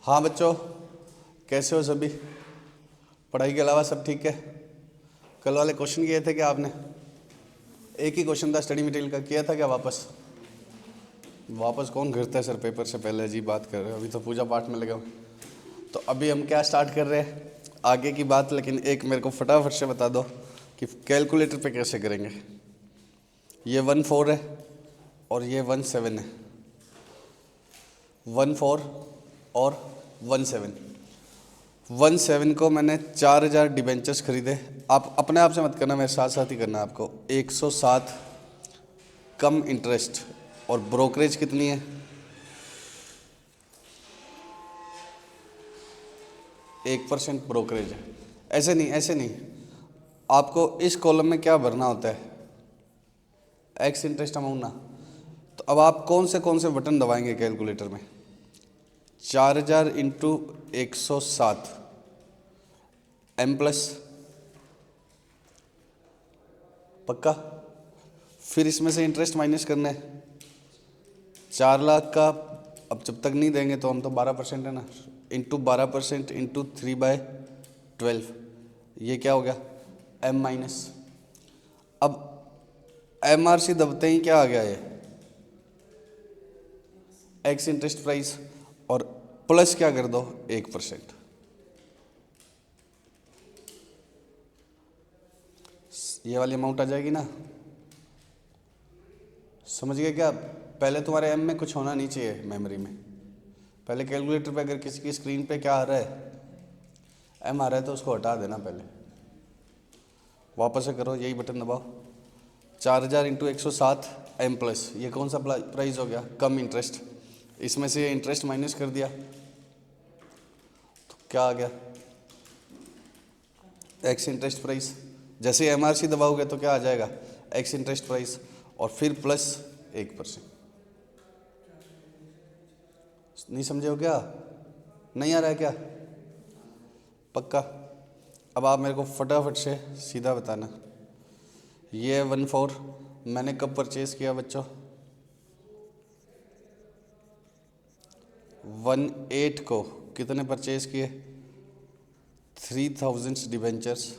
हाँ बच्चों, कैसे हो सभी? पढ़ाई के अलावा सब ठीक है? कल वाले क्वेश्चन किए थे क्या आपने? एक ही क्वेश्चन था स्टडी मटेरियल का, किया था क्या वापस? वापस कौन करता है सर पेपर से पहले? अजीब बात कर रहे हो, अभी तो पूजा पाठ में लगे हो। तो अभी हम क्या स्टार्ट कर रहे हैं, आगे की बात। लेकिन एक मेरे को फटाफट से बता दो कि कैलकुलेटर पे कैसे करेंगे। ये 1 4 है और ये 1 7 है। 1 4 और 1 7। 1 7 को मैंने 4000 डिबेंचर्स खरीदे। आप अपने आप से मत करना, मेरे साथ साथ ही करना है आपको। 107 कम इंटरेस्ट, और ब्रोकरेज कितनी है? 1% ब्रोकरेज है। ऐसे नहीं, ऐसे नहीं, आपको इस कॉलम में क्या भरना होता है? एक्स इंटरेस्ट अमाउंट ना। तो अब आप कौन से बटन दबाएंगे कैलकुलेटर में? 4000 इंटू 107 एम प्लस, पक्का? फिर इसमें से इंटरेस्ट माइनस करना है। 4 लाख का अब जब तक नहीं देंगे तो हम तो 12% है ना, इंटू 12% इंटू 3/12, ये क्या हो गया? M minus. अब एम आर सी दबते ही क्या आ गया? ये एक्स इंटरेस्ट प्राइस, और प्लस क्या कर दो? 1%। ये वाली अमाउंट आ जाएगी ना? समझ गए क्या? पहले तुम्हारे एम में कुछ होना नहीं चाहिए मेमोरी में। पहले कैलकुलेटर पे अगर किसी की स्क्रीन पे क्या आ रहा है, एम आ रहा है, तो उसको हटा देना पहले। वापस से करो, यही बटन दबाओ। 4000 इंटू 107 एम प्लस, ये कौन सा प्राइस हो गया? कम इंटरेस्ट। इसमें से ये इंटरेस्ट माइनस कर दिया तो क्या आ गया? X interest price. जैसे एम आर सी दबाओगे तो क्या आ जाएगा? एक्स इंटरेस्ट प्राइस, और फिर प्लस 1%। नहीं समझे हो क्या? नहीं आ रहा है क्या? पक्का? अब आप मेरे को फटाफट से सीधा बताना। ये 1 4 मैंने कब परचेज किया बच्चों? 1 8 को कितने परचेज किए? 3000 debentures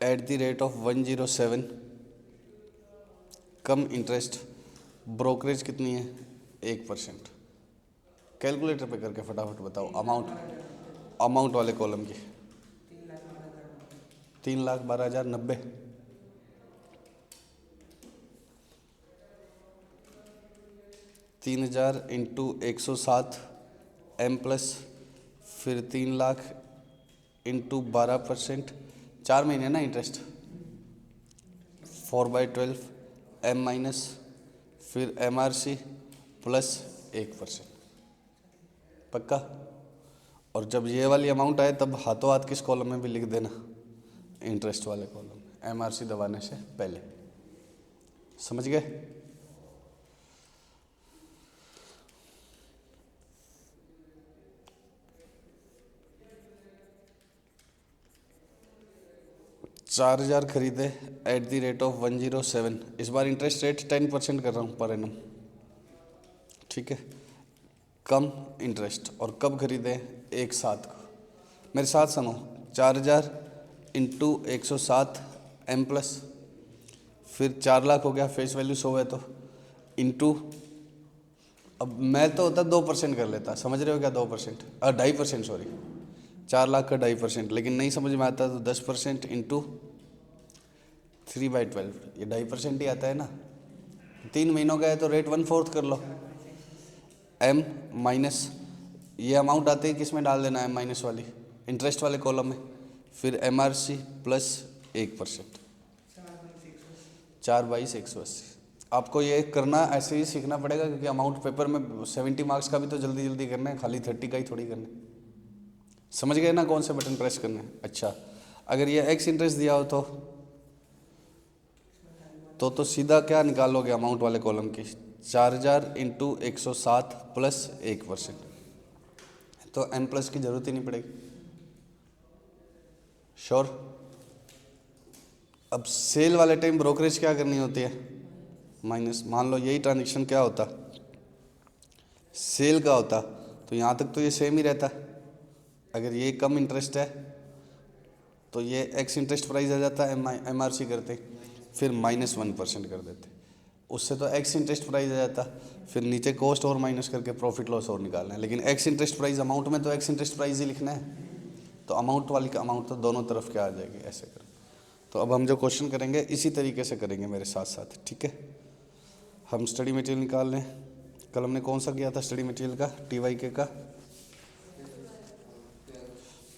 at the rate of 107, come interest, brokerage कितनी है? 1%। कैलकुलेटर पे करके फटाफट बताओ अमाउंट वाले कॉलम की। 3,12,090। 3000 इंटू 107 एम प्लस, फिर 3 लाख इंटू 12%, 4 महीने ना इंटरेस्ट, 4/12 एम माइनस, फिर एम आर सी प्लस 1%। पक्का? और जब ये वाली अमाउंट आए तब हाथों हाथ किस कॉलम में भी लिख देना? इंटरेस्ट वाले कॉलम में, एम आर सी दबाने से पहले। समझ गए? चार 4000 खरीदे एट द रेट ऑफ 107। इस बार इंटरेस्ट रेट 10% कर रहा हूँ पर एनम, ठीक है? कम इंटरेस्ट। और कब खरीदे? 1/7 को। मेरे साथ सुनो, 4000 इंटू 107 एम प्लस, फिर 4 लाख हो गया, फेस वैल्यू 100 है तो, इंटू, अब मैं तो होता 2% कर लेता, समझ रहे हो क्या? 2% 2.5%, सॉरी, 4 लाख का 2.5%। लेकिन नहीं समझ में आता तो 10% इंटू 3/12, ये 2.5% ही आता है ना। 3 महीनों का है तो रेट 1/4 कर लो। एम माइनस, ये अमाउंट आते ही किस में डाल देना? एम माइनस वाली, इंटरेस्ट वाले कॉलम में। फिर एम आर सी प्लस 1%, 4/180। आपको ये करना ऐसे ही सीखना पड़ेगा, क्योंकि अमाउंट पेपर में 70 मार्क्स का भी तो जल्दी जल्दी करना है, खाली 30 का ही थोड़ी करना है। समझ गए ना कौन से बटन प्रेस करने हैं? अच्छा, अगर ये एक्स इंटरेस्ट दिया हो तो सीधा क्या निकालोगे अमाउंट वाले कॉलम की? 4000 इंटू 107 प्लस 1%, तो एम प्लस की जरूरत ही नहीं पड़ेगी। श्योर? अब सेल वाले टाइम ब्रोकरेज क्या करनी होती है? माइनस। मान लो यही ट्रांजेक्शन क्या होता, सेल का होता, तो यहाँ तक तो ये सेम ही रहता। अगर ये कम इंटरेस्ट है तो ये एक्स इंटरेस्ट प्राइस आ जाता MRC करते, फिर -1% कर देते, उससे तो एक्स इंटरेस्ट प्राइस आ जाता, फिर नीचे कॉस्ट और माइनस करके प्रॉफिट लॉस और निकालना है। लेकिन एक्स इंटरेस्ट प्राइस अमाउंट में तो एक्स इंटरेस्ट प्राइस ही लिखना है, तो अमाउंट वाली का अमाउंट तो दोनों तरफ क्या आ जाएगी, ऐसे कर। तो अब हम जो क्वेश्चन करेंगे इसी तरीके से करेंगे मेरे साथ साथ, ठीक है। हम स्टडी मटेरियल निकाल लें। कल हमने कौन सा किया था स्टडी मटेरियल का, TYK का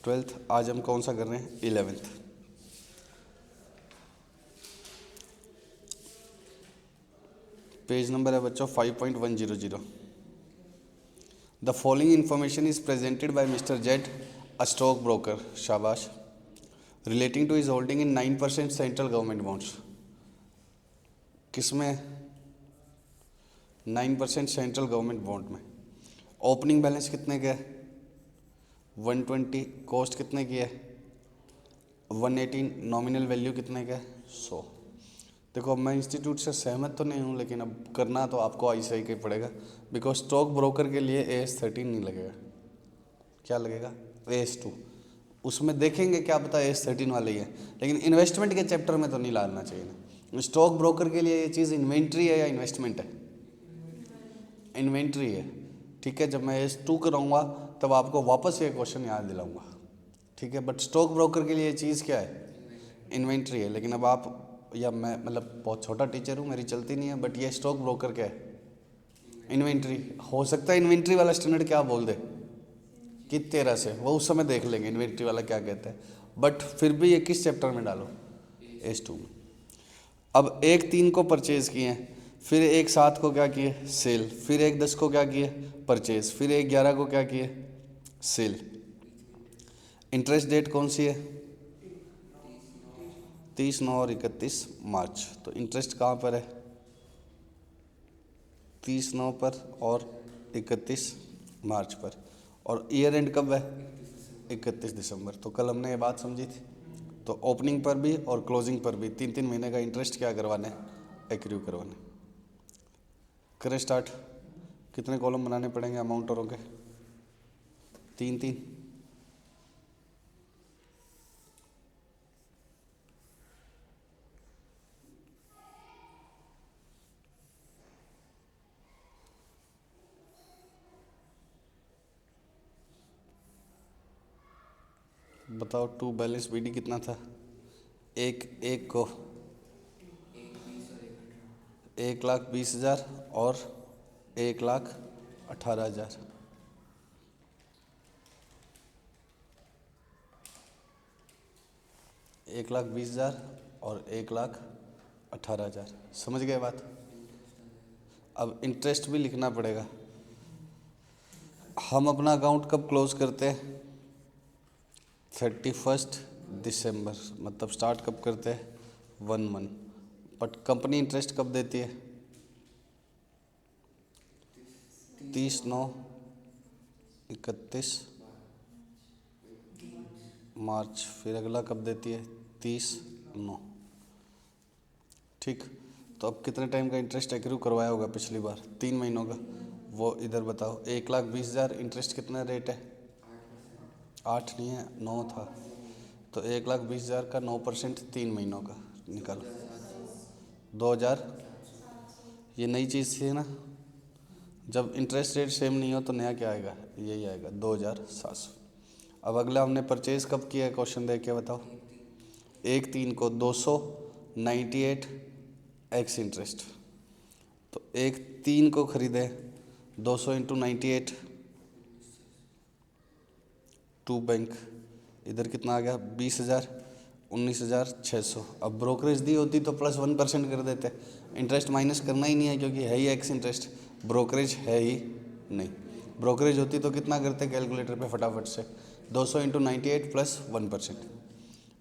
12th। आज हम कौन सा कर रहे हैं, 11th। पेज नंबर है बच्चों 5.100। The following information is presented by Mr Z, a stock broker, शाबाश, relating to his holding in 9% central government bonds. किसमें, 9% सेंट्रल गवर्नमेंट बॉन्ड में। ओपनिंग बैलेंस कितने का है, 120। कॉस्ट कितने की है, 118। नॉमिनल वैल्यू कितने का है, 100। देखो मैं इंस्टीट्यूट से सहमत तो नहीं हूँ, लेकिन अब करना तो आपको ICI का ही पड़ेगा, बिकॉज स्टॉक ब्रोकर के लिए AS13 नहीं लगेगा। क्या लगेगा, AS2। उसमें देखेंगे क्या पता AS13 वाले ही है, लेकिन इन्वेस्टमेंट के चैप्टर में तो नहीं लाना चाहिए ना। स्टॉक ब्रोकर के लिए ये चीज़ इन्वेंट्री है या इन्वेस्टमेंट है, इन्वेंट्री है, ठीक है। जब मैं AS2 कराऊंगा तब आपको वापस ये क्वेश्चन याद दिलाऊंगा, ठीक है। बट स्टॉक ब्रोकर के लिए ये चीज़ क्या है, इन्वेंट्री है। लेकिन अब आप या मैं, मतलब बहुत छोटा टीचर हूँ, मेरी चलती नहीं है, बट ये स्टॉक ब्रोकर क्या है, इन्वेंट्री। हो सकता है इन्वेंट्री वाला स्टैंडर्ड क्या बोल दे कि 13 से, वो उस समय देख लेंगे इन्वेंट्री वाला क्या कहता है, बट फिर भी ये किस चैप्टर में डालो, AS2 में। अब 1/3 को परचेज किए, फिर 1/7 को क्या किए, सेल, फिर 1/10 को क्या किए, परचेज, फिर 1/11 को क्या किए, सेल। इंटरेस्ट डेट कौन सी है, 30, 9 और 31 मार्च। तो इंटरेस्ट कहाँ पर है, 30, 9 पर और 31 मार्च पर। और ईयर एंड कब है, 31 दिसंबर। तो कल हमने ये बात समझी थी। तो ओपनिंग पर भी और क्लोजिंग पर भी 3-3 महीने का इंटरेस्ट क्या करवाने, एक्रू करवाने। करें स्टार्ट। कितने कॉलम बनाने पड़ेंगे अमाउंट औरों के, 3-3। बताओ, टू बैलेंस BD कितना था, एक को 1,20,000 और 1,18,000। 1,20,000 और 1,18,000। समझ गए बात। अब इंटरेस्ट भी लिखना पड़ेगा। हम अपना अकाउंट कब क्लोज करते हैं, 31 दिसंबर, मतलब स्टार्ट कब करते हैं, 1/1। बट कंपनी इंटरेस्ट कब देती है, 30, 9, 31 मार्च। फिर अगला कब देती है, 30, 9। ठीक। तो अब कितने टाइम का इंटरेस्ट एक्रू करवाया होगा पिछली बार, 3 महीनों का, वो इधर बताओ। 1,20,000 इंटरेस्ट कितना रेट है, 8 नहीं है, 9 था। तो 1,20,000 का 9% 3 महीनों का निकालो, 2,000। ये नई चीज़ थी ना, जब इंटरेस्ट रेट सेम नहीं हो तो नया क्या आएगा, यही आएगा, 2,700। अब अगला हमने परचेज कब किया है, क्वेश्चन देख के बताओ। 1/3 को 298 एक्स इंटरेस्ट। तो 1/3 को खरीदे, 200 × 98, टू बैंक, इधर कितना आ गया, 20,000, 19,600। अब ब्रोकरेज दी होती तो +1% कर देते, इंटरेस्ट माइनस करना ही नहीं है क्योंकि है ही एक्स इंटरेस्ट, ब्रोकरेज है ही नहीं। ब्रोकरेज होती तो कितना करते कैलकुलेटर पे फटाफट से, 200 × 98 + 1%।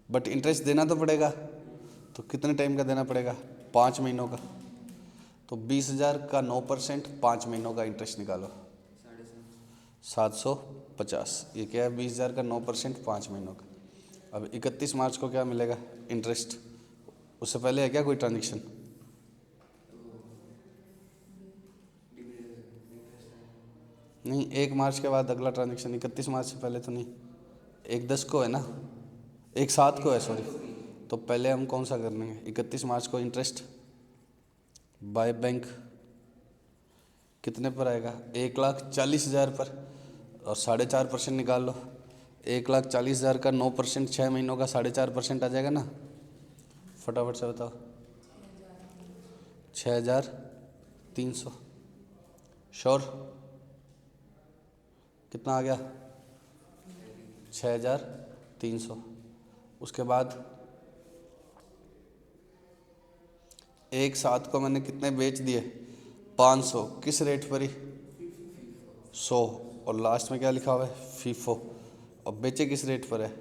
बट इंटरेस्ट देना तो पड़ेगा, तो कितने टाइम का देना पड़ेगा, 5 महीनों का। तो 20,000 का 9%, 5 महीनों का इंटरेस्ट निकालो, 750। ये क्या है, 20,000 का 9%, 5 महीनों का। अब 31 मार्च को क्या मिलेगा इंटरेस्ट, उससे पहले है क्या कोई ट्रांजेक्शन, नहीं, 1 मार्च के बाद अगला ट्रांजेक्शन, 31 मार्च से पहले तो नहीं। 1/10 को है ना, 1/7 को है, सॉरी। तो पहले हम कौन सा कर लेंगे, 31 मार्च को इंटरेस्ट बाय बैंक कितने पर आएगा, 1,40,000 पर, और 4.5% निकाल लो। 1,40,000 का 9%, 6 महीनों का 4.5% आ जाएगा ना। फटाफट से बताओ। 6,300। श्योर? कितना आ गया, 6,300। उसके बाद 1/7 को मैंने कितने बेच दिए, 500। किस रेट पर ही, 100। और लास्ट में क्या लिखा हुआ है, फीफो। और बेचे किस रेट पर है,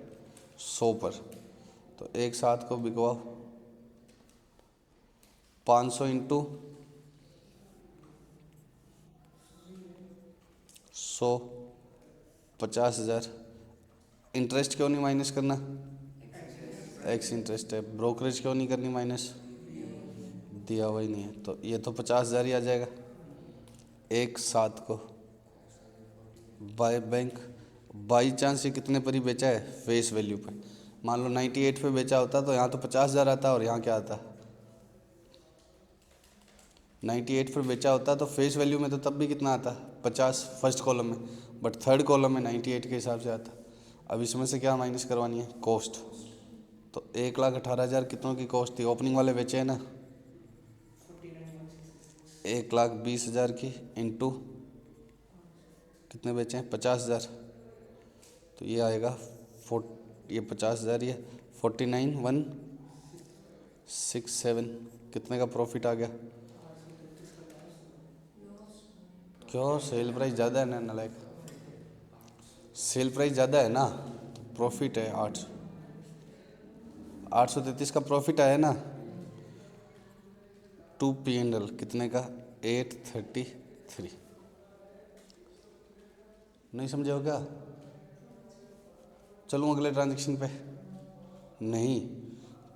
100 पर। तो 1/7 को बिकवाओ, 500 इंटू 100, 50,000। इंटरेस्ट क्यों नहीं माइनस करना, एक्स इंटरेस्ट है। ब्रोकरेज क्यों नहीं करनी माइनस, दिया हुआ ही नहीं है। तो ये तो 50,000 ही आ जाएगा। 1/7 को बाय बैंक, बाई चांस ये कितने पर ही बेचा है, फेस वैल्यू पे। मान लो 98 पे बेचा होता तो यहाँ तो 50,000 आता, और यहाँ क्या आता, 98 पर बेचा होता तो फेस वैल्यू में तो तब भी कितना आता, 50 फर्स्ट कॉलम में, बट थर्ड कॉलम में 98 के हिसाब से आता। अब इसमें से क्या माइनस करवानी है, कॉस्ट। तो 1,18,000 कितनों की कॉस्ट थी, ओपनिंग वाले बेचे है ना, 1,20,000 की, इंटू कितने बेचे हैं, 50,000। तो ये आएगा ये 50,000, ये 49,167। कितने का प्रॉफिट आ गया, क्यों, सेल प्राइस ज़्यादा है ना नालायक, सेल प्राइस ज़्यादा है ना, प्रॉफिट है 833 का प्रॉफिट आया ना। 2 P&L कितने का, 833। नहीं समझे हो क्या, चलूँ अगले ट्रांजेक्शन पे। नहीं,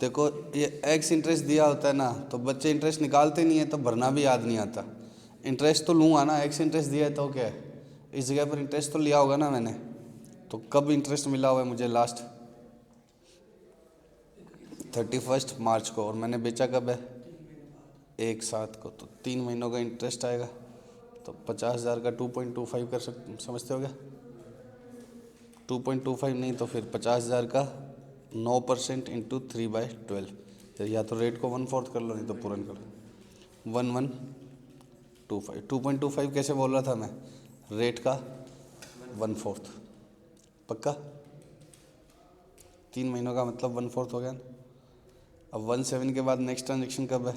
देखो ये एक्स इंटरेस्ट दिया होता है ना, तो बच्चे इंटरेस्ट निकालते नहीं है, तो भरना भी याद नहीं आता। इंटरेस्ट तो लूँगा ना, एक्स इंटरेस्ट दिया है तो क्या है, इस जगह पर इंटरेस्ट तो लिया होगा ना मैंने। तो कब इंटरेस्ट मिला हुआ है मुझे, लास्ट 31 मार्च को, और मैंने बेचा कब है, 1/7 को। तो 3 महीनों का इंटरेस्ट आएगा। तो 50,000 का 2.25 कर सकते, समझते हो क्या, 2.25 नहीं तो फिर 50,000 का 9% इंटू 3/12। या तो रेट को 1/4 कर लो, नहीं तो पूरन कर लो। 1125, 2.25 कैसे बोल रहा था मैं, रेट का 1/4। पक्का, 3 महीनों का मतलब 1/4 हो गया ना। अब 17 के बाद नेक्स्ट ट्रांजेक्शन कब है,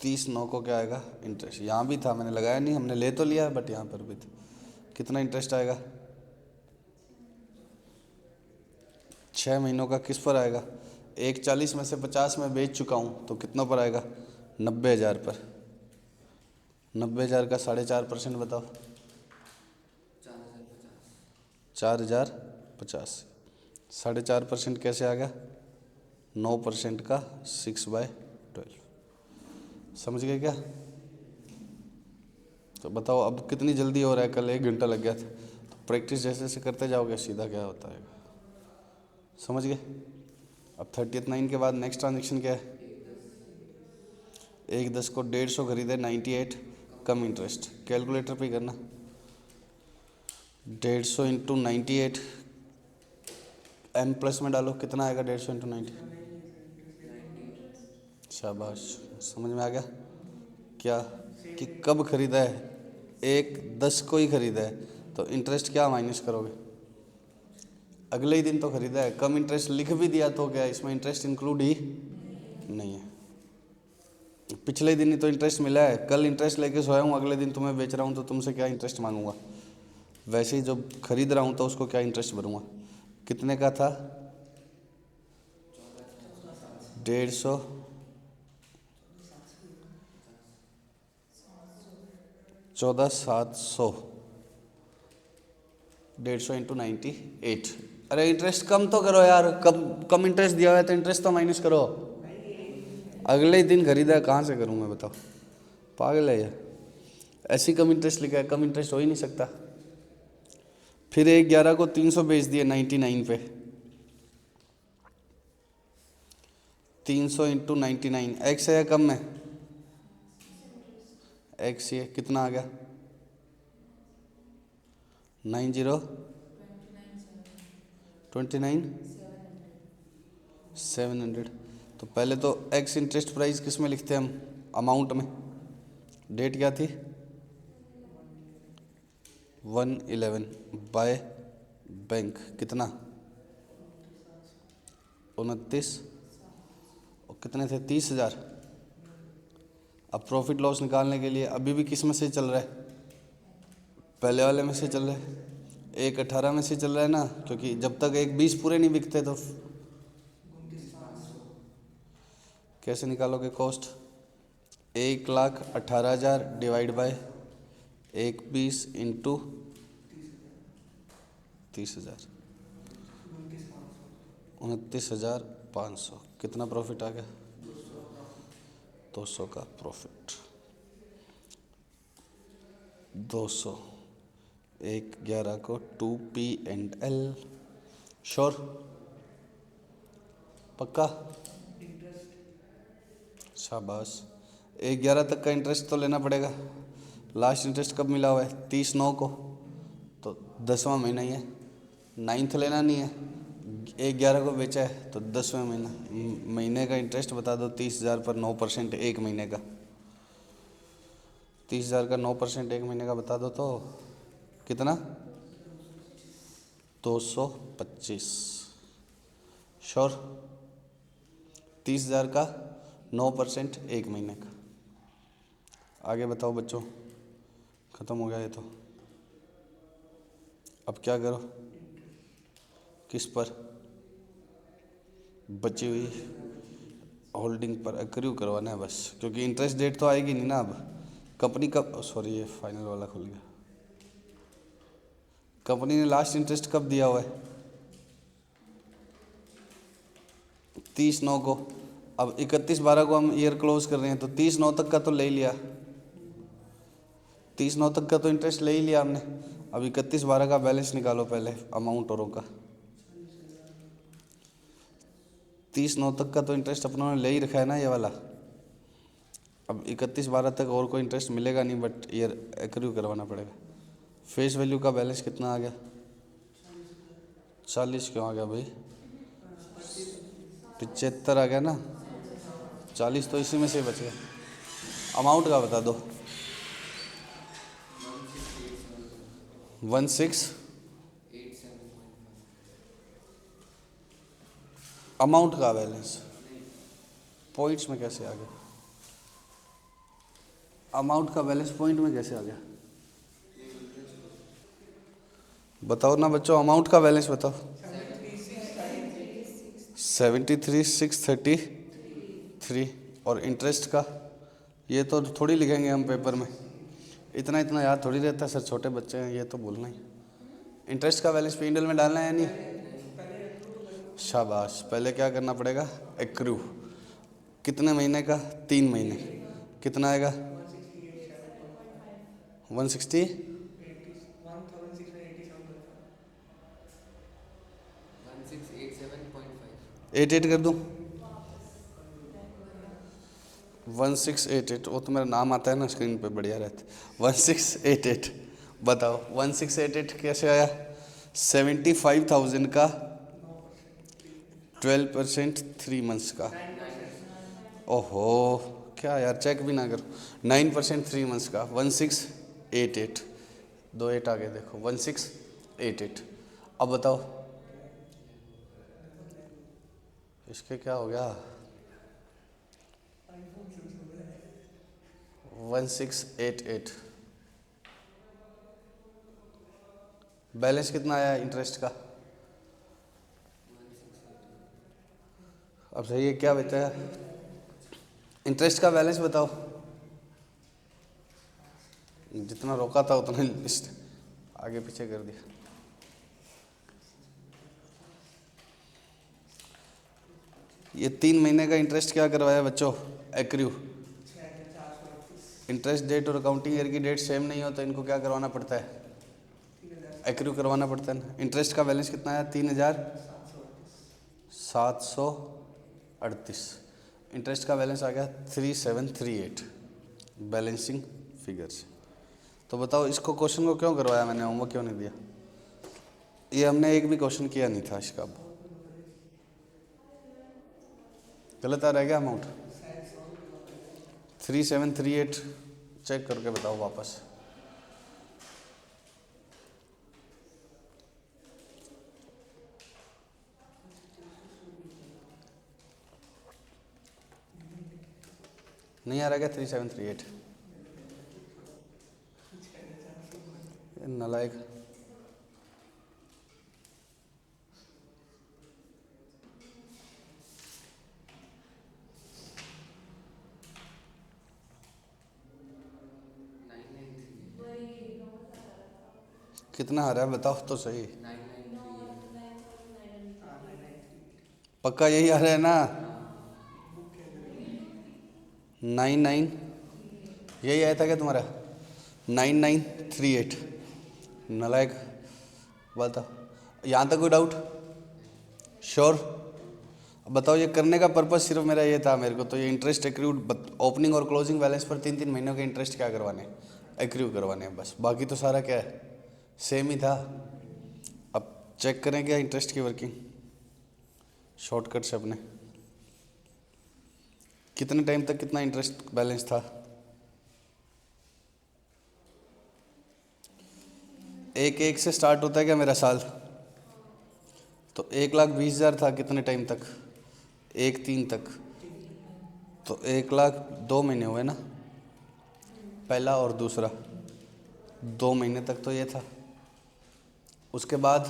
30/9 को क्या आएगा, इंटरेस्ट। यहाँ भी था, मैंने लगाया नहीं, हमने ले तो लिया, बट यहाँ पर भी था। कितना इंटरेस्ट आएगा, 6 महीनों का किस पर आएगा, 1,40 में से 50 में बेच चुका हूँ, तो कितनों पर आएगा, 90,000 पर। 90,000 का 4.5% बताओ, 4,050। 4.5% कैसे आ गया, 9% का 6/12। समझ गए क्या, तो बताओ अब कितनी जल्दी हो रहा है, कल 1 घंटा लग गया था। तो प्रैक्टिस जैसे जैसे करते जाओगे सीधा क्या होता है, समझ गए। अब 30/9 के बाद नेक्स्ट ट्रांजेक्शन क्या है, 1/10 को 150 खरीदे, 98 कम इंटरेस्ट। कैलकुलेटर पे करना, 150 इंटू 98, एम प्लस में डालो, कितना आएगा 150 इंटू 90, शाबाश, समझ में आ गया क्या, कि कब खरीदा है, 1/10 को ही खरीदा है, तो इंटरेस्ट क्या माइनस करोगे, अगले ही दिन तो खरीदा है। कम इंटरेस्ट लिख भी दिया तो क्या इसमें इंटरेस्ट इंक्लूड ही नहीं है, पिछले दिन ही तो इंटरेस्ट मिला है। कल इंटरेस्ट लेके सोया हूँ, अगले दिन तुम्हें बेच रहा हूँ, तो तुमसे क्या इंटरेस्ट मांगूंगा। वैसे ही जो खरीद रहा हूँ तो उसको क्या इंटरेस्ट भरूंगा। कितने का था, 150, 14,700, 150 इंटू 98। अरे इंटरेस्ट कम तो करो यार, कम इंटरेस्ट दिया हुआ है तो इंटरेस्ट तो माइनस करो। अगले ही दिन खरीदा, कहाँ से करूँ मैं बताओ, पागल है यार। ऐसी कम इंटरेस्ट लिखा है, कम इंटरेस्ट हो ही नहीं सकता। फिर 1/11 को 300 बेच दिए 99 पे, 300 इंटू 99, एक्स है या कम है, एक्स ये कितना आ गया 29,700। तो पहले तो एक्स इंटरेस्ट प्राइस किस में लिखते हैं हम, अमाउंट में। डेट क्या थी 1/11 बाय बैंक कितना 29, और कितने थे 30,000। अब प्रॉफिट लॉस निकालने के लिए अभी भी किस में से चल रहा है, पहले वाले में से चल रहा है, 1/18 में से चल रहा है ना, क्योंकि जब तक 1/20 पूरे नहीं बिकते तो कैसे निकालोगे कॉस्ट, 1,18,000 डिवाइड बाय 1/20 इंटू 30,000, 29,500। कितना प्रॉफिट आ गया 200 का प्रॉफिट, 200, 1/11 को 2P&L। श्योर, पक्का, शाबाश। 1/11 तक का इंटरेस्ट तो लेना पड़ेगा। लास्ट इंटरेस्ट कब मिला हुआ है 30/9 को, तो 10वां महीना ही है, 9th लेना नहीं है। 1/11 को बेचा है तो 10वें महीने का इंटरेस्ट बता दो। 30,000 पर 9% एक महीने का, 30,000 का 9% एक महीने का बता दो तो कितना 225। श्योर, 30,000 का 9% एक महीने का। आगे बताओ बच्चों, ख़त्म हो गया ये तो। अब क्या करो, किस पर, बची हुई होल्डिंग पर एक्रू करवाना है बस, क्योंकि इंटरेस्ट डेट तो आएगी नहीं ना। अब कंपनी कब, सॉरी ये फाइनल वाला खुल गया, कंपनी ने लास्ट इंटरेस्ट कब दिया हुआ है 30/9 को। अब 31/12 को हम ईयर क्लोज कर रहे हैं, तो 30/9 तक का तो ले ही लिया, 30/9 तक का तो इंटरेस्ट ले ही लिया हमने। अब 31/12 का बैलेंस निकालो पहले, अमाउंट औरों का। 30/9 तक का तो इंटरेस्ट अपनों ने ले ही रखा है ना ये वाला। अब 31/12 तक और कोई इंटरेस्ट मिलेगा नहीं, बट ईयर एक्रू करवाना पड़ेगा। फेस वैल्यू का बैलेंस कितना आ गया 40, क्यों आ गया भाई 75 आ गया ना, 40 तो इसी में से बच गया। अमाउंट का बता दो 16, अमाउंट का बैलेंस पॉइंट्स में कैसे आ गया, अमाउंट का बैलेंस पॉइंट में कैसे आ गया बताओ ना बच्चों, अमाउंट का बैलेंस बताओ। 73,633। और इंटरेस्ट का ये तो थोड़ी लिखेंगे हम पेपर में, इतना इतना याद थोड़ी रहता है सर, छोटे बच्चे हैं, ये तो बोलना ही। इंटरेस्ट का बैलेंस P&L में डालना है नहीं, शाबाश। पहले क्या करना पड़ेगा, एक्रू। कितने महीने का 3 महीने, कितना आएगा 160, 88 कर दूँ, 1688, वो तो मेरा नाम आता है ना स्क्रीन पे, बढ़िया रहता है। 1688 बताओ, 1688 कैसे आया 75,000 का 12% 3 मंथ्स का। ओहो, क्या यार, चेक भी ना करो, 9% 3 मंथ्स का 1688, 2 8 आगे देखो 1688। अब बताओ इसके क्या हो गया 1688, बैलेंस कितना आया इंटरेस्ट का। अब सही है, क्या बताया इंटरेस्ट का बैलेंस बताओ, जितना रोका था उतना लिस्ट आगे पीछे कर दिया। ये 3 महीने का इंटरेस्ट क्या करवाया बच्चों एक्रू। इंटरेस्ट डेट और अकाउंटिंग ईयर की डेट सेम नहीं हो तो इनको क्या करवाना पड़ता है? एक्रू करवाना पड़ता है ना। इंटरेस्ट का बैलेंस कितना है? 3738। इंटरेस्ट का बैलेंस आ गया 3738 बैलेंसिंग फिगर से। तो बताओ इसको क्वेश्चन को क्यों करवाया मैंने, होमवर्क क्यों नहीं दिया? ये हमने एक भी क्वेश्चन किया नहीं था इसका। गलत आ रहा है क्या अमाउंट? 3738 चेक करके बताओ वापस। नहीं आ रहा क्या 3738? नालायक। कितना आ रहा है बताओ तो सही। पक्का यही आ रहा है ना? 99 यही आया था क्या तुम्हारा? 9938। नालायक। बताओ यहाँ तक कोई डाउट? श्योर? बताओ ये करने का पर्पस सिर्फ मेरा ये था, मेरे को तो ये इंटरेस्ट एक्रूड ओपनिंग और क्लोजिंग बैलेंस पर 3-3 महीनों के इंटरेस्ट क्या करवाने, एक्रू करवाने हैं बस। बाकी तो सारा क्या है, सेम ही था। अब चेक करें क्या इंटरेस्ट की वर्किंग शॉर्टकट से अपने। कितने टाइम तक कितना इंटरेस्ट बैलेंस था? एक एक से स्टार्ट होता है क्या मेरा साल? तो 1,20,000 था कितने टाइम तक? 1/3 तक। तो 1,00,000 2 महीने हुए ना, पहला और दूसरा 2 महीने तक तो ये था। उसके बाद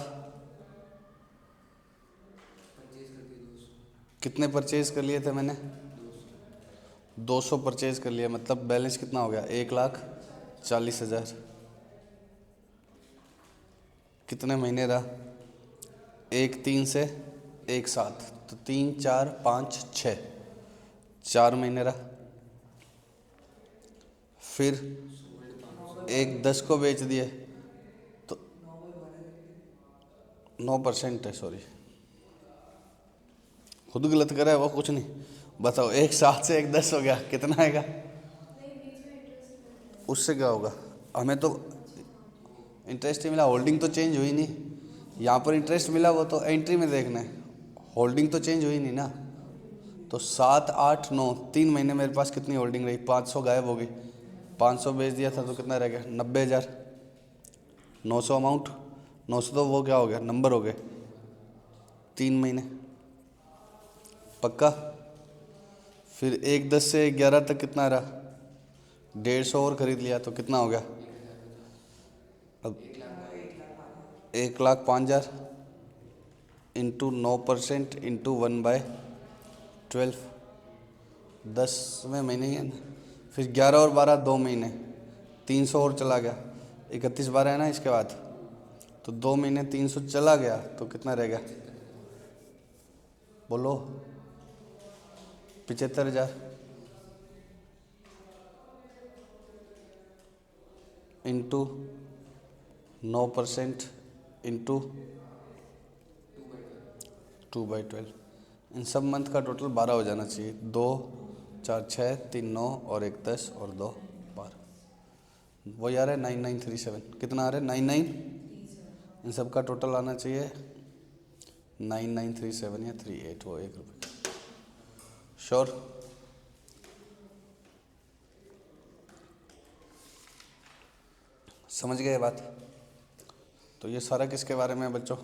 कितने परचेज कर लिए थे मैंने? 200 परचेज कर लिया, मतलब बैलेंस कितना हो गया? 1,40,000। कितने महीने रहा? 1/3 से 1/7, तो 3 4 5 6, 4 महीने रहा। फिर 1/10 को बेच दिए तो 9% है, सॉरी खुद गलत करा है वो, कुछ नहीं। बताओ 1/7 से 1/10 हो गया, कितना आएगा? उससे क्या होगा? हमें तो इंटरेस्ट ही मिला, होल्डिंग तो चेंज हुई नहीं। यहाँ पर इंटरेस्ट मिला वो तो एंट्री में देखना है, होल्डिंग तो चेंज हुई नहीं ना। तो 7 8 9 3 महीने मेरे पास कितनी होल्डिंग रही? 500 गायब हो गई। 500 बेच दिया था तो कितना रह गया? 90,000। 900 अमाउंट, 900 तो वो क्या हो गया, नंबर हो गए। 3 महीने पक्का। फिर 1/10 से 11 तक कितना रहा? 150 और खरीद लिया तो कितना हो गया? अब 1,05,000 इंटू 9% इंटू 1/12, 10वें महीने ही है ना। फिर 11 और 12 2 महीने, 300 और चला गया। 31/12 है ना इसके बाद, तो 2 महीने 300 चला गया तो कितना रह गया? बोलो 75,000 इंटू 9% इंटू 2/12। इन सब मंथ का टोटल 12 हो जाना चाहिए। 2 4 6 3 9 और 1 10 और 2 12, वो यार है 9937। कितना आ रहा है? 99। इन सब का टोटल आना चाहिए 9937 या 38, वो 1 रुपये। श्योर? समझ गए बात? तो ये सारा किसके बारे में है बच्चों?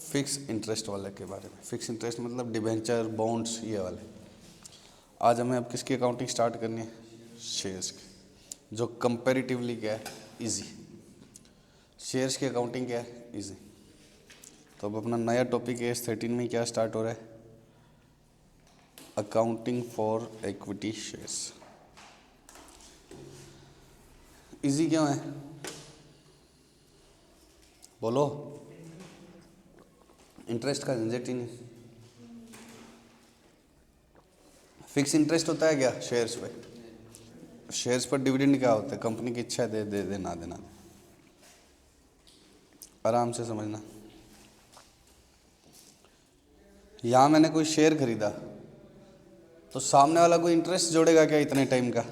फिक्स इंटरेस्ट वाले के बारे में। फिक्स इंटरेस्ट मतलब डिबेंचर, बॉन्ड्स, ये वाले। आज हमें अब किसकी अकाउंटिंग स्टार्ट करनी है? शेयर्स की, जो कंपैरेटिवली क्या है, इजी। शेयर्स की अकाउंटिंग क्या है? इजी। तो अब अपना नया टॉपिक है इस 13 में क्या स्टार्ट हो रहा है? Accounting for equity shares. Easy क्यों है बोलो? इंटरेस्ट का झंझट ही नहीं। फिक्स इंटरेस्ट होता है क्या शेयर्स पे? शेयर्स पर डिविडेंड क्या होता है? कंपनी की इच्छा है, दे दे दे ना देना। आराम से समझना। यहाँ मैंने कोई शेयर खरीदा तो सामने वाला कोई इंटरेस्ट जोड़ेगा क्या इतने टाइम का?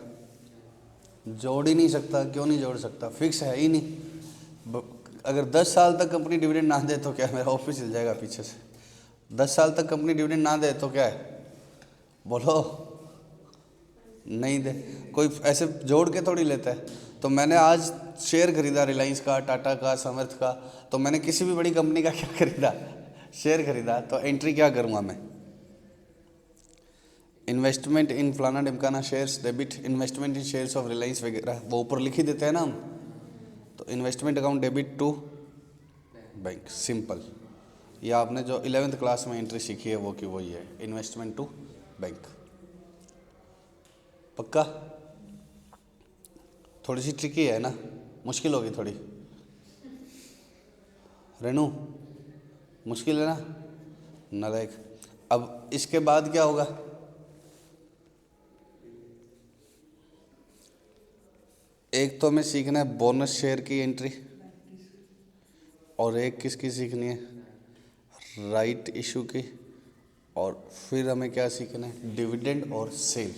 जोड़ ही नहीं सकता। क्यों नहीं जोड़ सकता? फिक्स है ही नहीं। अगर 10 साल तक कंपनी डिविडेंड ना दे तो क्या मेरा ऑफिस चल जाएगा पीछे से? 10 साल तक कंपनी डिविडेंड ना दे तो क्या है? बोलो। नहीं दे। कोई ऐसे जोड़ के थोड़ी लेता है। तो मैंने आज शेयर खरीदा रिलायंस का, टाटा का, समर्थ का, तो मैंने किसी भी बड़ी कंपनी का क्या खरीदा? शेयर खरीदा। तो एंट्री क्या करूँगा मैं? इन्वेस्टमेंट इन फलाना ढिमकाना shares debit, investment in shares of Reliance वगैरह वो ऊपर लिख ही देते हैं ना हम। तो investment account debit to bank, simple. या आपने जो 11th क्लास में एंट्री सीखी है वो की वही है, इन्वेस्टमेंट टू बैंक। पक्का? थोड़ी सी ट्रिकी है ना, मुश्किल होगी थोड़ी। रेनू मुश्किल है ना? नालायक। अब इसके बाद क्या होगा? एक तो हमें सीखना है बोनस शेयर की एंट्री, और एक किसकी सीखनी है? राइट इशू की। और फिर हमें क्या सीखना है? डिविडेंड और सेल।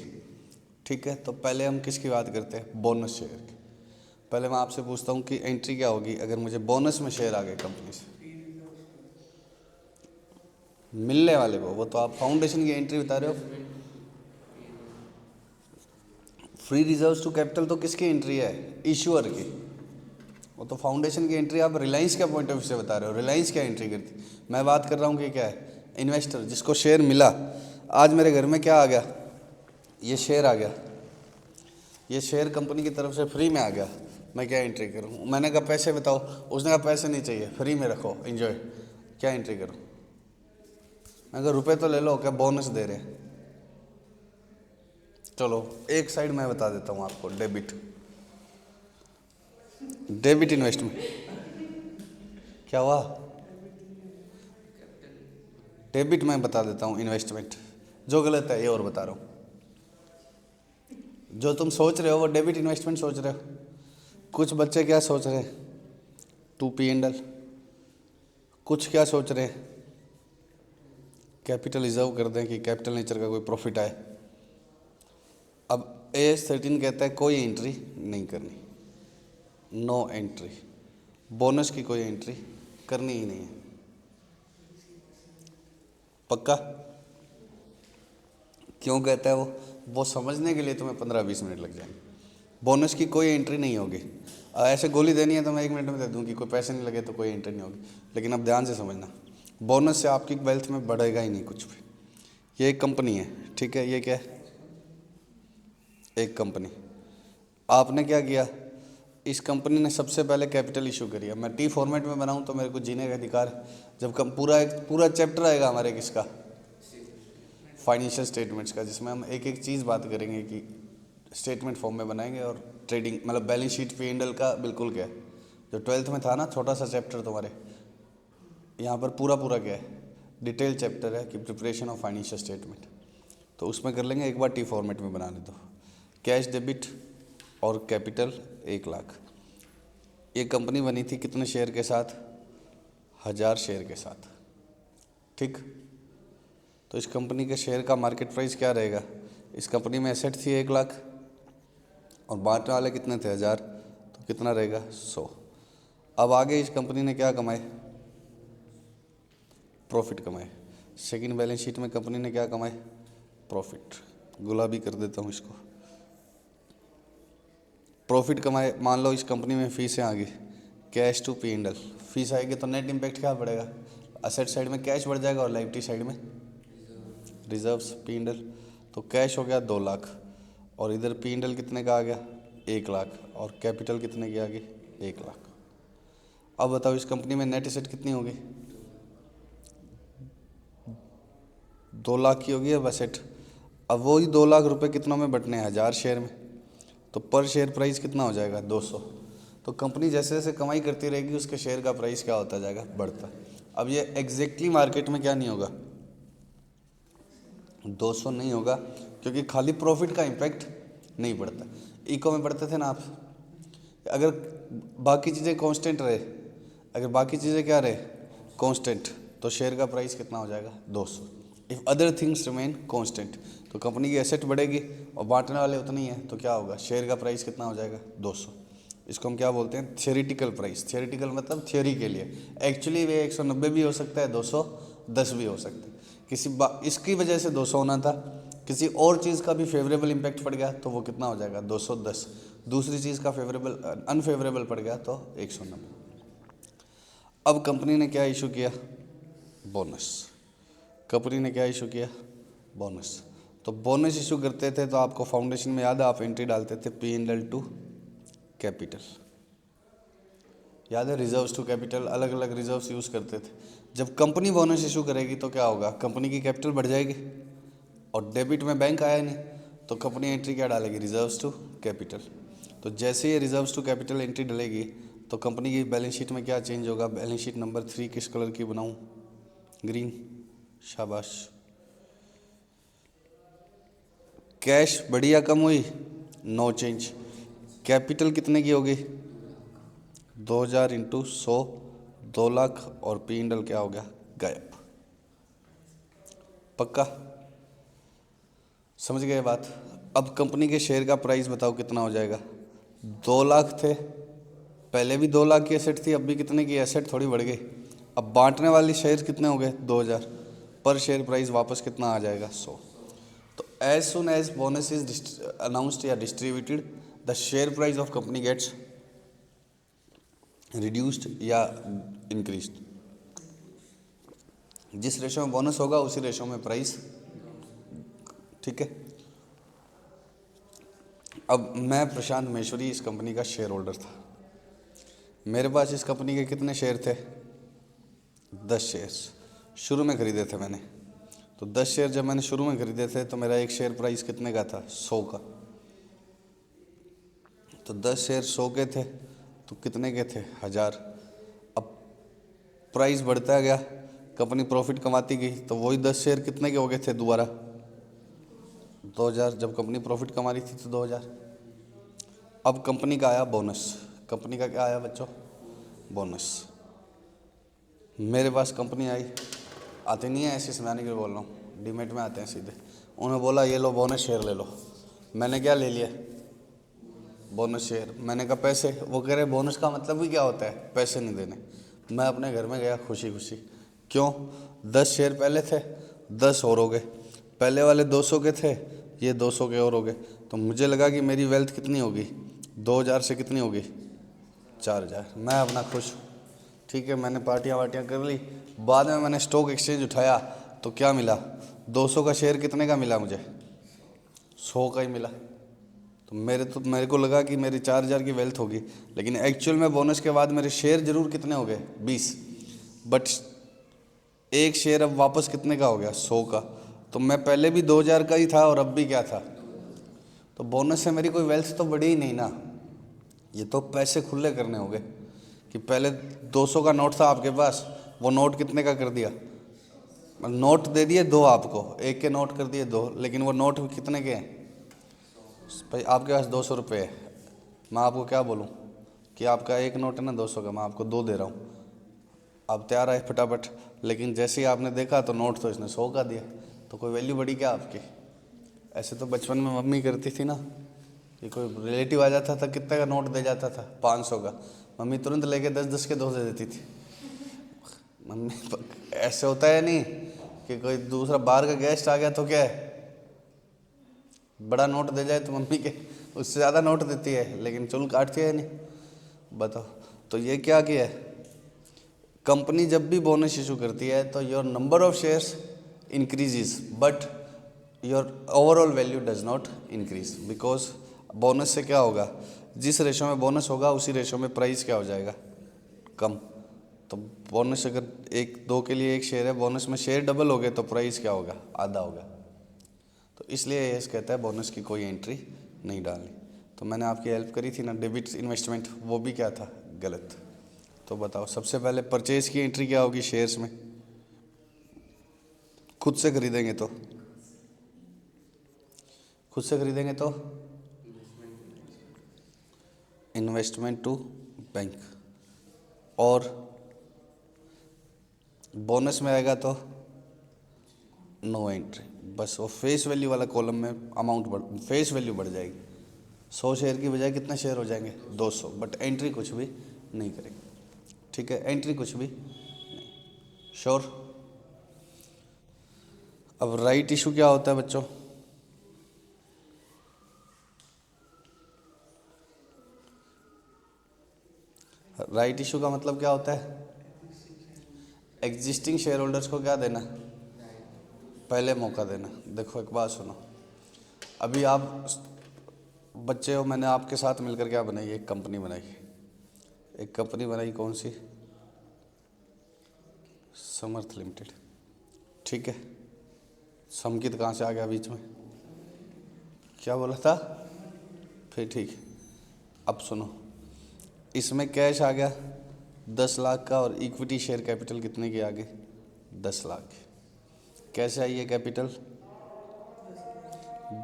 ठीक है, तो पहले हम किसकी बात करते हैं? बोनस शेयर की। पहले मैं आपसे पूछता हूँ कि एंट्री क्या होगी अगर मुझे बोनस में शेयर आ गए कंपनी से मिलने वाले वो तो आप फाउंडेशन की एंट्री बता रहे हो। फ्री रिजर्व्स टू कैपिटल तो किसकी एंट्री है? इशूअर की। वो तो फाउंडेशन की एंट्री आप रिलायंस के पॉइंट ऑफ व्यू से बता रहे हो। रिलायंस क्या एंट्री करती? मैं बात कर रहा हूँ कि क्या है, इन्वेस्टर जिसको शेयर मिला। आज मेरे घर में क्या आ गया? ये शेयर आ गया। ये शेयर कंपनी की तरफ से फ्री में आ गया। मैं क्या एंट्री करूँ? मैंने कहा पैसे बताओ, उसने कहा पैसे नहीं चाहिए, फ्री में रखो, एंजॉय। क्या एंट्री करूँ? मैं कहा रुपये तो ले लो, क्या बोनस दे रहे हैं? चलो एक साइड मैं बता देता हूँ आपको, डेबिट। डेबिट इन्वेस्टमेंट क्या हुआ? डेबिट मैं बता देता हूँ इन्वेस्टमेंट। जो गलत है ये और बता रहा हूँ। जो तुम सोच रहे हो वो डेबिट इन्वेस्टमेंट सोच रहे हो। कुछ बच्चे क्या सोच रहे हैं? To P and L. कुछ क्या सोच रहे हैं? कैपिटल रिजर्व कर दें कि कैपिटल नेचर का कोई प्रॉफिट आए। अब AS13 कहता है कोई एंट्री नहीं करनी, नो एंट्री। बोनस की कोई एंट्री करनी ही नहीं है। पक्का? क्यों कहता है वो समझने के लिए तुम्हें 15-20 मिनट लग जाएंगे। बोनस की कोई एंट्री नहीं होगी। ऐसे गोली देनी है तो मैं 1 मिनट में दे दूँ कि कोई पैसे नहीं लगे तो कोई एंट्री नहीं होगी। लेकिन अब ध्यान से समझना, बोनस से आपकी वेल्थ में बढ़ेगा ही नहीं कुछ भी। ये एक कंपनी है, ठीक है? ये क्या है? एक कंपनी। आपने क्या किया? इस कंपनी ने सबसे पहले कैपिटल इशू करी है। मैं टी फॉर्मेट में बनाऊं तो मेरे को जीने का अधिकार है। जब पूरा चैप्टर आएगा हमारे किसका? फाइनेंशियल स्टेटमेंट्स का, जिसमें हम एक एक चीज़ बात करेंगे कि स्टेटमेंट फॉर्म में बनाएंगे। और ट्रेडिंग मतलब balance sheet P and L का बिल्कुल क्या है, जो 12th में था ना, छोटा सा चैप्टर तुम्हारे यहाँ पर पूरा क्या है, डिटेल चैप्टर है कि प्रिपरेशन ऑफ फाइनेंशियल स्टेटमेंट। तो उसमें कर लेंगे। एक बार टी फॉर्मेट में बनाने दो। कैश डेबिट और कैपिटल 1 लाख। ये कंपनी बनी थी कितने शेयर के साथ? 1000 शेयर के साथ। ठीक। तो इस कंपनी के शेयर का मार्केट प्राइस क्या रहेगा? इस कंपनी में एसेट थी 1 लाख और बांटने वाले कितने थे? 1000। तो कितना रहेगा? 100। अब आगे इस कंपनी ने क्या कमाए? प्रॉफिट कमाए। सेकंड बैलेंस शीट में कंपनी ने क्या कमाए? प्रॉफिट। गुलाबी कर देता हूँ इसको। प्रॉफिट कमाए। मान लो इस कंपनी में फीसें आ गई, cash to P and L. Fees आएगी तो नेट इम्पैक्ट क्या पड़ेगा? असेट साइड में कैश बढ़ जाएगा और लायबिलिटी साइड में रिजर्व्स पी एंड एल। तो कैश हो गया 2 लाख और इधर पी एंड एल कितने का आ गया? 1 लाख। और कैपिटल कितने की आ गई? 1 लाख। अब बताओ इस कंपनी में नेट एसेट कितनी होगी? 2 लाख की होगी अब एसेट। अब वही 2 लाख रुपए कितनों में बटने हैं? 1000 शेयर में। तो पर शेयर प्राइस कितना हो जाएगा? 200। तो कंपनी जैसे जैसे कमाई करती रहेगी उसके शेयर का प्राइस क्या होता जाएगा? बढ़ता। अब ये एग्जैक्टली मार्केट में क्या नहीं होगा? 200 नहीं होगा, क्योंकि खाली प्रॉफिट का इम्पैक्ट नहीं पड़ता। इको में पढ़ते थे ना आप, अगर बाकी चीज़ें कांस्टेंट रहे, अगर बाकी चीज़ें क्या रहे कांस्टेंट, तो शेयर का प्राइस कितना हो जाएगा 200। If other things remain constant, तो कंपनी की एसेट बढ़ेगी और बांटने वाले उतने ही हैं, तो क्या होगा शेयर का प्राइस कितना हो जाएगा 200। इसको हम क्या बोलते हैं थियोरिटिकल प्राइस। थियोरिटिकल मतलब थियोरी के लिए, एक्चुअली वे 190 भी हो सकता है, 210 भी हो सकता है। इसकी वजह से 200 होना था, किसी और चीज़ का भी फेवरेबल इम्पैक्ट पड़ गया तो वो कितना हो जाएगा 210। दूसरी चीज़ का फेवरेबल अनफेवरेबल पड़ गया तो 190। अब कंपनी ने क्या इशू किया, बोनस। कंपनी ने क्या इशू किया, बोनस। तो बोनस इशू करते थे तो आपको फाउंडेशन में याद है, आप एंट्री डालते थे P&L टू कैपिटल, याद है, रिजर्व्स टू कैपिटल, अलग अलग रिजर्व्स यूज़ करते थे। जब कंपनी बोनस इशू करेगी तो क्या होगा, कंपनी की कैपिटल बढ़ जाएगी और डेबिट में बैंक आया नहीं, तो कंपनी एंट्री क्या डालेगी, रिजर्व्स टू कैपिटल। तो जैसे ये रिजर्व्स टू कैपिटल एंट्री डलेगी तो कंपनी की बैलेंस शीट में क्या चेंज होगा, बैलेंस शीट नंबर 3 किस कलर की बनाऊं, ग्रीन, शाबाश। कैश बढ़ी या कम हुई, नो चेंज। कैपिटल कितने की होगी, 2000 इंटू 100, 2 लाख, और P&L क्या हो गया, गायब। पक्का समझ गए बात। अब कंपनी के शेयर का प्राइस बताओ कितना हो जाएगा, 2 लाख थे पहले, भी 2 लाख की एसेट थी, अब भी कितने की एसेट थोड़ी बढ़ गई। अब बांटने वाली शेयर कितने हो गए 2000, पर शेयर प्राइस वापस कितना आ जाएगा 100। तो as soon as bonus is announced या distributed, the share price of company gets reduced या इंक्रीज्ड। जिस रेशो में बोनस होगा उसी रेशो में प्राइस, ठीक है। अब मैं प्रशांत महेश्वरी इस कंपनी का शेयर होल्डर था, मेरे पास इस कंपनी के कितने शेयर थे, 10 शेयर्स शुरू में खरीदे थे मैंने। तो 10 शेयर जब मैंने शुरू में खरीदे थे तो मेरा एक शेयर प्राइस कितने का था, 100 का। तो 10 शेयर 100 के थे तो कितने के थे, 1000। अब प्राइस बढ़ता गया, कंपनी प्रॉफिट कमाती गई, तो वही 10 शेयर कितने के हो गए थे दोबारा, 2000। जब कंपनी प्रॉफिट कमा रही थी तो 2000। अब कंपनी का आया बोनस, कंपनी का क्या आया बच्चों, बोनस। मेरे पास कंपनी आई, आती नहीं है ऐसे समझाने के लिए बोल रहा हूँ, डीमेट में आते हैं सीधे। उन्होंने बोला ये लो बोनस शेयर ले लो, मैंने क्या ले लिया, बोनस शेयर। मैंने कहा पैसे, वो कह रहे बोनस का मतलब भी क्या होता है, पैसे नहीं देने। मैं अपने घर में गया खुशी खुशी, क्यों, 10 शेयर पहले थे, 10 और हो गए, पहले वाले 200 के थे, ये 200 के और हो गए। तो मुझे लगा कि मेरी वेल्थ कितनी होगी, 2000 से कितनी होगी, 4000। मैं अपना खुश, ठीक है। मैंने पार्टियाँ वार्टियाँ कर ली। बाद में मैंने स्टॉक एक्सचेंज उठाया तो क्या मिला, 200 का शेयर कितने का मिला मुझे, 100 का ही मिला। तो मेरे को लगा कि मेरी 4000 की वेल्थ होगी, लेकिन एक्चुअल में बोनस के बाद मेरे शेयर जरूर कितने हो गए, 20। बट एक शेयर अब वापस कितने का हो गया, 100 का। तो मैं पहले भी 2000 का ही था और अब भी क्या था, तो बोनस से मेरी कोई वेल्थ तो बढ़ी ही नहीं ना। ये तो पैसे खुले करने हो गए कि पहले 200 का नोट था आपके पास, वो नोट कितने का कर दिया, नोट दे दिए 2 आपको, एक के नोट कर दिए 2, लेकिन वो नोट कितने के हैं भाई, आपके पास 200 रुपये है, मैं आपको क्या बोलूँ कि आपका एक नोट है ना 200 का, मैं आपको 2 दे रहा हूँ, आप तैयार आए फटाफट। लेकिन जैसे ही आपने देखा तो नोट तो इसने 100 का दिया, तो कोई वैल्यू बढ़ी क्या आपकी। ऐसे तो बचपन में मम्मी करती थी ना, कि कोई रिलेटिव आ जाता था, कितने का नोट दे जाता था, 500 का, मम्मी तुरंत लेके 10-10 के 2 दे देती थी। मम्मी ऐसे होता है नहीं कि कोई दूसरा बाहर का गेस्ट आ गया तो क्या है, बड़ा नोट दे जाए तो मम्मी के उससे ज़्यादा नोट देती है, लेकिन चुल काटती है नहीं, बताओ। तो ये क्या किया है, कंपनी जब भी बोनस इशू करती है तो your number of shares increases but your overall value does not increase, because bonus से क्या होगा, जिस रेशो में बोनस होगा उसी रेशो में प्राइस क्या हो जाएगा, कम। तो बोनस अगर 1-2 के लिए एक शेयर है, बोनस में शेयर डबल हो गए तो प्राइस क्या होगा, आधा होगा। तो इसलिए यस कहता है बोनस की कोई एंट्री नहीं डालनी। तो मैंने आपकी हेल्प करी थी ना, डेबिट इन्वेस्टमेंट, वो भी क्या था, गलत। तो बताओ सबसे पहले परचेज की एंट्री क्या होगी शेयर्स में, खुद से खरीदेंगे तो खुद से खरीदेंगे तो इन्वेस्टमेंट टू बैंक, और बोनस में आएगा तो नो एंट्री। बस वो फेस वैल्यू वाला कॉलम में फेस वैल्यू बढ़ जाएगी। 100 शेयर की बजाय कितने शेयर हो जाएंगे? 200, बट एंट्री कुछ भी नहीं करेंगे। ठीक है, एंट्री कुछ भी नहीं। श्योर। अब राइट इशू क्या होता है बच्चों? राइट इशू का मतलब क्या होता है? एग्जिस्टिंग शेयर होल्डर्स को क्या देना? पहले मौका देना। देखो एक बात सुनो, अभी आप बच्चे हो, मैंने आपके साथ मिलकर क्या बनाई? एक कंपनी बनाई। एक कंपनी बनाई, कौन सी? समर्थ लिमिटेड। ठीक है, समकित कहाँ से आ गया बीच में? क्या बोला था? फिर ठीक है, अब सुनो, इसमें कैश आ गया 10 लाख का, और इक्विटी शेयर कैपिटल कितने की आ गई? 10 लाख। कैसे आई है कैपिटल?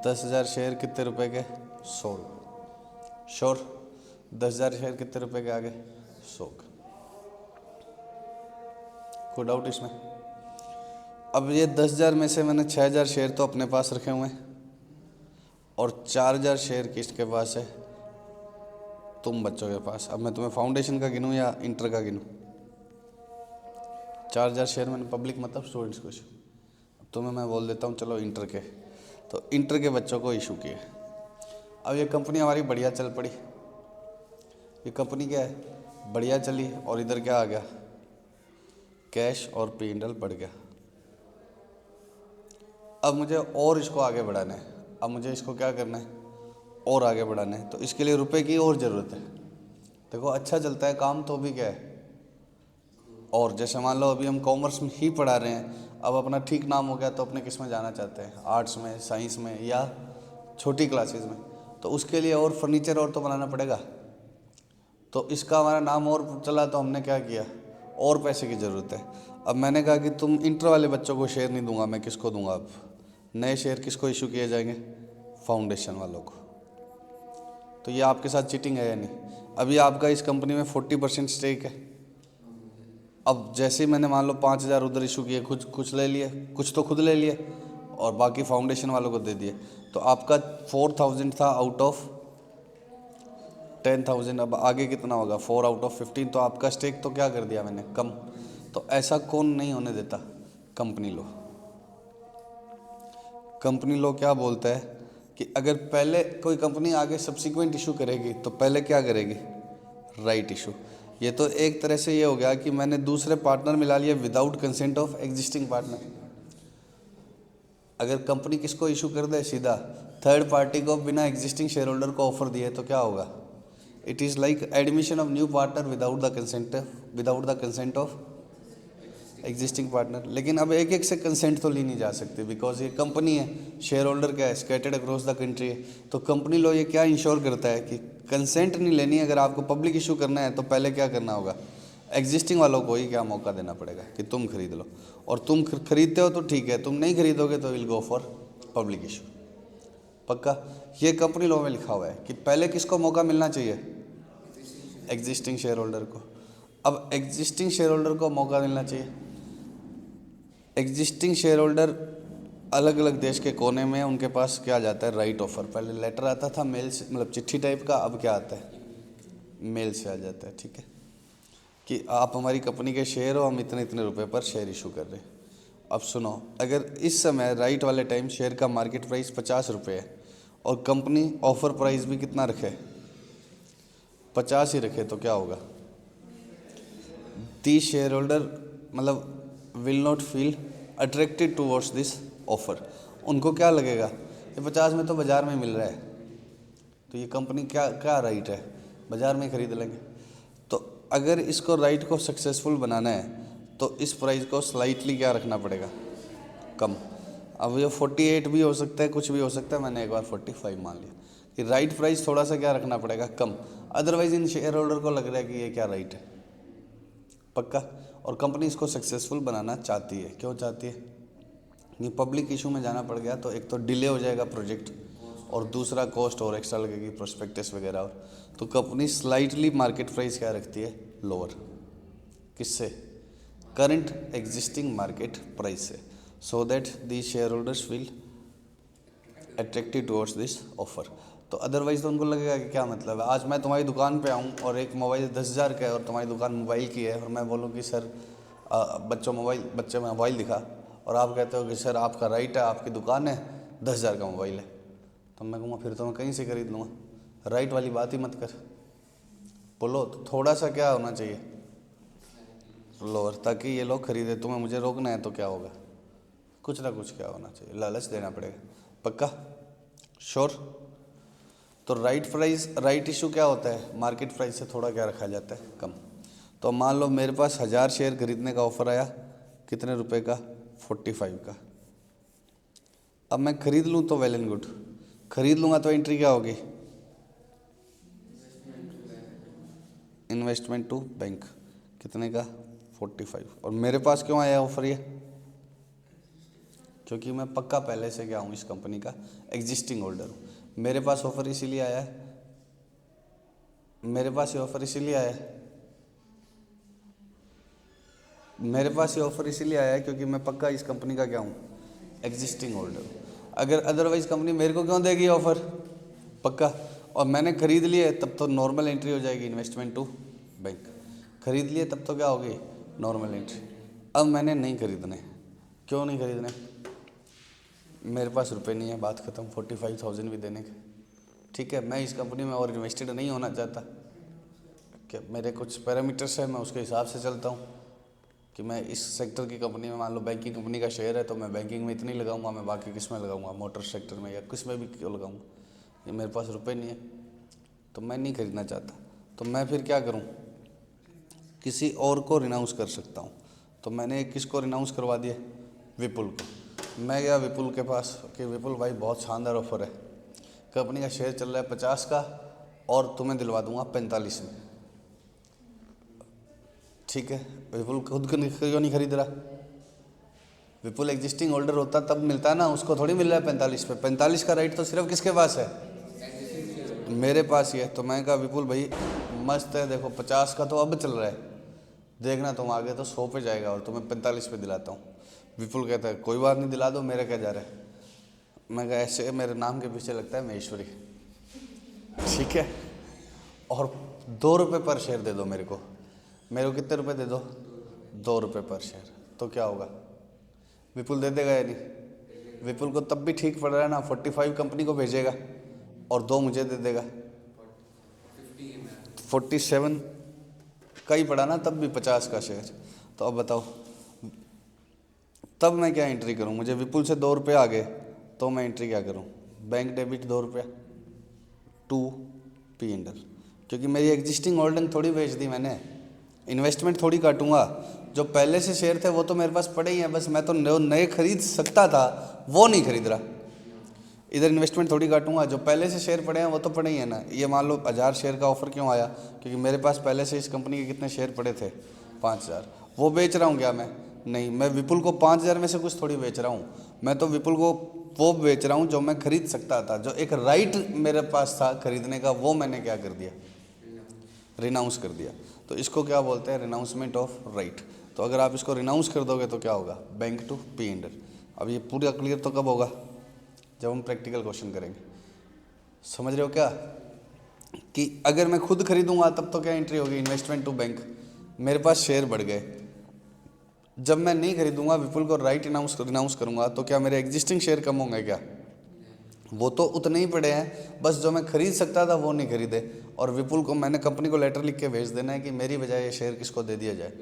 10,000 शेयर कितने रुपए के? 100। श्योर। 10,000 शेयर कितने रुपए के आ गए? 100 के। कोई डाउट इसमें? अब ये 10,000 में से मैंने 6,000 शेयर तो अपने पास रखे हुए हैं, और 4,000 शेयर किसके पास है? तुम बच्चों के पास। अब मैं तुम्हें फाउंडेशन का गिनूँ या इंटर का गिनूँ? 4,000 शेयर मैंने पब्लिक मतलब स्टूडेंट्स को इशू, तुम्हें मैं बोल देता हूँ चलो इंटर के, तो इंटर के बच्चों को इशू किए। अब ये कंपनी हमारी बढ़िया चल पड़ी। ये कंपनी क्या है? बढ़िया चली, और इधर क्या आ गया? कैश और P&L बढ़ गया। अब मुझे और इसको आगे बढ़ाना है। अब मुझे इसको क्या करना है? और आगे बढ़ाना है। तो इसके लिए रुपए की और ज़रूरत है। देखो अच्छा चलता है काम, तो भी क्या है? और जैसे मान लो अभी हम कॉमर्स में ही पढ़ा रहे हैं, अब अपना ठीक नाम हो गया तो अपने किस में जाना चाहते हैं? आर्ट्स में, साइंस में, या छोटी क्लासेस में। तो उसके लिए और फर्नीचर और तो बनाना पड़ेगा। तो इसका हमारा नाम और चला, तो हमने क्या किया? और पैसे की ज़रूरत है। अब मैंने कहा कि तुम इंटर वाले बच्चों को शेयर नहीं दूंगा, मैं किसको दूंगा? अब नए शेयर किसको इशू किए जाएंगे? फाउंडेशन वालों को। तो ये आपके साथ चीटिंग है या नहीं? अभी आपका इस कंपनी में 40% स्टेक है। अब जैसे ही मैंने मान लो 5,000 उधर इशू किए, कुछ ले लिए, कुछ तो खुद ले लिए, और बाकी फाउंडेशन वालों को दे दिए। तो आपका 4,000 था आउट ऑफ 10,000। अब आगे कितना होगा? 4 आउट ऑफ 15। तो आपका स्टेक तो क्या कर दिया मैंने? कम। तो ऐसा कौन नहीं होने देता? Company law. कंपनी लॉ क्या बोलता है कि अगर पहले कोई कंपनी आगे सब्सिक्वेंट इशू करेगी, तो पहले क्या करेगी? Right issue. ये तो एक तरह से ये हो गया कि मैंने दूसरे पार्टनर मिला लिए without consent of existing partner. अगर कंपनी किसको इशू कर दे? सीधा थर्ड पार्टी को, बिना एग्जिस्टिंग शेयर होल्डर को ऑफर दिए, तो क्या होगा? It is like admission of new partner without the consent of existing partner. लेकिन अब एक एक से कंसेंट तो ली नहीं जा सकती, बिकॉज ये कंपनी है, शेयर होल्डर क्या है? स्कैटर्ड अक्रॉस द कंट्री है। तो कंपनी लॉ ये क्या इंश्योर करता है कि कंसेंट नहीं लेनी। अगर आपको पब्लिक इशू करना है तो पहले क्या करना होगा? एग्जिस्टिंग वालों को ही क्या मौका देना पड़ेगा कि तुम खरीद लो, और तुम खरीदते हो तो ठीक है, तुम नहीं खरीदोगे तो will go for public issue. पक्का? ये कंपनी लॉ में लिखा हुआ है कि पहले किसको मौका मिलना चाहिए? एग्जिस्टिंग शेयर होल्डर को। अब एग्जिस्टिंग शेयर होल्डर को मौका मिलना चाहिए। एग्जिस्टिंग शेयर होल्डर अलग अलग देश के कोने में, उनके पास क्या जाता है? Right offer. पहले लेटर आता था मेल से, मतलब चिट्ठी टाइप का, अब क्या आता है? मेल से आ जाता है। ठीक है, कि आप हमारी कंपनी के शेयर हो, हम इतने इतने रुपए पर शेयर इशू कर रहे हैं। अब सुनो, अगर इस समय राइट वाले टाइम शेयर का मार्केट प्राइस 50 रुपये है, और कंपनी ऑफर प्राइस भी कितना रखे? 50 ही रखे, तो क्या होगा? दी शेयर होल्डर मतलब will not feel attracted towards this offer. उनको क्या लगेगा? ये 50 में तो बाज़ार में मिल रहा है, तो ये कंपनी क्या क्या राइट है? बाज़ार में खरीद लेंगे। तो अगर इसको राइट को सक्सेसफुल बनाना है तो इस प्राइस को स्लाइटली क्या रखना पड़ेगा? कम। अब ये 48 भी हो सकता है, कुछ भी हो सकता है, मैंने एक बार 45 मान लिया कि राइट प्राइस थोड़ा सा क्या रखना पड़ेगा? कम। अदरवाइज इन शेयर होल्डर को लग रहा है कि ये क्या राइट है। पक्का? और कंपनी इसको सक्सेसफुल बनाना चाहती है। क्यों चाहती है? ये पब्लिक इशू में जाना पड़ गया तो एक तो डिले हो जाएगा प्रोजेक्ट, और दूसरा कॉस्ट और एक्स्ट्रा लगेगी, प्रोस्पेक्टस वगैरह। और तो कंपनी स्लाइटली मार्केट प्राइस क्या रखती है, लोअर, किससे, करंट एग्जिस्टिंग मार्केट प्राइस से, so that the share holders will attractive towards this offer. तो अदरवाइज तो उनको लगेगा कि क्या मतलब है, आज मैं तुम्हारी दुकान पे आऊँ और एक मोबाइल 10,000 का है और तुम्हारी दुकान मोबाइल की है, और मैं बोलूँ कि सर बच्चे मोबाइल दिखा, और आप कहते हो कि सर आपका राइट है, आपकी दुकान है, 10,000 का मोबाइल है, तो मैं कहूँगा फिर तो मैं कहीं से खरीद लूँगा, राइट वाली बात ही मत कर। बोलो तो थोड़ा सा क्या होना चाहिए, लोअर, ताकि ये लोग खरीदे। तुम्हें मुझे रोकना है तो क्या होगा, कुछ ना कुछ क्या होना चाहिए, लालच देना पड़ेगा। पक्का, श्योर। तो राइट इशू क्या होता है, मार्केट प्राइस से थोड़ा क्या रखा जाता है, कम। तो मान लो मेरे पास 1000 शेयर खरीदने का ऑफर आया, कितने रुपए का, 45 का। अब मैं खरीद लूँ तो वेल एंड गुड, खरीद लूँगा तो एंट्री क्या होगी, इन्वेस्टमेंट टू बैंक, कितने का, 45। और मेरे पास क्यों आया ऑफर ये, क्योंकि मैं पक्का पहले से क्या हूँ, इस कंपनी का एग्जिस्टिंग होल्डर हूँ। मेरे पास ऑफर इसीलिए आया है, मेरे पास ये ऑफर इसीलिए आया है, मेरे पास ये ऑफर इसीलिए आया है क्योंकि मैं पक्का इस कंपनी का क्या हूँ, एग्जिस्टिंग होल्डर हूँ। अगर अदरवाइज कंपनी मेरे को क्यों देगी ऑफर, पक्का, और मैंने खरीद लिए तब तो नॉर्मल एंट्री हो जाएगी, इन्वेस्टमेंट टू बैंक। खरीद लिए तब तो क्या होगी, नॉर्मल एंट्री। अब मैंने नहीं खरीदने, क्यों नहीं खरीदने, मेरे पास रुपए नहीं है, बात खत्म, 45,000 भी देने के, ठीक है। मैं इस कंपनी में और इन्वेस्टेड नहीं होना चाहता, कि मेरे कुछ पैरामीटर्स हैं, मैं उसके हिसाब से चलता हूँ कि मैं इस सेक्टर की कंपनी में, मान लो बैंकिंग कंपनी का शेयर है तो मैं बैंकिंग में इतनी लगाऊंगा, मैं बाकी किस में लगाऊंगा, मोटर सेक्टर में या किस में भी क्यों लगाऊंगा, ये मेरे पास रुपए नहीं है तो मैं नहीं खरीदना चाहता। तो मैं फिर क्या करूँ, किसी और को रिनाउंस कर सकता हूँ। तो मैंने किसको रिनाउंस करवा दिया, विपुल को। मैं गया विपुल के पास कि विपुल भाई बहुत शानदार ऑफर है, कंपनी का शेयर चल रहा है 50 का और तुम्हें दिलवा दूंगा 45 में, ठीक है। विपुल खुद क्यों नहीं खरीद रहा, विपुल एग्जिस्टिंग होल्डर होता तब मिलता ना, उसको थोड़ी मिल रहा है 45 पे। 45 का राइट तो सिर्फ किसके पास है, मेरे पास ही है। तो मैं कहा विपुल भाई मस्त है, देखो 50 का तो अब चल रहा है, देखना तुम आगे तो 100 पे जाएगा और तुम्हें 45 पे दिलाता हूँ। विपुल कहता है कोई बात नहीं, दिला दो, मेरा क्या जा रहा है। मैं कहा ऐसे मेरे नाम के पीछे लगता है महेश्वरी, ठीक है, और 2 रुपये पर शेयर दे दो मेरे को कितने रुपए दे दो, 2 रुपये पर शेयर। तो क्या होगा, विपुल दे देगा या नहीं, विपुल को तब भी ठीक पड़ रहा है ना, 45 कंपनी को भेजेगा और 2 मुझे दे देगा, 47 का ही पड़ा ना तब भी, 50 का शेयर। तो अब बताओ तब मैं क्या एंट्री करूं, मुझे विपुल से 2 रुपये आ गए तो मैं एंट्री क्या करूं, बैंक डेबिट 2 रुपया टू P&L, क्योंकि मेरी एग्जिस्टिंग होल्डिंग थोड़ी बेच दी मैंने, इन्वेस्टमेंट थोड़ी काटूंगा। जो पहले से शेयर थे वो तो मेरे पास पड़े ही हैं, बस मैं तो नए खरीद सकता था वो नहीं खरीद रहा, इधर इन्वेस्टमेंट थोड़ी काटूंगा। जो पहले से शेयर पड़े हैं वो तो पड़े ही हैं ना। ये मान लो 1000 शेयर का ऑफर क्यों आया, क्योंकि मेरे पास पहले से इस कंपनी के कितने शेयर पड़े थे, 5000। वो बेच रहा हूँ क्या मैं, नहीं, मैं विपुल को 5000 में से कुछ थोड़ी बेच रहा हूँ, मैं तो विपुल को वो बेच रहा हूँ जो मैं खरीद सकता था, जो एक राइट मेरे पास था खरीदने का, वो मैंने क्या कर दिया, रिनाउंस कर दिया। तो इसको क्या बोलते हैं, रिनाउंसमेंट ऑफ राइट। तो अगर आप इसको रिनाउंस कर दोगे तो क्या होगा, बैंक टू P&L। अब ये पूरा क्लियर तो कब होगा, जब हम प्रैक्टिकल क्वेश्चन करेंगे। समझ रहे हो क्या, कि अगर मैं खुद खरीदूंगा तब तो क्या एंट्री होगी, इन्वेस्टमेंट टू बैंक, मेरे पास शेयर बढ़ गए। जब मैं नहीं खरीदूंगा, विपुल को राइट रिनाउंस करूंगा, तो क्या मेरे एग्जिस्टिंग शेयर कम होंगे क्या, वो तो उतने ही पड़े हैं, बस जो मैं खरीद सकता था वो नहीं खरीदे। और विपुल को मैंने कंपनी को लेटर लिख के भेज देना है कि मेरी बजाय ये शेयर किसको दे दिया जाए,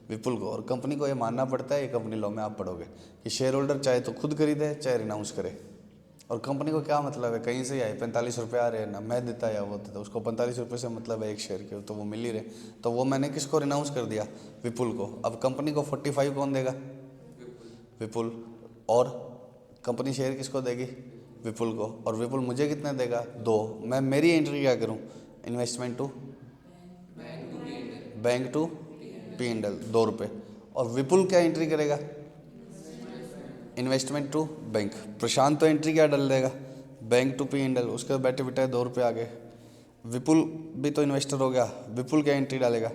विपुल को। और कंपनी को ये मानना पड़ता है, ये कंपनी लॉ में आप पढ़ोगे कि शेयर होल्डर चाहे तो खुद खरीदे चाहे रिनाउंस करे। और कंपनी को क्या मतलब है, कहीं से ही आए 45 रुपये आ रहे हैं ना, मैं देता या वो देता, उसको 45 रुपये से मतलब है एक शेयर के, तो वो मिल ही रहे। तो वो मैंने किसको रिनाउंस कर दिया, विपुल को। अब कंपनी को 45 कौन देगा, विपुल। और कंपनी शेयर किसको देगी, विपुल को। और विपुल मुझे कितने देगा, 2। मैं मेरी एंट्री क्या करूं, investment to bank to P&L 2 रुपये। और विपुल क्या एंट्री करेगा, इन्वेस्टमेंट टू बैंक। प्रशांत तो एंट्री क्या डाल देगा, बैंक टू पी इंडल, उसके बाद बैठे बिठाए 2 रुपये आ गए। विपुल भी तो इन्वेस्टर हो गया, विपुल क्या एंट्री डालेगा?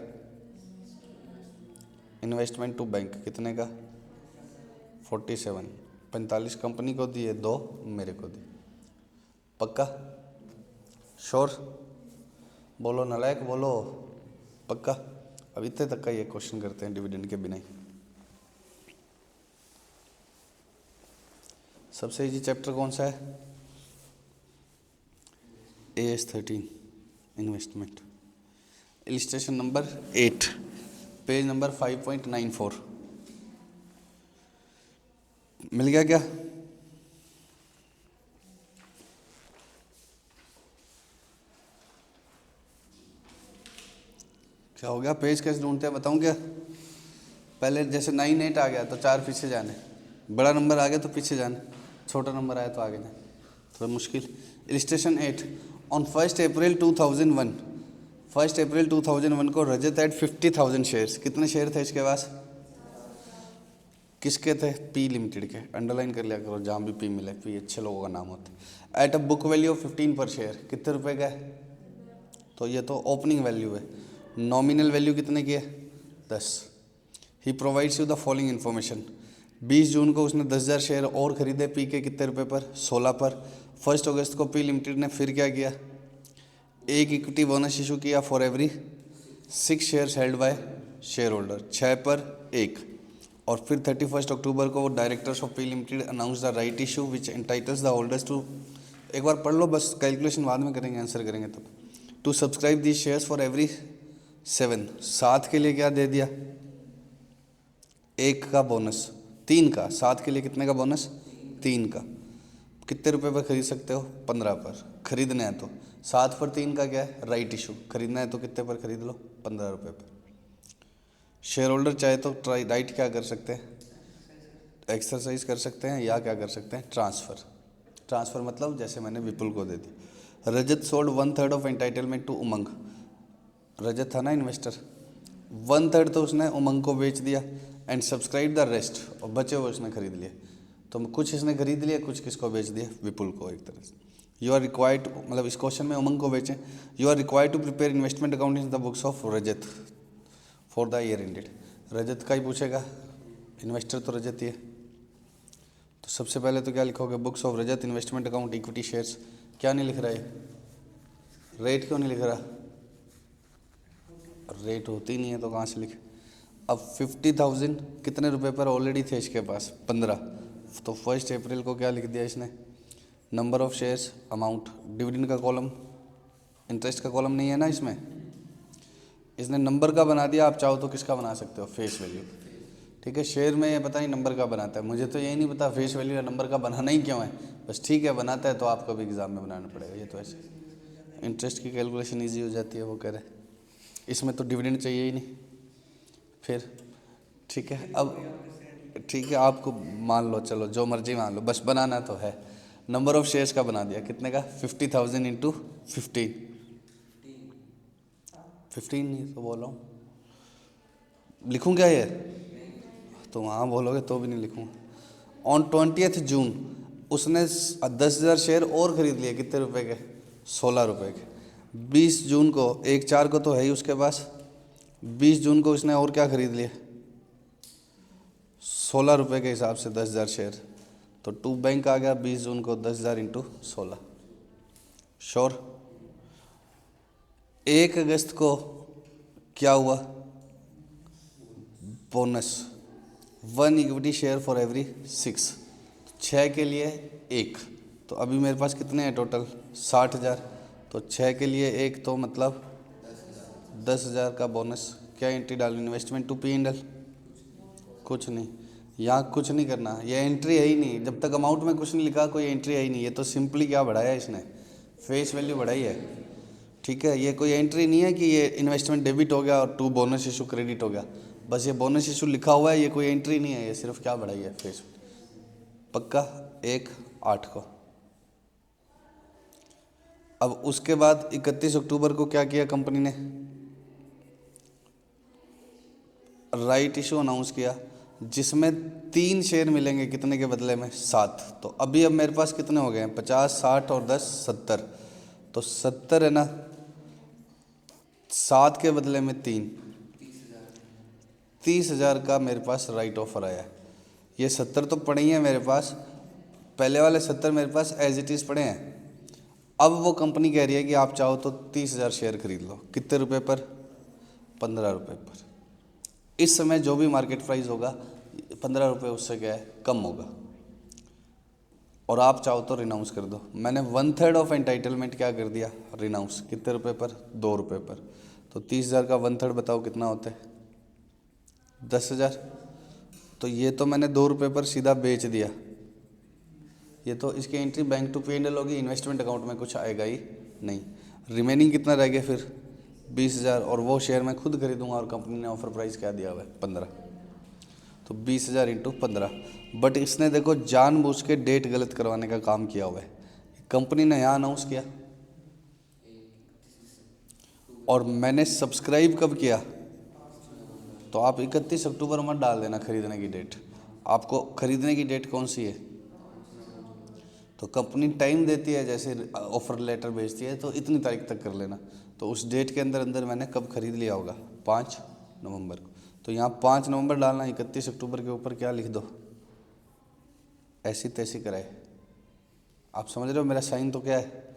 इन्वेस्टमेंट टू बैंक कितने का? 47। 45 कंपनी को दिए, 2 मेरे को दिए। पक्का? श्योर? बोलो नालायक, बोलो पक्का। अब इतने तक का ये क्वेश्चन करते हैं डिविडेंड के बिना ही। सबसे इजी चैप्टर कौन सा है? AS13 investment. Illustration number 8, page number 5.94। मिल गया क्या? क्या हो गया? पेज कैसे ढूंढते हैं बताऊं क्या? पहले जैसे 9 8 आ गया तो 4 पीछे जाने, बड़ा नंबर आ गया तो पीछे जाने, छोटा नंबर आया तो आगे जाए, थोड़ा मुश्किल। इलिस्ट्रेशन 8, ऑन 1 अप्रैल 2001, 1 अप्रैल 2001 को रजत एड 50,000 शेयर्स। कितने शेयर थे इसके पास? किसके थे? पी लिमिटेड के। अंडरलाइन कर लिया करो जहाँ भी पी मिले, पी अच्छे लोगों का नाम होता है। At a book value of 15 पर शेयर, कितने रुपए का है? तो ये तो ओपनिंग वैल्यू है। नॉमिनल वैल्यू कितने की है? 10। He provides you the following information. 20 जून को उसने 10,000 शेयर और खरीदे पी के, कितने रुपए पर? 16 पर। 1 अगस्त को पी लिमिटेड ने फिर क्या किया? एक इक्विटी बोनस इशू किया for every 6 shares held by share holder, 6 पर 1। और फिर 31 अक्टूबर को directors of P limited announce the right issue which entitles the holders to, एक बार पढ़ लो बस, कैलकुलेशन बाद में करेंगे, आंसर करेंगे तब। To subscribe the shares for every 7, 7 के लिए क्या दे दिया? 1 का बोनस, 3 का, 7 के लिए कितने का बोनस? 3 का। कितने रुपए पर खरीद सकते हो? 15 पर। खरीदना है तो 7 पर 3 का क्या है? Right issue. खरीदना है तो कितने पर खरीद लो? 15 रुपये पर। शेयर होल्डर चाहे तो राइट क्या कर सकते हैं? एक्सरसाइज कर सकते हैं, या क्या कर सकते हैं? ट्रांसफ़र। ट्रांसफ़र मतलब जैसे मैंने विपुल को दे दी। रजत सोल्ड 1/3 ऑफ एंटाइटलमेंट टू उमंग। रजत था ना इन्वेस्टर, 1/3 तो उसने उमंग को बेच दिया एंड सब्सक्राइब द रेस्ट, और बचे हुए उसने खरीद लिए। तो कुछ इसने खरीद लिया, कुछ किसको बेच दिया? विपुल को एक तरह से। यू आर रिक्वायर्ड, मतलब इस क्वेश्चन में उमंग को बेचें। You are required to prepare investment account in the books of Rajat for the year ended. Rajat का ही पूछेगा, इन्वेस्टर तो रजत ही है। तो सबसे पहले तो क्या लिखोगे? Books of Rajat, investment account, equity shares. क्या नहीं लिख रहा है? रेट क्यों नहीं लिख रहा? रेट होती नहीं है तो कहाँ से लिखे? अब 50,000 कितने रुपए पर ऑलरेडी थे इसके पास? 15। तो 1 अप्रैल को क्या लिख दिया इसने? Number of shares, amount, dividend का कॉलम, इंटरेस्ट का कॉलम नहीं है ना इसमें, इसने नंबर का बना दिया। आप चाहो तो किसका बना सकते हो? Face value. ठीक है, शेयर में ये पता नहीं नंबर का बनाता है, मुझे तो यही नहीं पता फेस वैल्यू या नंबर का बनाना ही क्यों है, बस ठीक है बनाता है तो आपको भी एग्जाम में बनाना पड़ेगा। ये तो ऐसे इंटरेस्ट की कैलकुलेशन ईजी हो जाती है, वो कह रहे। इसमें तो डिविडेंड चाहिए ही नहीं फिर। ठीक है, अब ठीक है आपको मान लो, चलो जो मर्जी मान लो, बस बनाना तो है। नंबर ऑफ शेयर्स का बना दिया, कितने का? 50,000 इंटू 15, 15 नहीं तो बोलो, लिखूँ क्या ये? तो वहाँ बोलोगे तो भी नहीं लिखूँगा। ऑन 20 जून उसने 10,000 शेयर और ख़रीद लिए, कितने रुपए के? 16 रुपए के। 20 जून को, 1/4 को तो है ही उसके पास, 20 जून को उसने और क्या ख़रीद लिए? 16 रुपये के हिसाब से 10,000 शेयर। तो टू बैंक आ गया 20 जून को, 10,000 इंटू 16। श्योर? 1 अगस्त को क्या हुआ? Bonus, 1 equity share for every 6, 6 के लिए 1। तो अभी मेरे पास कितने हैं टोटल? 60,000। तो 6 के लिए 1 तो मतलब 10,000 का बोनस। क्या एंट्री डाली? इन्वेस्टमेंट टू पी इंडल, कुछ नहीं, यहाँ कुछ नहीं करना, ये एंट्री है ही नहीं। जब तक अमाउंट में कुछ नहीं लिखा कोई एंट्री है ही नहीं। ये तो सिंपली क्या बढ़ाया इसने? फेस वैल्यू बढ़ाई है। ठीक है, ये कोई एंट्री नहीं है कि ये इन्वेस्टमेंट डेबिट हो गया और 2 बोनस इशू क्रेडिट हो गया, बस ये बोनस इशू लिखा हुआ है, ये कोई एंट्री नहीं है, ये सिर्फ क्या बढ़ाई है? फेस। पक्का? 1/8 को। अब उसके बाद 31 अक्टूबर को क्या किया कंपनी ने? राइट इशू अनाउंस किया। जिसमें 3 शेयर मिलेंगे कितने के बदले में 7। तो अभी अब मेरे पास कितने हो गए हैं 50, 60 और 10 70। तो 70 है ना, 7 के बदले में 3, 30,000 का मेरे पास राइट ऑफर आया है। ये 70 तो पड़े ही हैं मेरे पास, पहले वाले 70 मेरे पास एज इट इज़ पड़े हैं। अब वो कंपनी कह रही है कि आप चाहो तो 30,000 शेयर खरीद लो। कितने रुपए पर? 15 रुपये पर। इस समय जो भी मार्केट प्राइस होगा 15 रुपये उससे क्या है कम होगा, और आप चाहो तो रिनाउंस कर दो। मैंने 1/3 ऑफ एंटाइटलमेंट क्या कर दिया, रिनाउंस। कितने रुपए पर? 2 रुपये पर। तो 30,000 का 1/3 बताओ कितना होता है? 10,000। तो ये तो मैंने 2 रुपये पर सीधा बेच दिया। ये तो इसकी एंट्री बैंक टू P&L होगी, इन्वेस्टमेंट अकाउंट में कुछ आएगा ही नहीं। रिमेनिंग कितना रह गया फिर? 20,000। और वो शेयर मैं खुद खरीदूंगा और कंपनी ने ऑफर प्राइस क्या दिया हुआ है? 15। तो 20,000 इंटू 15। बट इसने देखो जानबूझ के डेट गलत करवाने का काम किया हुआ है। कंपनी ने यहाँ अनाउंस किया और मैंने सब्सक्राइब कब किया? तो आप 31 अक्टूबर मत डाल देना खरीदने की डेट। आपको खरीदने की डेट कौन सी है? तो कंपनी टाइम देती है, जैसे ऑफर लेटर भेजती है तो इतनी तारीख तक कर लेना। तो उस डेट के अंदर अंदर मैंने कब खरीद लिया होगा? 5 नवंबर को। तो यहाँ 5 नवंबर डालना, 31 अक्टूबर के ऊपर क्या लिख दो, ऐसी तैसी कराए। आप समझ रहे हो मेरा साइन तो क्या है,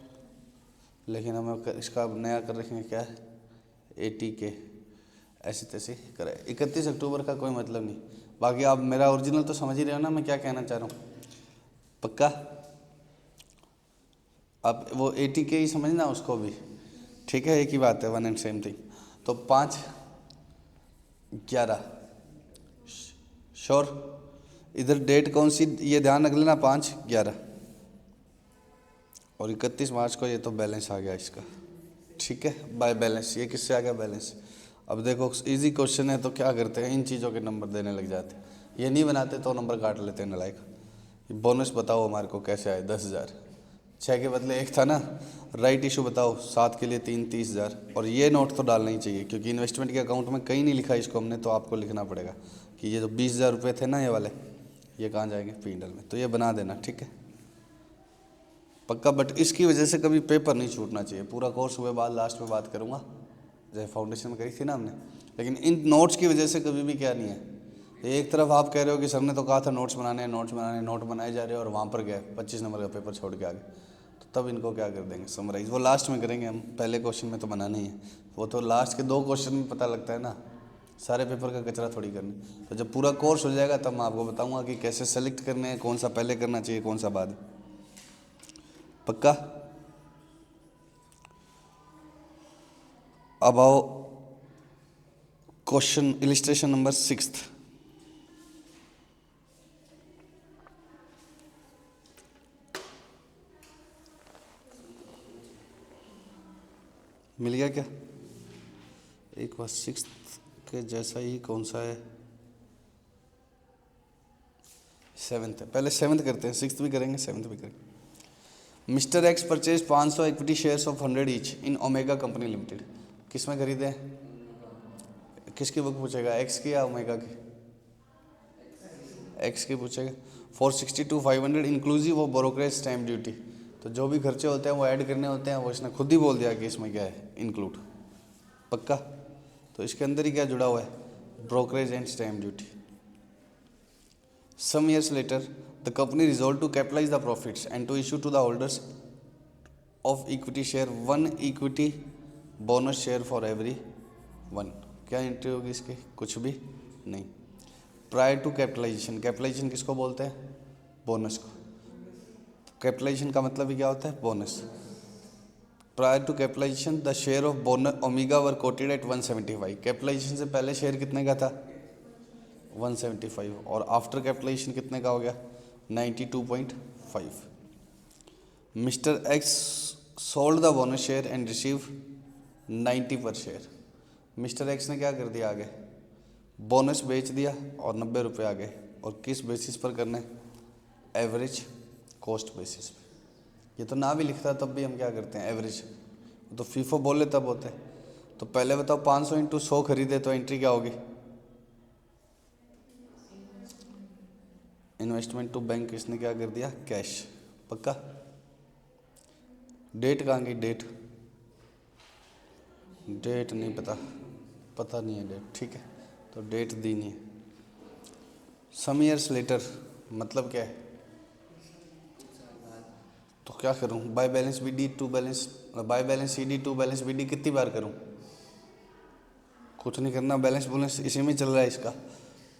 लेकिन हम इसका नया कर रखेंगे क्या है, ATK, ऐसी तैसी कराए। 31 अक्टूबर का कोई मतलब नहीं। बाकी आप मेरा ओरिजिनल तो समझ ही रहे हो ना मैं क्या कहना चाह रहा हूँ, पक्का? आप वो ATK ही समझना उसको भी, ठीक है, एक ही बात है, वन एंड सेम थिंग। तो 5/11 श्योर। इधर डेट कौन सी ये ध्यान रख लेना, 5/11 और 31 मार्च को ये तो बैलेंस आ गया इसका, ठीक है, बाय बैलेंस। ये किससे आ गया? बैलेंस। अब देखो इजी क्वेश्चन है तो क्या करते हैं, इन चीज़ों के नंबर देने लग जाते हैं। ये नहीं बनाते तो नंबर काट लेते हैं नालायक। बोनस बताओ हमारे को कैसे आए? 10,000। 6 के बदले 1 था ना। राइट इशू बताओ, 7 के लिए 3, 30,000। और ये नोट तो डालना ही चाहिए क्योंकि इन्वेस्टमेंट के अकाउंट में कहीं नहीं लिखा इसको हमने, तो आपको लिखना पड़ेगा कि ये जो 20,000 रुपये थे ना ये वाले, ये कहाँ जाएंगे? P&L में। तो ये बना देना, ठीक है, पक्का। बट इसकी वजह से कभी पेपर नहीं छूटना चाहिए। पूरा कोर्स हुए बाद लास्ट में बात करूँगा, जैसे फाउंडेशन में करी थी ना हमने। लेकिन इन नोट्स की वजह से कभी भी क्या नहीं है, एक तरफ आप कह रहे हो कि सर ने तो कहा था नोट्स बनाने हैं, नोट्स बनाने, नोट बनाए जा रहे हैं और वहाँ पर गए 25 नंबर का पेपर छोड़ के आ गए, तो तब इनको क्या कर देंगे? समराइज। वो लास्ट में करेंगे हम, पहले क्वेश्चन में तो बनाना ही है। वो तो लास्ट के 2 क्वेश्चन में पता लगता है ना, सारे पेपर का कचरा थोड़ी करना। तो जब पूरा कोर्स हो जाएगा तब मैं आपको बताऊँगा कि कैसे सेलेक्ट करने हैं, कौन सा पहले करना चाहिए, कौन सा बाद, पक्का? अब आओ क्वेश्चन इलिस्ट्रेशन नंबर 6। मिल गया क्या? एक बार 6 के जैसा ही कौन सा है? 7th है। पहले 7th करते हैं, 6th भी करेंगे, 7th भी करेंगे। Mister x purchase 500 equity shares of 100 each in omega company limited. किस में खरीदे? किसकी बुक पूछेगा, एक्स की या ओमेगा की? एक्स की पूछेगा। 462,500 inclusive of brokerage stamp duty. तो जो भी खर्चे होते हैं वो ऐड करने होते हैं, वो इसने खुद ही बोल दिया कि इसमें क्या है, इंक्लूड, पक्का? तो इसके अंदर ही क्या जुड़ा हुआ है? Brokerage and stamp duty. Some years later, the company resolved to capitalize the profits and to issue to the holders of equity share 1 equity bonus share for every 1। क्या एंट्री होगी इसकी? कुछ भी नहीं। प्रायर टू कैपिटलाइजेशन, कैपिटलाइजेशन किसको बोलते हैं? Bonus को। कैपिटलाइजेशन का मतलब ही क्या होता है? Bonus. Prior to capitalization the share of bonus Omega were quoted at 175। Capitalization से पहले शेयर कितने का था? 175। और आफ्टर कैपिटलाइजेशन कितने का हो गया? 92.5। Mister x sold the bonus share and receive 90 पर शेयर। मिस्टर एक्स ने क्या कर दिया आगे? बोनस बेच दिया और 90 रुपये आ गए। और किस बेसिस पर करने? एवरेज कॉस्ट बेसिस पे। ये तो ना भी लिखता तब भी हम क्या करते हैं? एवरेज। तो फीफो बोले तब होते हैं। तो पहले बताओ 500 × 100 खरीदे तो एंट्री क्या होगी? इन्वेस्टमेंट टू बैंक इसने क्या कर दिया, कैश। पक्का। डेट कहाँ गई, डेट नहीं पता नहीं है डेट, ठीक है, तो डेट दी नहीं है। सम ईयर्स लेटर मतलब क्या है, तो क्या करूं, by balance BD to balance, by balance CD to balance BD कितनी बार करूं, कुछ नहीं करना, बैलेंस बुलेंस इसी में चल रहा है इसका,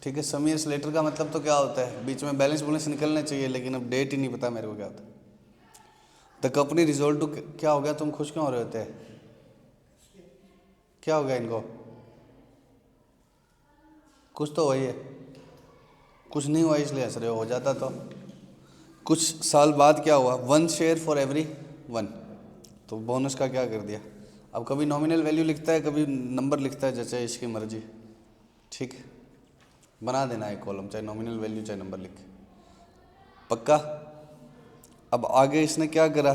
ठीक है। सम ईयर्स लेटर का मतलब तो क्या होता है, बीच में बैलेंस बुलेंस निकलने चाहिए, लेकिन अब डेट ही नहीं पता मेरे को क्या होता है। द कंपनी रिजोल्व टू, क्या हो गया, तुम खुश क्यों हो रहे होते हैं, क्या हो गया इनको, कुछ तो वही है, कुछ नहीं हुआ इसलिए हंस रहे हो जाता तो। कुछ साल बाद क्या हुआ, 1 शेयर फॉर एवरी 1, तो बोनस का क्या कर दिया, अब कभी नॉमिनल वैल्यू लिखता है, कभी नंबर लिखता है, जैसे इसकी मर्जी, ठीक है। बना देना एक कॉलम, चाहे नॉमिनल वैल्यू चाहे नंबर लिखे। पक्का। अब आगे इसने क्या करा,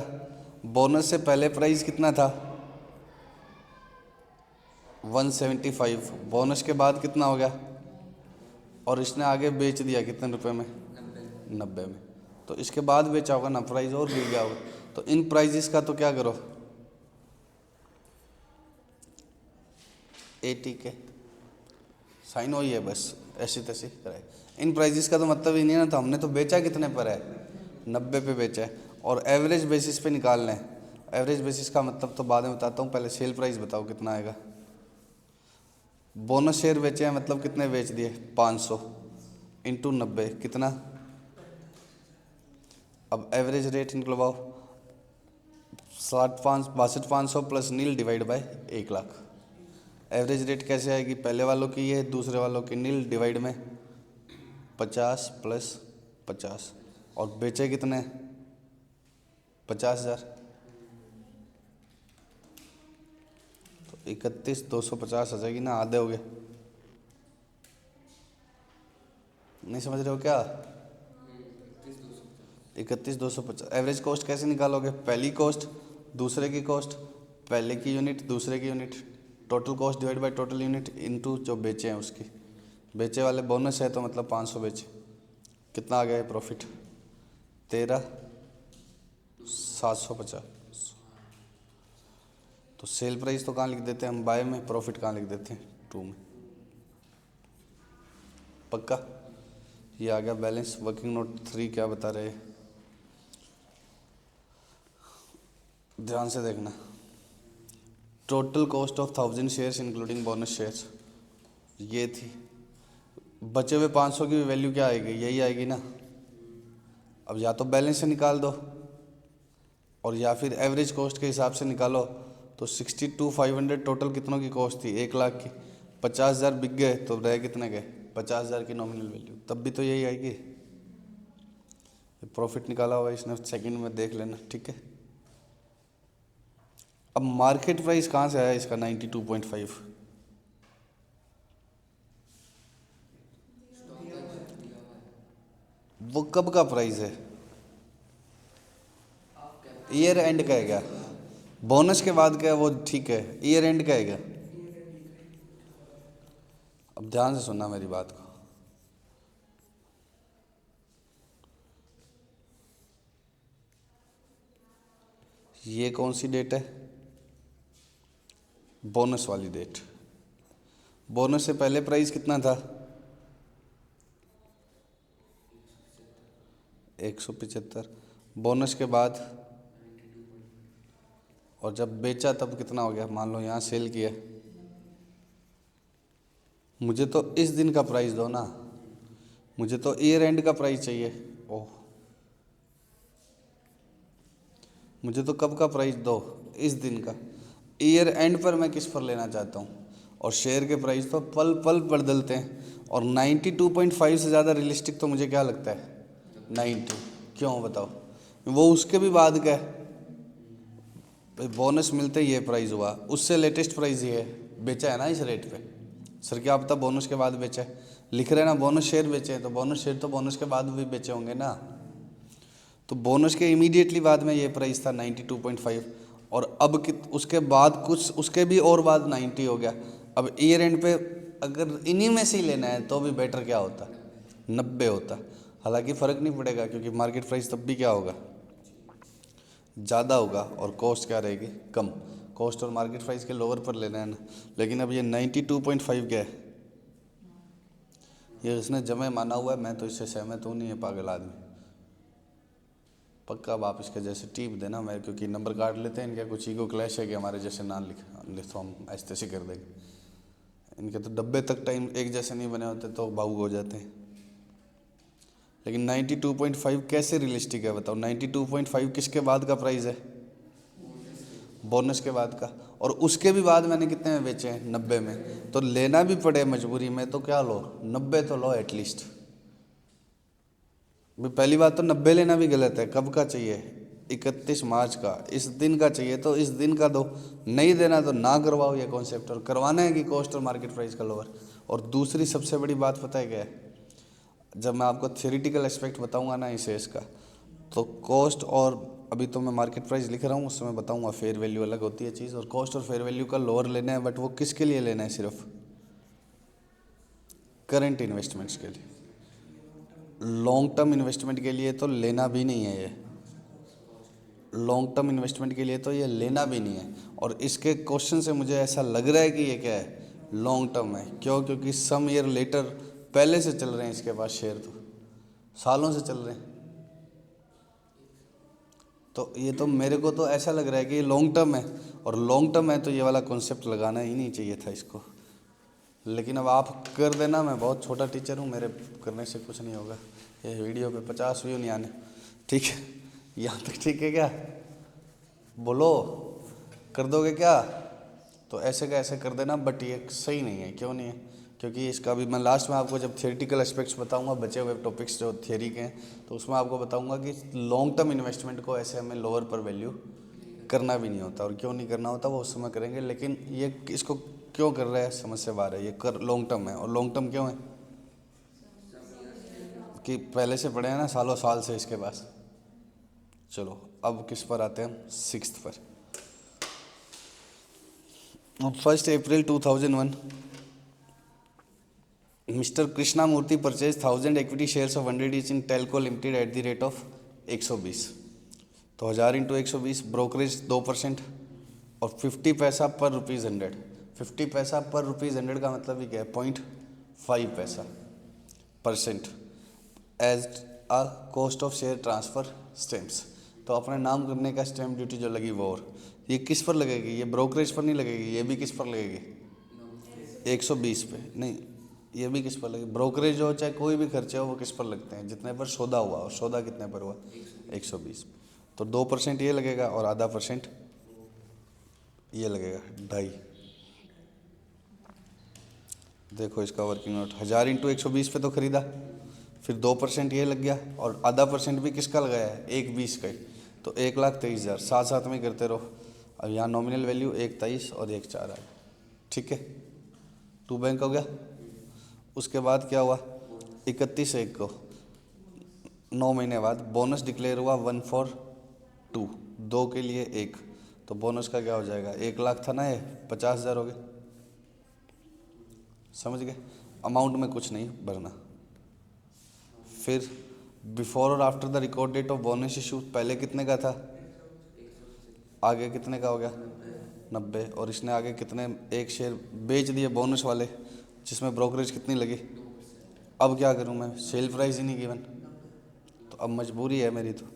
बोनस से पहले प्राइस कितना था 175, बोनस के बाद कितना हो गया, और इसने आगे बेच दिया कितने रुपए में, 90 में, तो इसके बाद बेचा होगा ना, प्राइस और गिर गया होगा। तो इन प्राइजेस का तो क्या करो, 80 के साइन हो ही है, बस ऐसी तैसी कराए। इन प्राइजेस का तो मतलब ही नहीं है ना, तो हमने तो बेचा कितने पर है, 90 पे बेचा है, और एवरेज बेसिस पे निकालना है। एवरेज बेसिस का मतलब तो बाद में बताता हूँ, पहले सेल प्राइस बताओ कितना आएगा। बोनस शेयर बेचे हैं मतलब कितने बेच दिए, 500 इंटू 90 कितना, अब एवरेज रेट निकलवाओ, 62,500 plus nil divide by 1 lakh. Average rate कैसे आएगी, पहले वालों की ये, दूसरे वालों की नील डिवाइड में 50 प्लस 50, और बेचे कितने 50,000, तो 31,250 आ जाएगी ना, आधे हो गए। नहीं समझ रहे हो क्या, 31,250। एवरेज कॉस्ट कैसे निकालोगे, पहली कॉस्ट दूसरे की कॉस्ट, पहले की यूनिट दूसरे की unit, total cost divide by total unit into जो बेचे हैं उसकी, बेचे वाले बोनस है तो मतलब 500 बेचे, कितना आ गया है प्रॉफिट, 13,750। तो सेल प्राइस तो कहाँ लिख देते हैं हम, बाय में, प्रॉफिट कहाँ लिख देते हैं, 2 में। पक्का। ये आ गया बैलेंस। वर्किंग नोट 3 क्या बता रहे हैं, ध्यान से देखना। Total cost of 1000 shares including bonus shares, ये थी। बचे हुए 500 की वैल्यू क्या आएगी, यही आएगी ना। अब या तो बैलेंस से निकाल दो, और या फिर एवरेज कॉस्ट के हिसाब से निकालो, तो 62,500 टोटल कितनों की कॉस्ट थी, 1 लाख की, 50,000 बिक गए तो रह कितने गए, 50,000 की नॉमिनल वैल्यू, तब भी तो यही आएगी। प्रॉफिट निकाला हुआ इसने, सेकंड में देख लेना, ठीक है। अब मार्केट प्राइस कहाँ से आया इसका 92.5, वो कब का प्राइस है, ईयर एंड का है क्या, बोनस के बाद का है वो, ठीक है, ईयर एंड का है क्या। अब ध्यान से सुनना मेरी बात को, ये कौन सी डेट है, बोनस वाली डेट। बोनस से पहले प्राइस कितना था, 175, बोनस के बाद, और जब बेचा तब कितना हो गया, मान लो यहाँ सेल किया, मुझे तो इस दिन का प्राइस दो ना, मुझे तो ईयर एंड का प्राइस चाहिए। ओह, मुझे तो कब का प्राइस दो, इस दिन का। ईयर एंड पर मैं किस पर लेना चाहता हूँ, और शेयर के प्राइस तो पल पल बदलते हैं, और 92.5 से ज़्यादा रियलिस्टिक तो मुझे क्या लगता है 90। क्यों बताओ, वो उसके भी बाद का है, बोनस मिलते ही ये प्राइस हुआ, उससे लेटेस्ट प्राइस ये है, बेचा है ना इस रेट पे। सर क्या पता बोनस के बाद बेचा है, लिख रहे हैं ना बोनस शेयर बेचे हैं, तो बोनस शेयर तो बोनस के बाद भी बेचे होंगे ना। तो बोनस के इमीडिएटली बाद में ये प्राइस था 92.5, और अब उसके बाद कुछ उसके भी और बाद 90 हो गया। अब ईयर एंड पे अगर इन्हीं में से ही लेना है तो भी बेटर क्या होता, 90 होता। हालांकि फ़र्क नहीं पड़ेगा क्योंकि मार्केट प्राइस तब भी क्या होगा, ज़्यादा होगा और कॉस्ट क्या रहेगी, कम। कॉस्ट और मार्केट प्राइस के लोअर पर लेना है ना। लेकिन अब ये 92.5 क्या है, ये इसने जमे माना हुआ है, मैं तो इससे सहमत हूँ नहीं, है पागल आदमी पक्का। अब आप इसके जैसे टीप देना मैं, क्योंकि नंबर काट लेते हैं इनका, कुछ ईगो क्लैश है कि हमारे जैसे ना लिख तो हम ऐसे तैसे कर देंगे। इनके तो डब्बे तक टाइम एक जैसे नहीं बने होते तो भावुक हो जाते हैं। लेकिन 92.5 कैसे रियलिस्टिक है बताओ? 92.5 किसके बाद का प्राइस है, बोनस के बाद का। और उसके भी बाद मैंने कितने में बेचे हैं, 90 में। तो लेना भी पड़े मजबूरी में तो क्या लो, 90 तो लो एटलीस्ट। पहली बात तो 90 लेना भी गलत है। कब का चाहिए, 31 मार्च का, इस दिन का चाहिए तो इस दिन का दो। नहीं देना तो ना करवाओ ये कॉन्सेप्ट। और करवाना है कि कॉस्ट और मार्केट प्राइस का लोअर। और दूसरी सबसे बड़ी बात पता है क्या है, जब मैं आपको थ्योरेटिकल एस्पेक्ट बताऊंगा ना इसे इसका, तो कॉस्ट और अभी तो मैं मार्केट प्राइस लिख रहा हूँ, उससे मैं बताऊंगा फेयर वैल्यू अलग होती है चीज़। और कॉस्ट और फेयर वैल्यू का लोअर लेना है, बट वो किसके लिए लेना है, सिर्फ करंट इन्वेस्टमेंट्स के लिए। लॉन्ग टर्म इन्वेस्टमेंट के लिए तो लेना भी नहीं है ये, लॉन्ग टर्म इन्वेस्टमेंट के लिए तो ये लेना भी नहीं है। और इसके क्वेश्चन से मुझे ऐसा लग रहा है कि ये क्या है, लॉन्ग टर्म है। क्यों? क्योंकि सम ईयर लेटर पहले से चल रहे हैं इसके पास शेयर, तो सालों से चल रहे हैं। तो ये तो मेरे को तो ऐसा लग रहा है कि ये लॉन्ग टर्म है। और लॉन्ग टर्म है तो ये वाला कॉन्सेप्ट लगाना ही नहीं चाहिए था इसको। लेकिन अब आप कर देना, मैं बहुत छोटा टीचर हूँ, मेरे करने से कुछ नहीं होगा। ये वीडियो पे 50 व्यू नहीं आने, ठीक है? यहाँ तक ठीक है क्या? बोलो, कर दोगे क्या? तो ऐसे का ऐसे कर देना, बट ये सही नहीं है। क्यों नहीं है? क्योंकि इसका भी मैं लास्ट में आपको जब थियोरेटिकल एस्पेक्ट्स बताऊंगा, बचे हुए टॉपिक्स जो थियरी के हैं, तो उसमें आपको बताऊंगा कि लॉन्ग टर्म इन्वेस्टमेंट को ऐसे हमें लोअर पर वैल्यू करना भी नहीं होता। और क्यों नहीं करना होता वो उस समय करेंगे। लेकिन ये इसको क्यों कर रहा है समझ से बाहर है। ये कर लॉन्ग टर्म है। और लॉन्ग टर्म क्यों है कि पहले से पढ़े हैं ना, सालों साल से इसके पास। चलो अब किस पर आते हैं हम, 6th पर। 1 अप्रैल 2001 mister Krishnamurthy purchase 1000 equity shares of 100 each in Telco limited at the rate of 120। तो 1000 इंटू 120, ब्रोकरेज 2% और 50 पैसा पर ₹100। 50 पैसा पर ₹100 का मतलब ही क्या है, 0.5 पैसा percent as a cost of share transfer stamps. तो अपने नाम करने का स्टैम्प ड्यूटी जो लगी वो, और ये किस पर लगेगी, ये ब्रोकरेज पर नहीं लगेगी, ये भी किस पर लगेगी, 120 पे। नहीं, ये भी किस पर लगेगी, ब्रोकरेज हो चाहे कोई भी खर्चे हो वो किस पर लगते हैं, जितने पर सौदा हुआ। और सौदा कितने पर हुआ, 120। तो 2% ये लगेगा और आधा % ये लगेगा, 2.5। देखो इसका वर्किंग नोट, 1000 इंटू 120 पे तो खरीदा, फिर 2% ये लग गया और आधा % भी किसका लगाया है, 1.20 का ही। तो 1,23,000 साथ साथ में करते रहो। अब यहाँ नॉमिनल वैल्यू 1,23 और 1,4 आया, ठीक है, 2 बैंक हो गया। उसके बाद क्या हुआ, 31/1 को 9 महीने बाद बोनस डिक्लेयर हुआ 1/4/2, 2 के लिए 1। तो बोनस का क्या हो जाएगा, 1 लाख था ना, ये 50,000 हो गए। समझ गए? अमाउंट में कुछ नहीं भरना। फिर बिफोर और after the record date of bonus issue, पहले कितने का था, आगे कितने का हो गया, 90। और इसने आगे कितने, एक शेयर बेच दिए बोनस वाले, जिसमें ब्रोकरेज कितनी लगी। अब क्या करूं मैं, सेल प्राइस ही नहीं गिवन, तो अब मजबूरी है मेरी। तो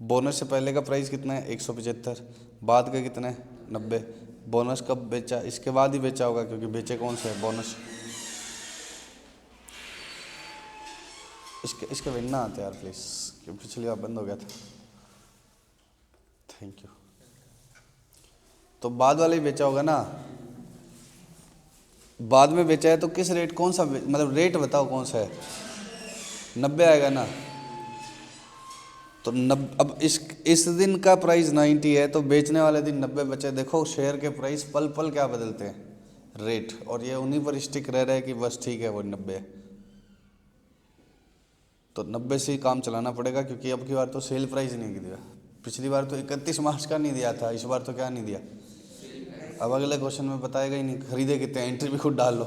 बोनस से पहले का प्राइस कितना है, 175, बाद का कितना है, 90। बोनस कब बेचा, इसके बाद ही बेचा होगा, क्योंकि बेचे कौन से है बोनस। इसके विन ना आते यार प्लीज़, क्योंकि पिछली बार बंद हो गया था। Thank you. तो बाद वाले ही बेचा होगा ना, बाद में बेचा है तो किस रेट, कौन सा मतलब रेट बताओ कौन सा है, 90 आएगा ना। तो अब इस दिन का प्राइस 90 है तो बेचने वाले दिन 90 बचे। देखो शेयर के प्राइस पल पल क्या बदलते हैं, रेट, और ये उन्हीं पर स्टिक रह रहा है कि बस ठीक है वो 90 है। तो 90 से ही काम चलाना पड़ेगा, क्योंकि अब की बार तो सेल प्राइस नहीं दिया। पिछली बार तो 31 मार्च का नहीं दिया था, इस बार तो क्या नहीं दिया। अब अगले क्वेश्चन में बताएगा ही नहीं, खरीदे कितने, एंट्री भी खुद डाल लो।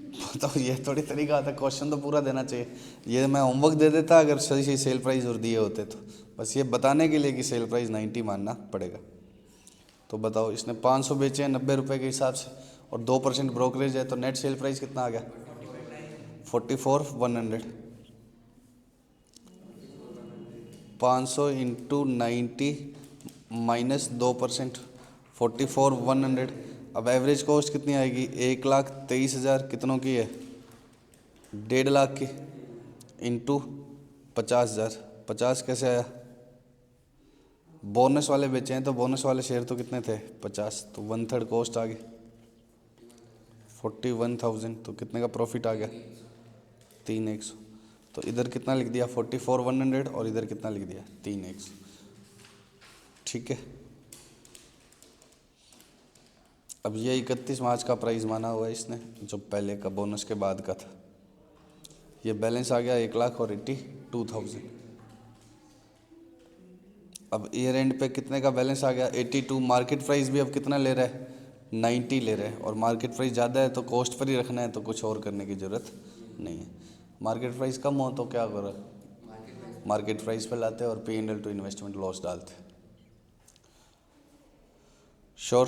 बताओ, ये थोड़ी तरीका था, क्वेश्चन तो पूरा देना चाहिए। ये मैं होमवर्क दे देता अगर सही सही सेल प्राइस और दिए होते तो, बस ये बताने के लिए कि सेल प्राइस 90 मानना पड़ेगा। तो बताओ, इसने 500 बेचे हैं 90 रुपये के हिसाब से और 2% ब्रोकरेज है, तो नेट सेल प्राइस कितना आ गया? 44,100। 500 इंटू 90 माइनस 2%, 44,100। अब एवरेज कॉस्ट कितनी आएगी? 1,23,000 कितनों की है? 1.5 लाख की, इंटू 50,000। 50 कैसे आया? बोनस वाले बेचे हैं तो बोनस वाले शेयर तो कितने थे? 50, तो 1/3 कॉस्ट आ गई 41,000। तो कितने का प्रॉफिट आ गया? 3x। तो इधर कितना लिख दिया? 44,100 और इधर कितना लिख दिया? 3x। ठीक है। अब ये 31 मार्च का प्राइस माना हुआ है इसने, जो पहले का बोनस के बाद का था। ये बैलेंस आ गया 1,82,000। अब ईयर एंड पे कितने का बैलेंस आ गया? 82। मार्केट प्राइस भी अब कितना ले रहा है? 90 ले रहा है, और मार्केट प्राइस ज़्यादा है तो कॉस्ट पर ही रखना है, तो कुछ और करने की ज़रूरत नहीं है। मार्केट प्राइस कम हो तो क्या करो? मार्केट प्राइस पे लाते और P&L टू इन्वेस्टमेंट लॉस डालते। श्योर?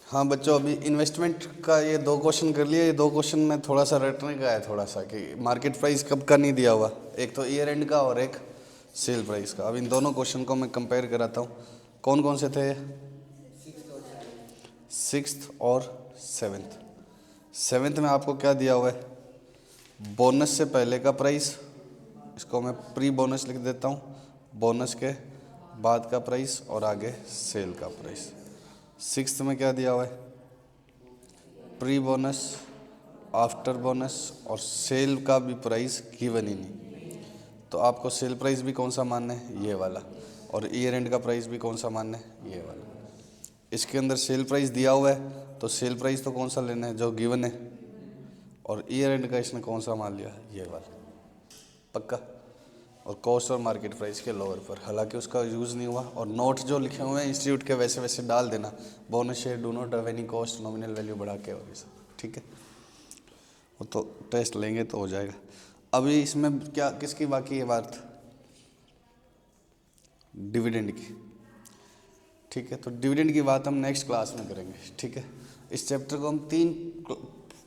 हाँ बच्चों, अभी इन्वेस्टमेंट का ये 2 क्वेश्चन कर लिए। ये 2 क्वेश्चन में थोड़ा सा रटने का है, थोड़ा सा कि मार्केट प्राइस कब का नहीं दिया हुआ, एक तो ईयर एंड का और एक सेल प्राइस का। अब इन दोनों क्वेश्चन को मैं कंपेयर कराता हूँ। कौन कौन से थे? 6th और 7th। 7th में आपको क्या दिया हुआ है? बोनस से पहले का प्राइस, इसको मैं प्री बोनस लिख देता हूँ, बोनस के बाद का प्राइस और आगे सेल का प्राइस। 6th में क्या दिया हुआ है? प्री बोनस, आफ्टर बोनस और सेल का भी प्राइस गिवन ही नहीं। तो आपको सेल प्राइस भी कौन सा मानना है? ये वाला। और ईयर एंड का प्राइस भी कौन सा मानना है? ये वाला। इसके अंदर सेल प्राइस दिया हुआ है तो सेल प्राइस तो कौन सा लेना है? जो गिवन है। और ईयर एंड का इसने कौन सा मान लिया? ये वाला। पक्का? और कॉस्ट और मार्केट प्राइस के लोअर पर, हालांकि उसका यूज़ नहीं हुआ। और नोट जो लिखे हुए हैं इंस्टीट्यूट के वैसे वैसे डाल देना। Bonus share do not have any cost, nominal value बढ़ा के और ये सब। ठीक है, वो तो टेस्ट लेंगे तो हो जाएगा। अभी इसमें क्या किसकी बाकी है बात? डिविडेंड की। ठीक है, तो डिविडेंड की बात हम नेक्स्ट क्लास में करेंगे। ठीक है, इस चैप्टर को हम 3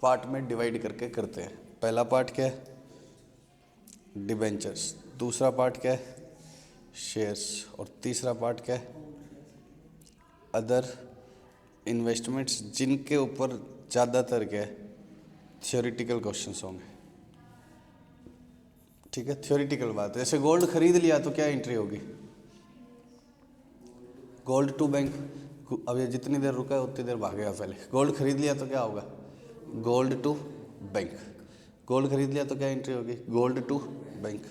पार्ट में डिवाइड करके करते हैं। पहला पार्ट क्या है? डिबेंचर्स। दूसरा पार्ट क्या है? शेयर्स। और तीसरा पार्ट क्या है? अदर इन्वेस्टमेंट्स, जिनके ऊपर ज़्यादातर क्या है? थ्योरेटिकल क्वेश्चंस होंगे। ठीक है, थ्योरेटिकल बात। जैसे गोल्ड खरीद लिया तो क्या एंट्री होगी? Gold to bank. अब ये जितनी देर रुका है उतनी देर भागेगा। पहले गोल्ड खरीद लिया तो क्या होगा? Gold to bank. गोल्ड खरीद लिया तो क्या एंट्री होगी? Gold to bank.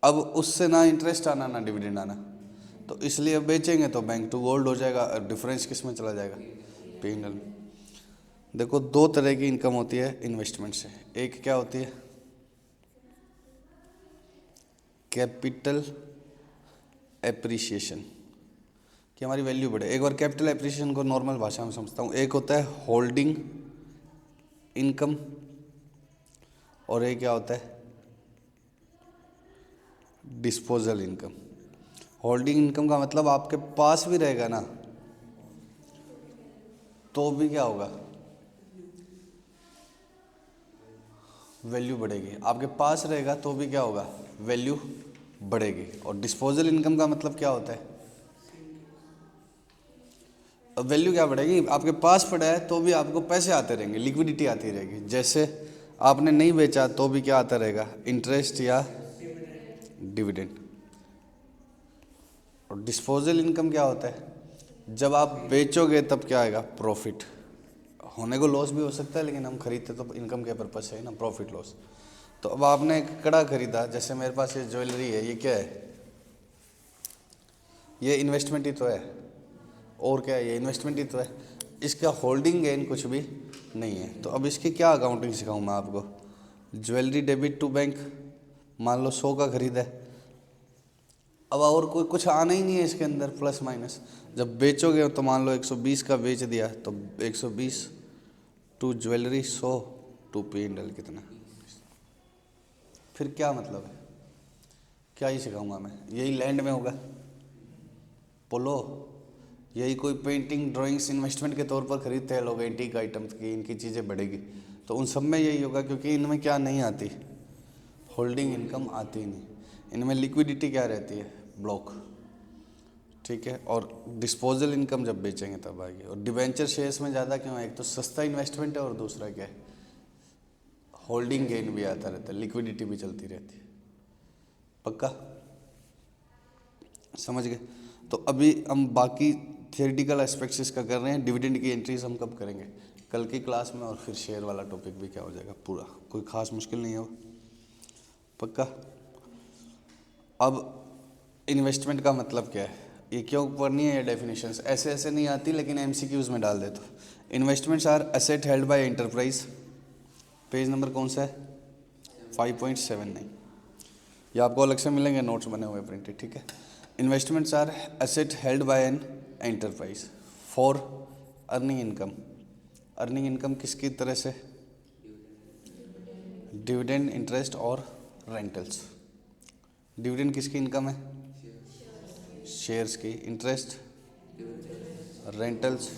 अब उससे ना इंटरेस्ट आना ना डिविडेंड आना, तो इसलिए अब बेचेंगे तो बैंक टू गोल्ड हो जाएगा। डिफरेंस किस में चला जाएगा? P&L में। देखो, 2 तरह की इनकम होती है इन्वेस्टमेंट से। एक क्या होती है? कैपिटल एप्रिसिएशन, कि हमारी वैल्यू बढ़े। एक बार कैपिटल एप्रिसिएशन को नॉर्मल भाषा में समझता हूँ। एक होता है होल्डिंग इनकम और एक क्या होता है? Disposal income. होल्डिंग इनकम का मतलब आपके पास भी रहेगा ना तो भी क्या होगा? वैल्यू बढ़ेगी। आपके पास रहेगा तो भी क्या होगा? वैल्यू बढ़ेगी। और डिस्पोजल इनकम का मतलब क्या होता है? अब वैल्यू क्या बढ़ेगी? आपके पास पड़ा है तो भी आपको पैसे आते रहेंगे, लिक्विडिटी आती रहेगी। जैसे आपने नहीं बेचा तो भी क्या आता रहेगा? इंटरेस्ट या डिविडेंड। और डिस्पोजल इनकम क्या होता है? जब आप बेचोगे तब क्या आएगा? प्रॉफिट। होने को लॉस भी हो सकता है, लेकिन हम खरीदते तो इनकम के पर्पज से है ना, प्रॉफिट लॉस। तो अब आपने एक कड़ा खरीदा, जैसे मेरे पास ये ज्वेलरी है, ये क्या है? ये इन्वेस्टमेंट ही तो है। और क्या है? ये इन्वेस्टमेंट ही तो है। इसका होल्डिंग गेन कुछ भी नहीं है। तो अब इसकी क्या अकाउंटिंग सिखाऊं मैं आपको? ज्वेलरी डेबिट टू बैंक, मान लो 100 का खरीदा है। अब और कोई कुछ आना ही नहीं है इसके अंदर प्लस माइनस। जब बेचोगे तो मान लो 120 का बेच दिया, तो 120 टू ज्वेलरी 100 टू P&L कितना, फिर क्या मतलब है, क्या ही सिखाऊंगा मैं। यही लैंड में होगा, बोलो। यही कोई पेंटिंग ड्राइंग्स इन्वेस्टमेंट के तौर पर खरीदते हैं लोग एंटीक आइटम्स की, इनकी चीज़ें बढ़ेगी, तो उन सब में यही होगा, क्योंकि इनमें क्या नहीं आती, होल्डिंग इनकम आती नहीं। इनमें लिक्विडिटी क्या रहती है, ब्लॉक, ठीक है। और डिस्पोजल इनकम जब बेचेंगे तब आएगी। और डिबेंचर शेयर्स में ज़्यादा क्यों है, एक तो सस्ता इन्वेस्टमेंट है और दूसरा क्या है, होल्डिंग गेन भी आता रहता है, लिक्विडिटी भी चलती रहती है। पक्का समझ गए। तो अभी हम बाकी थियोरिटिकल एस्पेक्ट्स इसका कर रहे हैं। डिविडेंड की एंट्रीज हम कब करेंगे, कल की क्लास में। और फिर शेयर वाला टॉपिक भी क्या हो जाएगा पूरा, कोई खास मुश्किल नहीं है वो, पक्का। अब इन्वेस्टमेंट का मतलब क्या है, ये क्यों पढ़नी है, ये डेफिनेशंस ऐसे ऐसे नहीं आती, लेकिन MCQs में डाल देते हो। Investments are asset held by enterprise, page number कौन सा है, 5.79। ये आपको अलग से मिलेंगे, नोट्स बने हुए प्रिंटेड, ठीक है। Investments are asset held by an enterprise for earning income. Earning income किसकी तरह से, डिविडेंड, इंटरेस्ट और रेंटल्स। डिविडेंड किसकी इनकम है, शेयर्स की। इंटरेस्ट, रेंटल्स,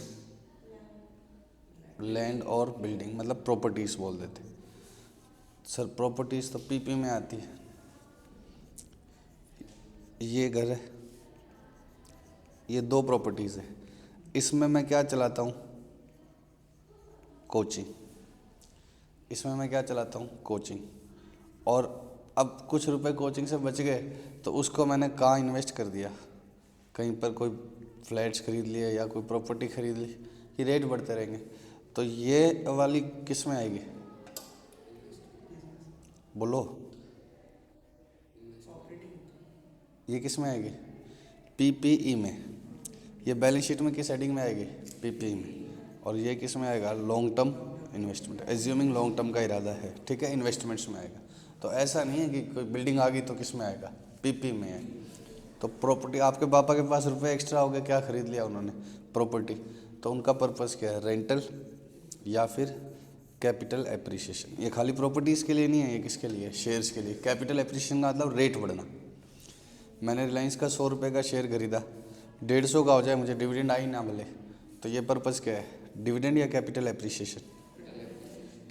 लैंड और बिल्डिंग, मतलब प्रॉपर्टीज बोल देते। सर प्रॉपर्टीज तो PP में आती है। ये घर है, ये 2 प्रॉपर्टीज है, इसमें मैं क्या चलाता हूँ, कोचिंग। इसमें मैं क्या चलाता हूँ, कोचिंग। और अब कुछ रुपए कोचिंग से बच गए, तो उसको मैंने कहाँ इन्वेस्ट कर दिया, कहीं पर कोई फ्लैट्स खरीद लिए या कोई प्रॉपर्टी खरीद ली, कि रेट बढ़ते रहेंगे। तो ये वाली किस में आएगी, बोलो, ये किस में आएगी, PPE में। ये बैलेंस शीट में किस हेडिंग में आएगी, PPE में। और ये किस में आएगा, long term investment, assuming long term का इरादा है, ठीक है, इन्वेस्टमेंट्स में आएगा। तो ऐसा नहीं है कि कोई बिल्डिंग आ गई तो किस में आएगा, PP में है। तो प्रॉपर्टी, आपके पापा के पास रुपए एक्स्ट्रा हो गए, क्या खरीद लिया उन्होंने, प्रॉपर्टी, तो उनका पर्पस क्या है, रेंटल या फिर कैपिटल एप्रिसिएशन। ये खाली प्रॉपर्टीज़ के लिए नहीं है, ये किसके लिए, शेयर्स के लिए। कैपिटल एप्रिसिएशन का मतलब रेट बढ़ना। मैंने रिलायंस का 100 रुपये का शेयर खरीदा, 150 का हो जाए, मुझे डिविडेंड आई ना मिले, तो ये पर्पस क्या है, डिविडेंड या कैपिटल एप्रिसिएशन,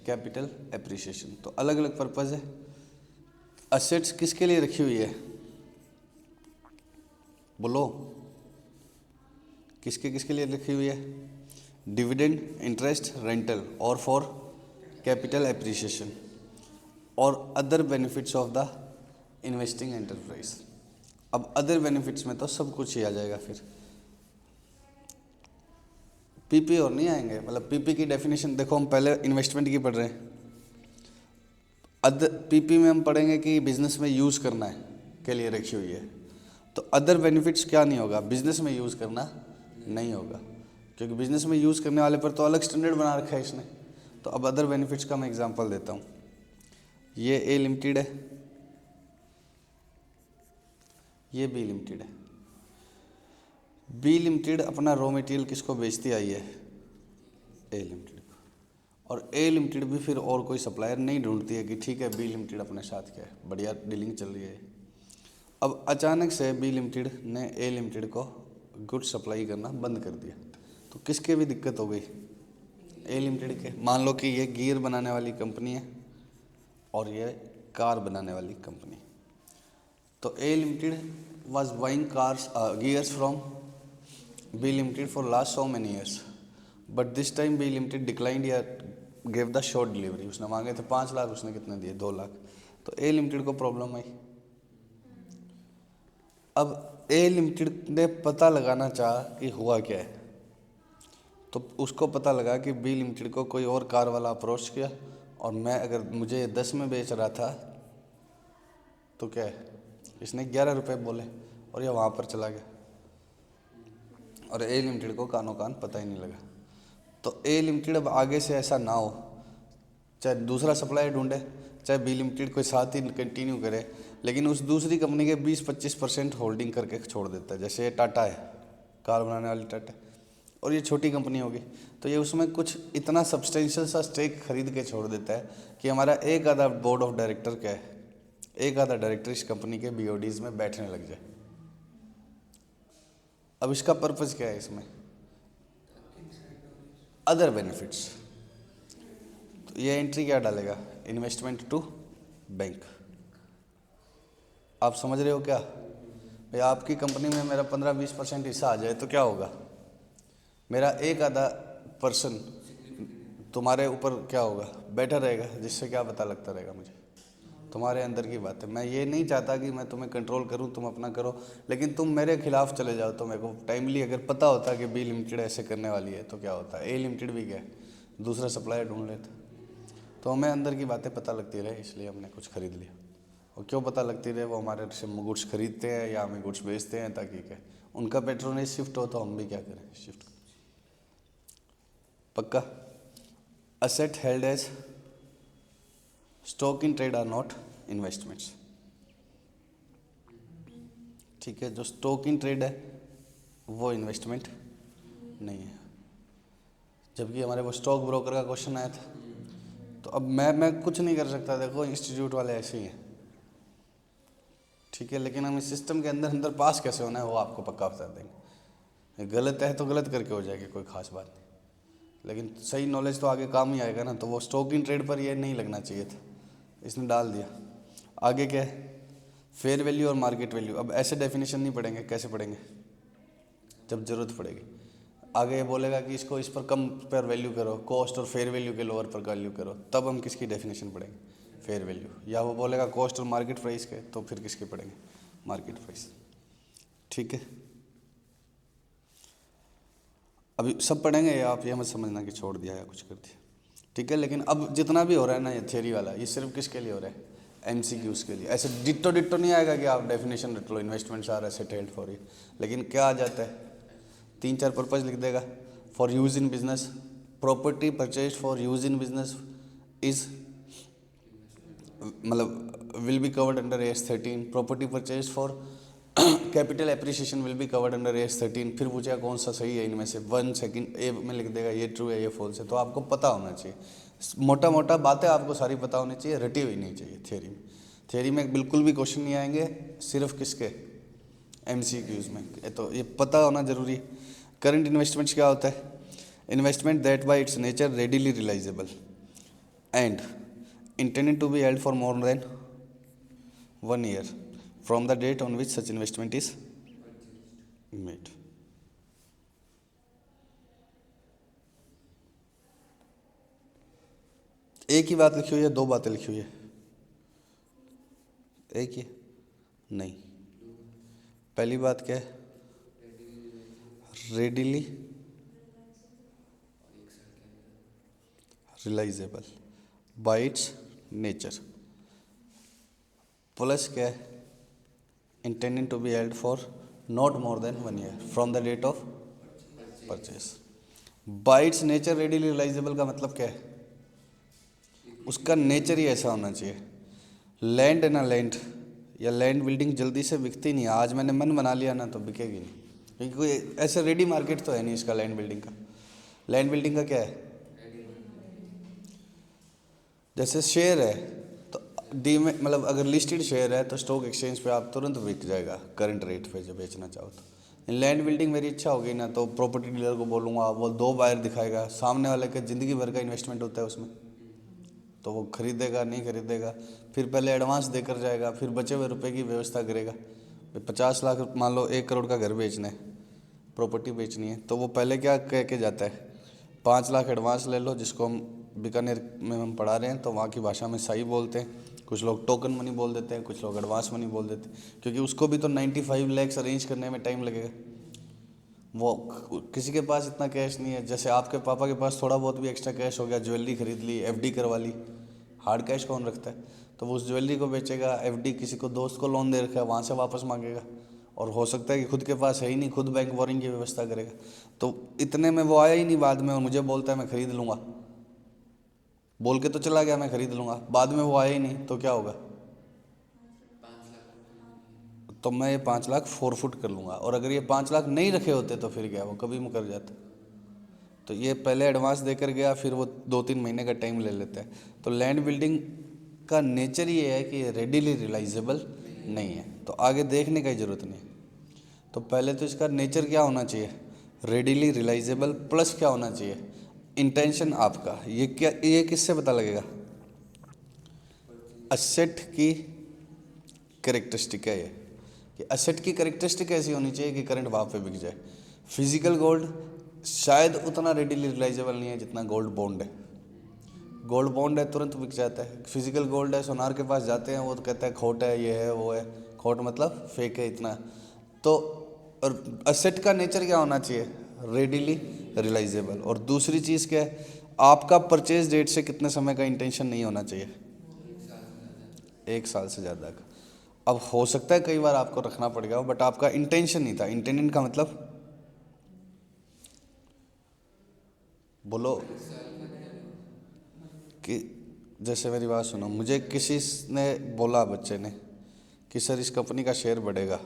कैपिटल एप्रिसिएशन। तो अलग अलग पर्पस है। असेट्स किसके लिए रखी हुई है, बोलो, किसके किसके लिए रखी हुई है, डिविडेंड, इंटरेस्ट, रेंटल, और फॉर कैपिटल एप्रिसिएशन और other benefits of the investing enterprise. अब अदर बेनिफिट्स में तो सब कुछ ही आ जाएगा फिर, PP और नहीं आएंगे। मतलब PP की डेफिनेशन देखो, हम पहले इन्वेस्टमेंट की पढ़ रहे हैं, अदर PP में हम पढ़ेंगे कि बिजनेस में यूज़ करना है के लिए रखी हुई है। तो अदर बेनिफिट्स क्या नहीं होगा, बिजनेस में यूज़ करना नहीं होगा, क्योंकि बिजनेस में यूज़ करने वाले पर तो अलग स्टैंडर्ड बना रखा है इसने। तो अब अदर बेनिफिट्स का मैं एग्जांपल देता हूँ। ये A लिमिटेड है, ये B लिमिटेड है। B लिमिटेड अपना रॉ मटेरियल किसको बेचती आई है, A लिमिटेड को। और A लिमिटेड भी फिर और कोई सप्लायर नहीं ढूंढती है कि ठीक है B लिमिटेड अपने साथ क्या है, बढ़िया डीलिंग चल रही है। अब अचानक से B लिमिटेड ने A लिमिटेड को गुड सप्लाई करना बंद कर दिया, तो किसके भी दिक्कत हो गई, A लिमिटेड के। मान लो कि ये गियर बनाने वाली कंपनी है और ये कार बनाने वाली कंपनी। तो A limited was buying gears from B limited for last so many years, but this time B limited declined या gave the short delivery। उसने मांगे थे 5 लाख, उसने कितने दिए, 2 लाख। तो A लिमिटेड को प्रॉब्लम आई। अब A लिमिटेड ने पता लगाना चाहा कि हुआ क्या है, तो उसको पता लगा कि B लिमिटेड को कोई और कार वाला अप्रोच किया, और मैं अगर मुझे 10 में बेच रहा था तो क्या है, इसने 11 रुपये बोले और यह वहाँ पर चला गया, और A लिमिटेड को कानो कान पता ही नहीं लगा। तो A लिमिटेड अब आगे से ऐसा ना हो, चाहे दूसरा सप्लायर ढूंढे, चाहे बी लिमिटेड कोई साथ ही कंटिन्यू करे, लेकिन उस दूसरी कंपनी के 20-25% होल्डिंग करके छोड़ देता है। जैसे ये टाटा है, कार बनाने वाली टाटा, और ये छोटी कंपनी होगी तो ये उसमें कुछ इतना सब्सटेंशियल सा स्टेक खरीद के छोड़ देता है कि हमारा एक आधा बोर्ड ऑफ डायरेक्टर क्या है, एक आधा डायरेक्टर इस कंपनी के बीओडीज में बैठने लग जाए। अब इसका पर्पज़ क्या है इसमें? Other benefits. तो ये एंट्री क्या डालेगा? Investment to bank. आप समझ रहे हो क्या भाई? आपकी कंपनी में मेरा 15-20% हिस्सा आ जाए तो क्या होगा? मेरा एक आधा पर्सन तुम्हारे ऊपर क्या होगा? बैठा रहेगा, जिससे क्या पता लगता रहेगा मुझे? तुम्हारे अंदर की बात है। मैं ये नहीं चाहता कि मैं तुम्हें कंट्रोल करूं, तुम अपना करो, लेकिन तुम मेरे खिलाफ चले जाओ तो मेरे को टाइमली अगर पता होता कि बी लिमिटेड ऐसे करने वाली है तो क्या होता है, ए लिमिटेड भी क्या है, दूसरा सप्लायर ढूंढ लेता। तो हमें अंदर की बातें पता लगती रहे, इसलिए हमने कुछ खरीद लिया। और क्यों पता लगती रहे? वो हमारे से गुड्स खरीदते हैं या हमें गुड्स बेचते हैं, ताकि क्या उनका पेट्रोनेज शिफ्ट हो तो हम भी क्या करें, शिफ्ट। पक्का? Asset held as stock in trade are not investments. ठीक है, जो स्टॉक इन ट्रेड है वो इन्वेस्टमेंट नहीं है। जबकि हमारे वो स्टॉक ब्रोकर का क्वेश्चन आया था, तो अब मैं कुछ नहीं कर सकता। देखो इंस्टीट्यूट वाले ऐसे ही हैं, ठीक है, लेकिन हम इस सिस्टम के अंदर अंदर पास कैसे होना है वो आपको पक्का बता देंगे। गलत है तो गलत करके हो जाएगी, कोई खास बात नहीं, लेकिन सही नॉलेज तो आगे काम ही आएगा ना। तो वो स्टॉक इन ट्रेड पर ये नहीं लगना चाहिए था, इसने डाल दिया। आगे क्या है? फेयर वैल्यू और मार्केट वैल्यू। अब ऐसे डेफिनेशन नहीं पढ़ेंगे, कैसे पढ़ेंगे? जब ज़रूरत पड़ेगी। आगे ये बोलेगा कि इसको इस पर कम पर वैल्यू करो, कॉस्ट और फेयर वैल्यू के लोअर पर वैल्यू करो, तब हम किसकी डेफिनेशन पढ़ेंगे? Fair value. या वो बोलेगा कॉस्ट और मार्केट प्राइस के, तो फिर किसके पढ़ेंगे? Market price. ठीक है, अभी सब पढ़ेंगे या आप ये मत समझना कि छोड़ दिया या कुछ कर दिया, ठीक है। लेकिन अब जितना भी हो रहा है ना ये थियरी वाला, ये सिर्फ किसके लिए हो रहा है? एमसीक्यूज़ के लिए। ऐसे डिट्टो डिट्टो नहीं आएगा कि आप डेफिनेशन रट लो, investments are asset held for you, लेकिन क्या आ जाता है? 3-4 पर्पज लिख देगा। For use in business, property purchase for use in business is मतलब will be covered under AS 13। Property purchase for capital appreciation will be covered under AS 13। फिर पूछेगा कौन सा सही है इनमें से, 1 सेकंड ए में लिख देगा ये ट्रू है ये फॉल्स है। तो आपको पता होना चाहिए, मोटा मोटा बातें आपको सारी पता होनी चाहिए, रटी हुई नहीं चाहिए थियरी में। थियरी में बिल्कुल भी क्वेश्चन नहीं आएंगे, सिर्फ किसके? एमसीक्यूज़ में। तो ये पता होना जरूरी है। करंट इन्वेस्टमेंट्स क्या होता है? Investment that bye its nature readily realisable and intended to be held for more than 1 year from the date on which such investment is made. एक ही बात लिखी हुई है, दो बातें लिखी हुई है? एक ही नहीं। पहली बात क्या है? Readily realisable by its nature, plus क्या है? Intending to be held for not more than 1 year from the date of purchase. By its nature readily realisable का मतलब क्या है? उसका नेचर ही ऐसा होना चाहिए। लैंड है ना, लैंड या लैंड बिल्डिंग जल्दी से बिकती नहीं है। आज मैंने मन बना लिया ना तो बिकेगी नहीं, क्योंकि कोई ऐसे रेडी मार्केट तो है नहीं इसका लैंड बिल्डिंग का। लैंड बिल्डिंग का क्या है? जैसे शेयर है तो डीमेट मतलब अगर लिस्टेड शेयर है तो स्टॉक एक्सचेंज पे आप तुरंत बिक जाएगा करंट रेट पे जब बेचना चाहो तो। लैंड बिल्डिंग मेरी इच्छा होगी ना तो प्रॉपर्टी डीलर को बोलूँगा, वो 2 बायर दिखाएगा, सामने वाले का ज़िंदगी भर का इन्वेस्टमेंट होता है उसमें, तो वो खरीदेगा नहीं खरीदेगा, फिर पहले एडवांस देकर जाएगा, फिर बचे हुए रुपए की व्यवस्था करेगा। 50 लाख मान लो 1 करोड़ का घर बेचना है, प्रॉपर्टी बेचनी है, तो वो पहले क्या कह के जाता है? 5 लाख एडवांस ले लो, जिसको हम बीकानेर में हम पढ़ा रहे हैं तो वहाँ की भाषा में सही बोलते हैं। कुछ लोग टोकन मनी बोल देते हैं, कुछ लोग एडवांस मनी बोल देते हैं, क्योंकि उसको भी तो 95 लाख अरेंज करने में टाइम लगेगा। वो किसी के पास इतना कैश नहीं है, जैसे आपके पापा के पास थोड़ा बहुत भी एक्स्ट्रा कैश हो गया, ज्वेलरी खरीद ली, एफडी करवा ली, हार्ड कैश कौन रखता है? तो वो उस ज्वेलरी को बेचेगा, एफडी किसी को दोस्त को लोन दे रखा है वहाँ से वापस मांगेगा, और हो सकता है कि खुद के पास है ही नहीं, खुद बैंक बोरिंग की व्यवस्था करेगा। तो इतने में वो आया ही नहीं बाद में और मुझे बोलता है मैं खरीद लूँगा। बोल के तो चला गया मैं खरीद लूँगा, बाद में वो आया ही नहीं तो क्या होगा? तो मैं ये 5 लाख फोरफुट कर लूँगा, और अगर ये 5 लाख नहीं रखे होते तो फिर क्या, वो कभी मुकर जाता। तो ये पहले एडवांस देकर गया, फिर वो 2-3 महीने का टाइम ले लेता है। तो लैंड बिल्डिंग का नेचर ये है कि ये रेडीली रिलाइजेबल नहीं है, तो आगे देखने का ही ज़रूरत नहीं है। तो पहले तो इसका नेचर क्या होना चाहिए? रेडीली रिलाइजेबल, प्लस क्या होना चाहिए? इंटेंशन आपका। ये क्या, ये किससे पता लगेगा? असेट की कैरेक्टरिस्टिक है ये, कि असेट की कैरेक्टरिस्टिक ऐसी होनी चाहिए कि करंट भाव पे बिक जाए। फिजिकल गोल्ड शायद उतना रेडीली रिलाइजेबल नहीं है जितना गोल्ड बॉन्ड है। गोल्ड बॉन्ड है तुरंत बिक जाता है, फिजिकल गोल्ड है सोनार के पास जाते हैं वो तो कहता है खोट है, ये है वो है। खोट मतलब फेक है इतना। तो और असेट का नेचर क्या होना चाहिए? Readily realisable. और दूसरी चीज़ क्या है? आपका परचेज डेट से कितने समय का इंटेंशन नहीं होना चाहिए? 1 साल से ज़्यादा का। अब हो सकता है कई बार आपको रखना पड़ गया हो, बट आपका इंटेंशन नहीं था। इंटेंशन का मतलब बोलो कि जैसे मेरी बात सुनो, मुझे किसी ने बोला, बच्चे ने, कि सर इस कंपनी का शेयर बढ़ेगा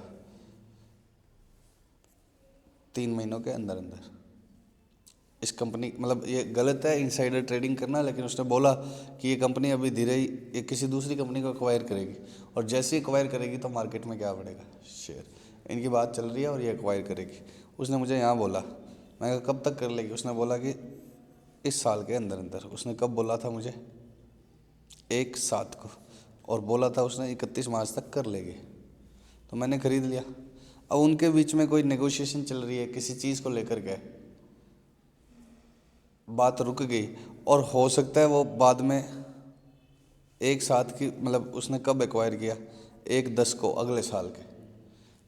3 महीनों के अंदर अंदर। इस कंपनी, मतलब ये गलत है इनसाइडर ट्रेडिंग करना, लेकिन उसने बोला कि ये कंपनी अभी धीरे ही ये किसी दूसरी कंपनी को एक्वायर करेगी, और जैसे ही एक्वायर करेगी तो मार्केट में क्या बढ़ेगा? शेयर। इनकी बात चल रही है और ये एक्वायर करेगी। उसने मुझे यहाँ बोला, मैं कहा कब तक कर लेगी? उसने बोला कि इस साल के अंदर अंदर। उसने कब बोला था मुझे? 1/7 को, और बोला था उसने 31 मार्च तक कर लेगी। तो मैंने खरीद लिया। अब उनके बीच में कोई नेगोशिएशन चल रही है किसी चीज़ को लेकर के, बात रुक गई, और हो सकता है वो बाद में 1/7 की, मतलब उसने कब एक्वायर किया? 1/10 को, अगले साल के।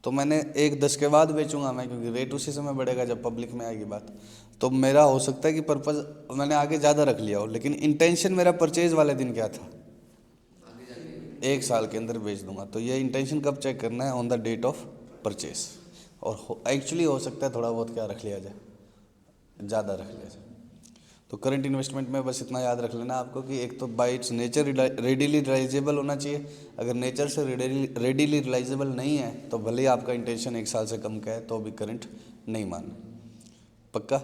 तो मैंने 1/10 के बाद बेचूंगा मैं, क्योंकि रेट उसी समय बढ़ेगा जब पब्लिक में आएगी बात। तो मेरा हो सकता है कि पर्पज़ मैंने आगे ज़्यादा रख लिया हो, लेकिन इंटेंशन मेरा परचेज वाले दिन क्या था? 1 साल के अंदर बेच दूंगा। तो ये इंटेंशन कब चेक करना है? On the date of purchase. और एक्चुअली हो सकता है थोड़ा बहुत क्या रख लिया जाए, ज़्यादा रख लिया जाए। तो करंट इन्वेस्टमेंट में बस इतना याद रख लेना आपको कि एक तो bye its nature readily realisable होना चाहिए। अगर नेचर से रेडीली रिलाइजेबल नहीं है तो भले ही आपका इंटेंशन 1 साल से कम का है तो भी करंट नहीं मानना। पक्का?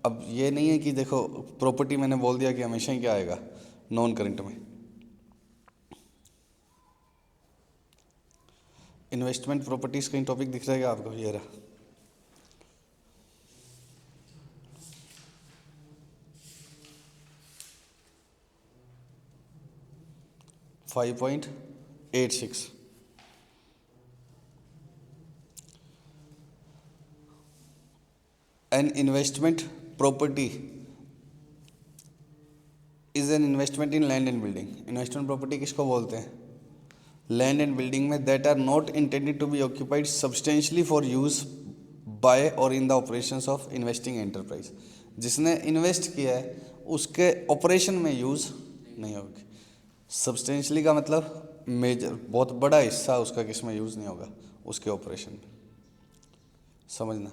अब ये नहीं है कि देखो प्रॉपर्टी मैंने बोल दिया कि हमेशा ही क्या आएगा नॉन करंट में। इन्वेस्टमेंट प्रॉपर्टीज़ का टॉपिक दिख जाएगा आपको, ये रहा। 5.86। An investment property is an investment in land and building. Investment property किसको बोलते हैं? लैंड एंड बिल्डिंग में that are not intended to be occupied substantially for use by और in the operations of investing enterprise. जिसने invest किया है उसके operation में यूज़ नहीं होगी। सब्सटेंशियली का मतलब मेजर, बहुत बड़ा हिस्सा उसका किस में यूज़ नहीं होगा? उसके ऑपरेशन में। समझना।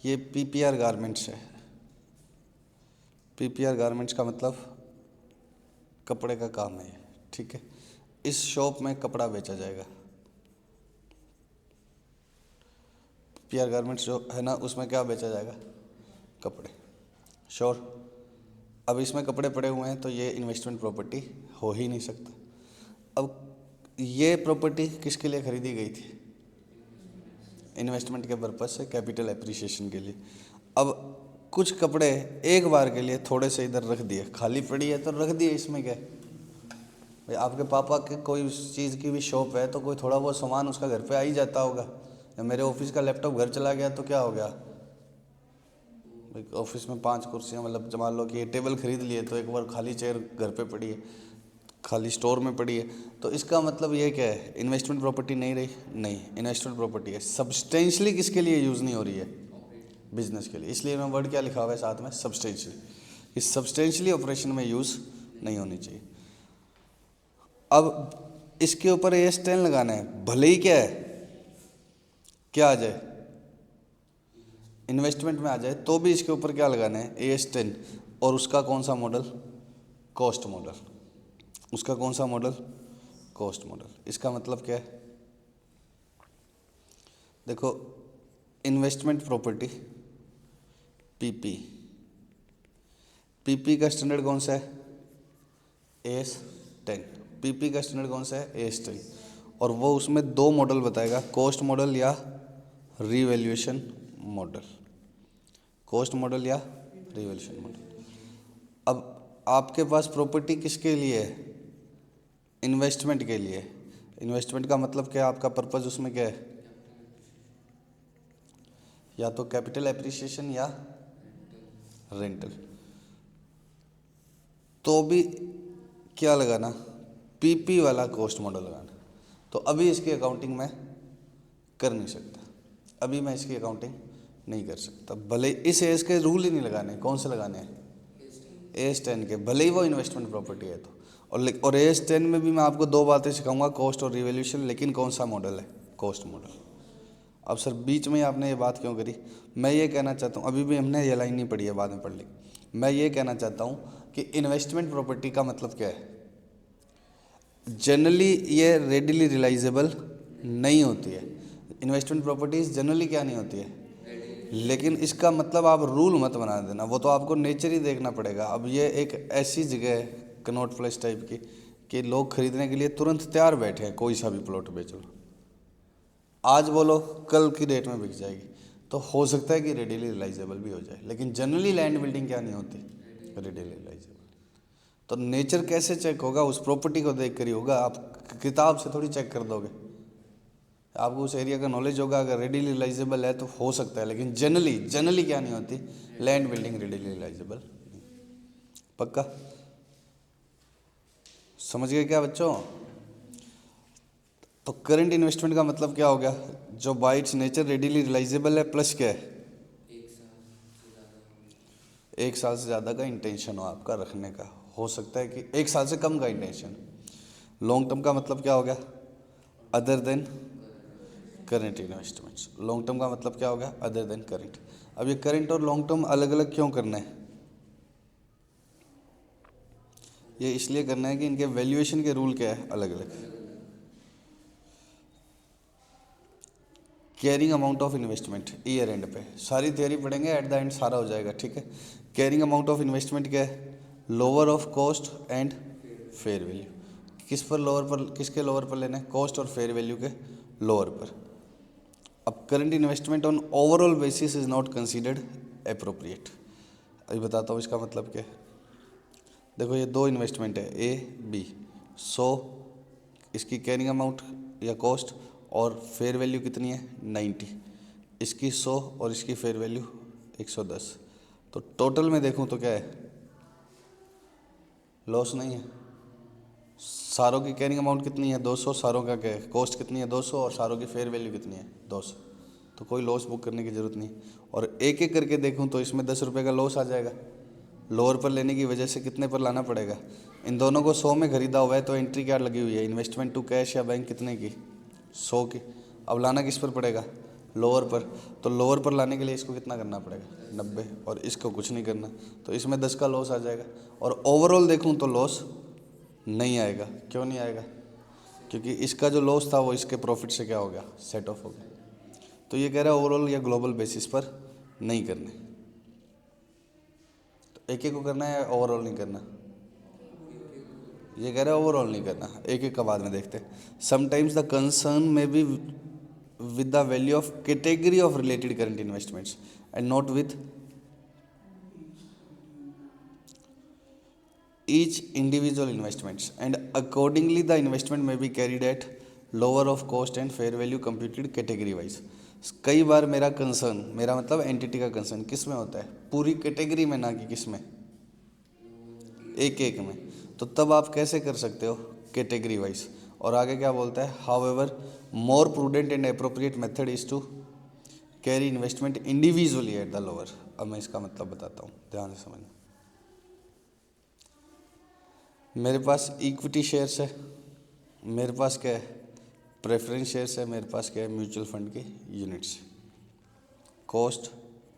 ये पीपीआर गारमेंट्स है। पीपीआर गारमेंट्स का मतलब कपड़े का काम है ये, ठीक है। इस शॉप में कपड़ा बेचा जाएगा। पीपीआर गारमेंट्स जो है ना, उसमें क्या बेचा जाएगा? कपड़े। श्योर? अब इसमें कपड़े पड़े हुए हैं तो ये इन्वेस्टमेंट प्रॉपर्टी हो ही नहीं सकता। अब ये प्रॉपर्टी किसके लिए खरीदी गई थी? इन्वेस्टमेंट के पर्पज से, कैपिटल एप्रिसिएशन के लिए। अब कुछ कपड़े एक बार के लिए थोड़े से इधर रख दिए, खाली पड़ी है तो रख दिए, इसमें क्या है भाई? आपके पापा के कोई चीज़ की भी शॉप है तो कोई थोड़ा बहुत सामान उसका घर पे आ ही जाता होगा। या मेरे ऑफिस का लैपटॉप घर चला गया तो क्या हो गया भाई? ऑफिस में 5 कुर्सियाँ, मतलब मान लो कि ये टेबल खरीद लिए तो एक बार खाली चेयर घर पे पड़ी है, खाली स्टोर में पड़ी है, तो इसका मतलब ये क्या है? इन्वेस्टमेंट प्रॉपर्टी नहीं रही? नहीं, इन्वेस्टमेंट प्रॉपर्टी है। सब्सटेंशियली किसके लिए यूज़ नहीं हो रही है? बिजनेस के लिए। इसलिए मैं वर्ड क्या लिखा हुआ है साथ में? सब्सटेंशियली। इस सब्सटेंशियली ऑपरेशन में यूज़ नहीं होनी चाहिए। अब इसके ऊपर AS10 लगाना है, भले ही क्या है, क्या आ जाए, इन्वेस्टमेंट में आ जाए, तो भी इसके ऊपर क्या लगाना है, AS10। और उसका कौन सा मॉडल, कॉस्ट मॉडल। उसका कौन सा मॉडल, कॉस्ट मॉडल। इसका मतलब क्या है, देखो इन्वेस्टमेंट प्रॉपर्टी PP, PP का स्टैंडर्ड कौन सा है, AS10। PP का स्टैंडर्ड कौन सा है, AS10। और वो उसमें दो मॉडल बताएगा, कॉस्ट मॉडल या रिवैल्यूएशन मॉडल, कॉस्ट मॉडल या रिवैल्यूएशन मॉडल। अब आपके पास प्रॉपर्टी किसके लिए है, इन्वेस्टमेंट के लिए। इन्वेस्टमेंट का मतलब क्या है, आपका पर्पस उसमें क्या है, या तो कैपिटल एप्रिसिएशन या रेंटल। तो भी क्या लगाना, PP वाला कॉस्ट मॉडल लगाना। तो अभी इसकी अकाउंटिंग मैं कर नहीं सकता, अभी मैं इसकी अकाउंटिंग नहीं कर सकता, भले इस एज के रूल ही नहीं लगाने, कौन से लगाने हैं, AS10 के, भले ही वो इन्वेस्टमेंट प्रॉपर्टी है तो। और AS10 में भी मैं आपको दो बातें सिखाऊंगा, कॉस्ट और रिवैल्यूएशन, लेकिन कौन सा मॉडल है, कॉस्ट मॉडल। अब सर बीच में आपने ये बात क्यों करी, मैं ये कहना चाहता हूँ, अभी भी हमने ये लाइन नहीं पढ़ी है, बाद में पढ़ ली। मैं ये कहना चाहता हूँ कि इन्वेस्टमेंट प्रॉपर्टी का मतलब क्या है, जनरली ये रेडिली रियलाइजेबल नहीं होती है। इन्वेस्टमेंट प्रॉपर्टीज जनरली क्या नहीं होती है, लेकिन इसका मतलब आप रूल मत बना देना, वो तो आपको नेचर ही देखना पड़ेगा। अब ये एक ऐसी जगह है कनॉट प्लेस टाइप की कि लोग खरीदने के लिए तुरंत तैयार बैठे हैं, कोई सा भी प्लॉट बेच लो, आज बोलो कल की डेट में बिक जाएगी। तो हो सकता है कि रेडिली रियलाइजेबल भी हो जाए, लेकिन जनरली लैंड बिल्डिंग क्या नहीं होती, रेडिली रियलाइजेबल। तो नेचर कैसे चेक होगा, उस प्रॉपर्टी को देख कर ही होगा, आप किताब से थोड़ी चेक कर दोगे। आपको उस एरिया का नॉलेज होगा, अगर रेडिली रियलाइजेबल है तो हो सकता है, लेकिन जनरली क्या नहीं होती, लैंड बिल्डिंग रेडिली रियलाइजेबल। पक्का समझ गए क्या बच्चों। तो करंट इन्वेस्टमेंट का मतलब क्या हो गया, जो by its nature readily realisable है, प्लस क्या है, एक साल से ज़्यादा का इंटेंशन हो आपका रखने का, हो सकता है कि एक साल से कम का इंटेंशन। लॉन्ग टर्म का मतलब क्या हो गया, other than current investments. Long term का मतलब क्या हो गया, अदर देन करेंट। अब ये करेंट और लॉन्ग टर्म अलग अलग क्यों करना है, ये इसलिए करना है कि इनके वैल्यूएशन के रूल क्या है, अलग अलग। Carrying amount of investment year and पे, सारी थियरी पढ़ेंगे, एट द एंड सारा हो जाएगा, ठीक है। कैरिंग अमाउंट ऑफ इन्वेस्टमेंट क्या है, lower of cost and fair value. किस पर लोअर पर, किसके लोअर पर लेना है, कॉस्ट और फेयर वैल्यू के लोअर पर। अब current investment on overall basis is not considered appropriate. अभी बताता हूँ इसका मतलब क्या है। देखो ये दो इन्वेस्टमेंट है A B, 100 इसकी कैरिंग अमाउंट या कॉस्ट, और फेयर वैल्यू कितनी है 90, इसकी 100 और इसकी फेयर वैल्यू 110। तो टोटल में देखूं तो क्या है, लॉस नहीं है। सारों की कैरिंग अमाउंट कितनी है 200, सारों का क्या है, कॉस्ट कितनी है 200, और सारों की फेयर वैल्यू कितनी है 200। तो कोई लॉस बुक करने की ज़रूरत नहीं। और एक एक करके देखूं तो इसमें 10 रुपये का लॉस आ जाएगा, लोअर पर लेने की वजह से कितने पर लाना पड़ेगा। इन दोनों को 100 में खरीदा हुआ है, तो एंट्री क्या लगी हुई है, इन्वेस्टमेंट टू कैश या बैंक कितने की, 100 की। अब लाना किस पर पड़ेगा, लोअर पर। तो लोअर पर लाने के लिए इसको कितना करना पड़ेगा 90, और इसको कुछ नहीं करना, तो इसमें 10 का लॉस आ जाएगा। और ओवरऑल देखूं तो लॉस नहीं आएगा। क्यों नहीं आएगा, क्योंकि इसका जो लॉस था वो इसके प्रॉफिट से क्या हो गया, सेट ऑफ हो गया। तो ये कह रहा है ओवरऑल या ग्लोबल बेसिस पर नहीं करने। तो एक एक को करना है, ओवरऑल नहीं करना। ये कह रहे हैं ओवरऑल नहीं करना, एक एक का बाद में देखते हैं। समटाइम्स द कंसर्न में B with the value of category of related current investments and not with each individual investments, and accordingly the investment may be carried at lower of cost and fair value computed category wise। कई बार मेरा concern, मेरा मतलब entity का concern किस में होता है, पूरी कैटेगरी में, ना कि किस में, एक एक में। तो तब आप कैसे कर सकते हो, कैटेगरी वाइज। और आगे क्या बोलता है, however more prudent and appropriate method is to carry investment individually at the lower. अब मैं इसका मतलब बताता हूँ, ध्यान से समझना। मेरे पास इक्विटी शेयर्स है, मेरे पास क्या है, प्रेफरेंस शेयर्स है, मेरे पास क्या है, म्यूचुअल फंड की यूनिट्स, कॉस्ट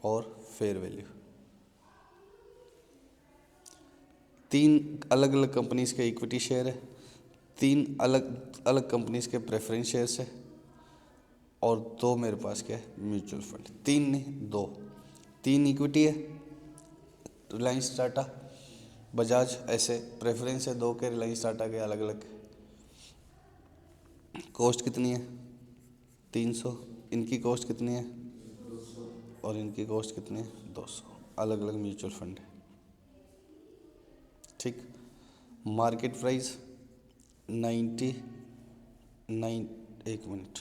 और फेयर वैल्यू। तीन अलग अलग कंपनीज के इक्विटी शेयर है, तीन अलग अलग कंपनीज के प्रेफरेंस शेयर्स है, और दो मेरे पास क्या है, म्यूचुअल फंड। तीन नहीं, दो। तीन इक्विटी है, रिलायंस टाटा बजाज, ऐसे प्रेफरेंस है दो के रिलायंस टाटा के अलग अलग। कॉस्ट कितनी है, 300। इनकी कॉस्ट कितनी है, और इनकी कॉस्ट कितनी है, 200। अलग अलग म्यूचुअल फंड है, ठीक। मार्केट प्राइस 99, एक मिनट,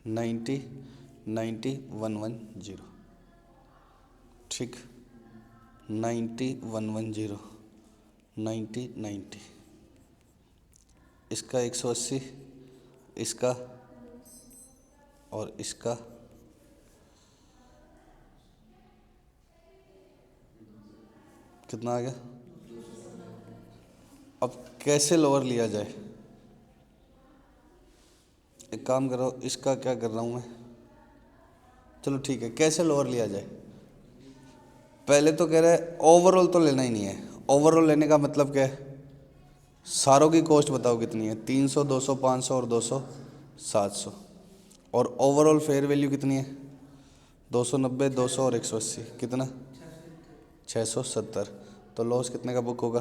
90,90,110, ठीक। 90,110, 90,90, इसका 180, इसका और इसका कितना आ गया। अब कैसे लोअर लिया जाए, एक काम करो, इसका क्या कर रहा हूँ मैं, चलो ठीक है, कैसे लोअर लिया जाए। पहले तो कह रहा है ओवरऑल तो लेना ही नहीं है। ओवरऑल लेने का मतलब क्या है, सारों की कॉस्ट बताओ कितनी है, 300, 200, 500 और 200, 700। और ओवरऑल फेयर वैल्यू कितनी है, 290, 200 और 180, कितना, 670। तो लॉस कितने का बुक होगा,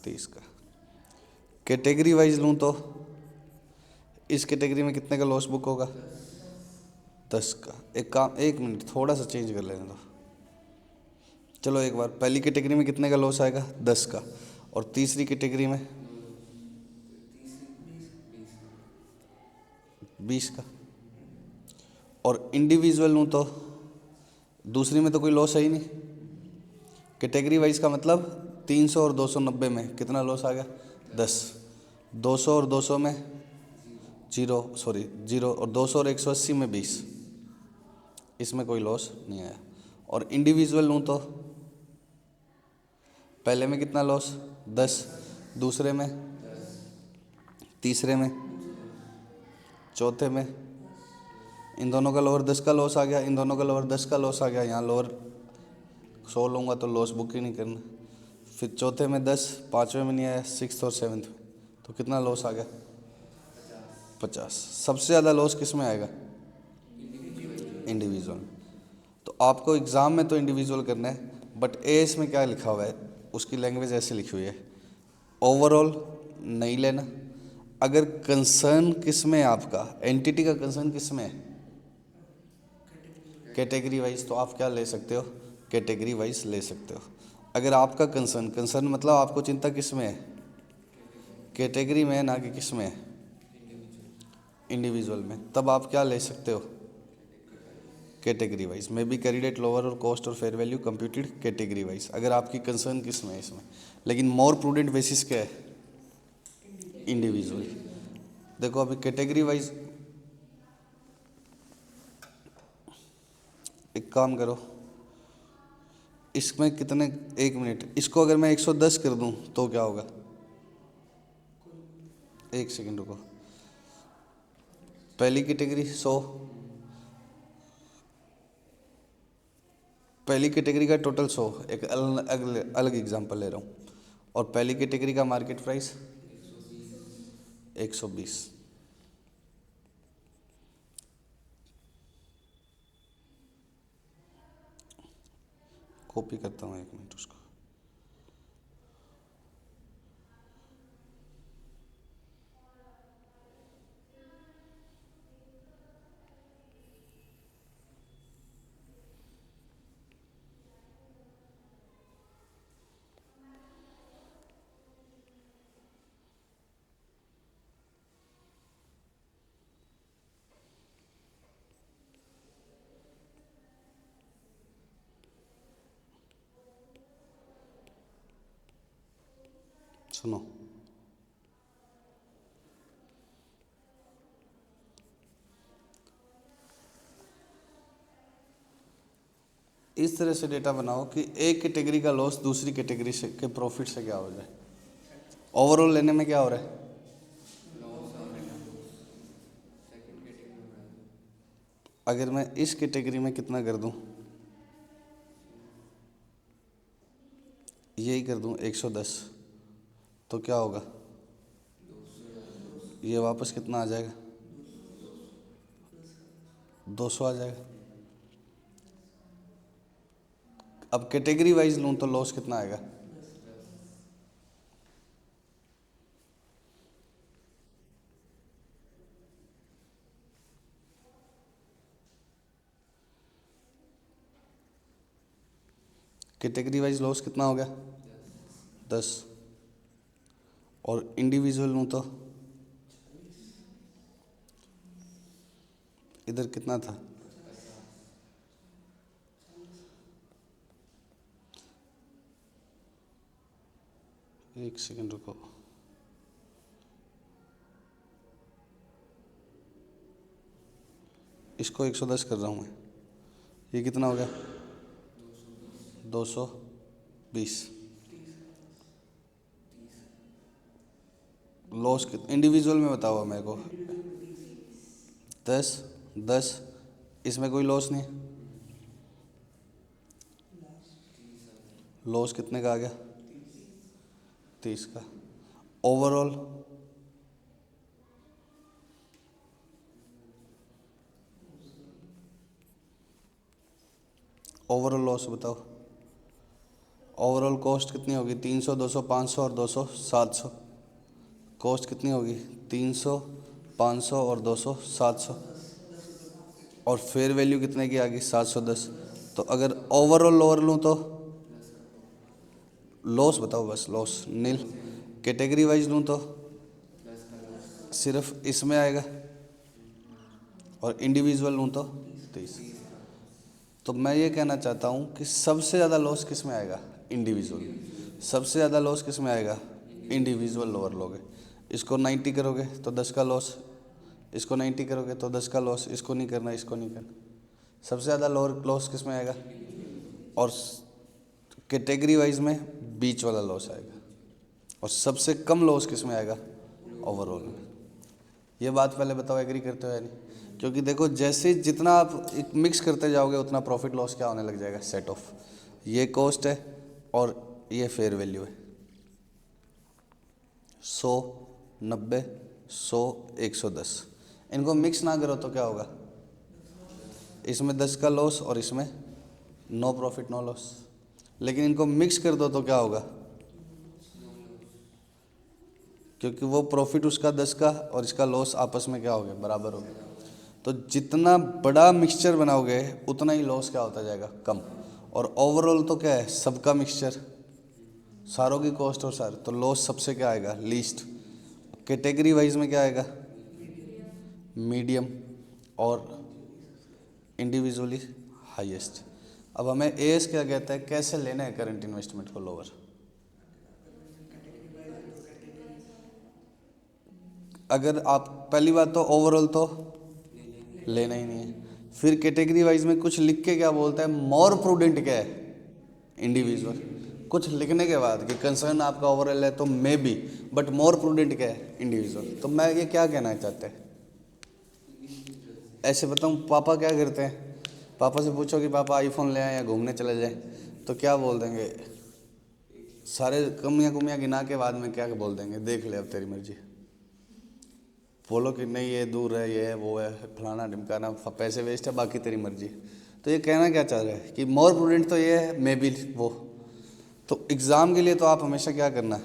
30 का। कैटेगरी वाइज लूँ तो इस कैटेगरी में कितने का लॉस बुक होगा, 10 का। एक काम, एक मिनट, थोड़ा सा चेंज कर लेने दो। चलो एक बार, पहली कैटेगरी में कितने का लॉस आएगा, 10 का, और तीसरी कैटेगरी में 20 का। और इंडिविजुअल लूँ तो दूसरी में तो कोई लॉस है ही नहीं। कैटेगरी वाइज का मतलब 300 और 290 में कितना लॉस आ गया, 10। 200 और 200 में जीरो, सॉरी जीरो, और 200 और 180 में 20, इसमें कोई लॉस नहीं आया। और इंडिविजुअल लूँ तो पहले में कितना लॉस, 10, दूसरे में, तीसरे में, चौथे में, इन दोनों का लोअर 10 का लॉस आ गया, इन दोनों का लोअर 10 का लॉस आ गया। यहाँ लोअर 100 लूँगा तो लॉस बुक ही नहीं करना। फिर चौथे में 10, पाँचवें में नहीं आया, सिक्स्थ और सेवन्थ में, तो कितना लॉस आ गया, 50। सबसे ज़्यादा लॉस किस में आएगा, इंडिविजुअल। तो आपको एग्ज़ाम में तो इंडिविजुअल करना है, बट एएस में क्या लिखा हुआ है, उसकी लैंग्वेज ऐसे लिखी हुई है, ओवरऑल नहीं लेना। अगर कंसर्न किस में है आपका, एंटिटी का कंसर्न किस में है, कैटेगरी वाइज, तो आप क्या ले सकते हो, कैटेगरी वाइज ले सकते हो। अगर आपका कंसर्न, कंसर्न मतलब आपको चिंता किस में है, कैटेगरी में है, ना कि किस में है, इंडिविजुअल में, तब आप क्या ले सकते हो, category wise. May be carried at lower और कॉस्ट और fair value computed category wise, अगर आपकी कंसर्न किस में है इसमें। लेकिन मोर प्रूडेंट बेसिस क्या है, इंडिविजुअल। देखो अभी कैटेगरी वाइज, एक काम करो, इसमें कितने, एक मिनट, इसको अगर मैं 110 कर दूं तो क्या होगा, एक सेकंड रुको। पहली कैटेगरी 100, पहली कैटेगरी का टोटल 100, एक अलग एग्जांपल ले रहा हूँ, और पहली कैटेगरी का मार्केट प्राइस 120। कॉपी करता हूँ, एक मिनट उसको। सुनो, इस तरह से डेटा बनाओ कि एक कैटेगरी का लॉस दूसरी कैटेगरी से के प्रॉफिट से क्या हो जाए। ओवरऑल लेने में क्या हो रहा है, अगर मैं इस कैटेगरी में कितना कर दूं, यही कर दूं 110, तो क्या होगा, ये वापस कितना आ जाएगा, 200 आ जाएगा। अब कैटेगरी वाइज लूँ तो लॉस कितना आएगा, कैटेगरी वाइज लॉस कितना हो गया 10, और इंडिविजुअल लूँ तो इधर कितना था, एक सेकंड रुको, इसको 110 कर रहा हूँ मैं, ये कितना हो गया 220। लॉस इंडिविजुअल में बताओ मेरे को, 10 10, इसमें कोई लॉस नहीं, लॉस कितने का आ गया 30 का। ओवरऑल ओवरऑल लॉस बताओ, ओवरऑल कॉस्ट कितनी होगी, 300 200 500 और 200 700, कॉस्ट कितनी होगी 300 500 और 200 700, और फेयर वैल्यू कितने की आ गई 710। तो अगर ओवरऑल लोअर लूँ तो लॉस बताओ, बस लॉस नील। कैटेगरी वाइज लूँ तो सिर्फ इसमें आएगा, और इंडिविजुअल लूँ तो 30। तो मैं ये कहना चाहता हूँ कि सबसे ज़्यादा लॉस किस में आएगा, इंडिविजुअल। सबसे ज़्यादा लॉस किस में आएगा, इंडिविजुअल लोअर लोगे। इसको 90 करोगे तो 10 का लॉस, इसको 90 करोगे तो 10 का लॉस, इसको नहीं करना, इसको नहीं करना। सबसे ज़्यादा लोअर लॉस किस में आएगा, और कैटेगरी वाइज में बीच वाला लॉस आएगा, और सबसे कम लॉस किस में आएगा, ओवरऑल में। ये बात पहले बताओ, एग्री करते हो या नहीं? क्योंकि देखो जैसे जितना आप मिक्स करते जाओगे उतना प्रॉफिट लॉस क्या होने लग जाएगा, सेट ऑफ। ये कॉस्ट है और ये फेयर वैल्यू है, 100 90 100 110, इनको मिक्स ना करो तो क्या होगा, इसमें 10 का लॉस और इसमें नो प्रॉफिट नो लॉस। लेकिन इनको मिक्स कर दो तो क्या होगा, क्योंकि वो प्रॉफिट उसका 10 का और इसका लॉस आपस में क्या हो गया, बराबर हो गया। तो जितना बड़ा मिक्सचर बनाओगे उतना ही लॉस क्या होता जाएगा, कम। और ओवरऑल तो क्या है, सबका मिक्सचर, सारों की कॉस्ट और सारे, तो लॉस सबसे क्या आएगा, लीस्ट। कैटेगरी वाइज में क्या आएगा, मीडियम, और इंडिविजुअली हाईएस्ट। अब हमें एएस क्या कहता है, कैसे लेना है करंट इन्वेस्टमेंट को लोअर। अगर आप पहली बात तो ओवरऑल तो लेना ही नहीं है, फिर कैटेगरी वाइज में कुछ लिख के क्या बोलता है, मोर प्रूडेंट क्या है, इंडिविजुअल। कुछ लिखने के बाद कि कंसर्न आपका ओवरऑल है तो may be, but more prudent क्या है, इंडिविजुअल। तो मैं ये क्या कहना चाहते हैं, ऐसे बताऊँ, पापा क्या करते हैं, पापा से पूछो कि पापा आईफोन ले आए या घूमने चले जाए, तो क्या बोल देंगे, सारे कमियां कुमियां गिना के बाद में क्या बोल देंगे, देख ले अब तेरी मर्जी। बोलो कि नहीं ये दूर है, ये है वो है, फलाना ढिमकाना, पैसे वेस्ट है, बाकी तेरी मर्जी। तो ये कहना क्या चाह रहे हैं कि मोर प्रूडेंट तो ये है, मे बी वो। तो एग्ज़ाम के लिए तो आप हमेशा क्या करना है,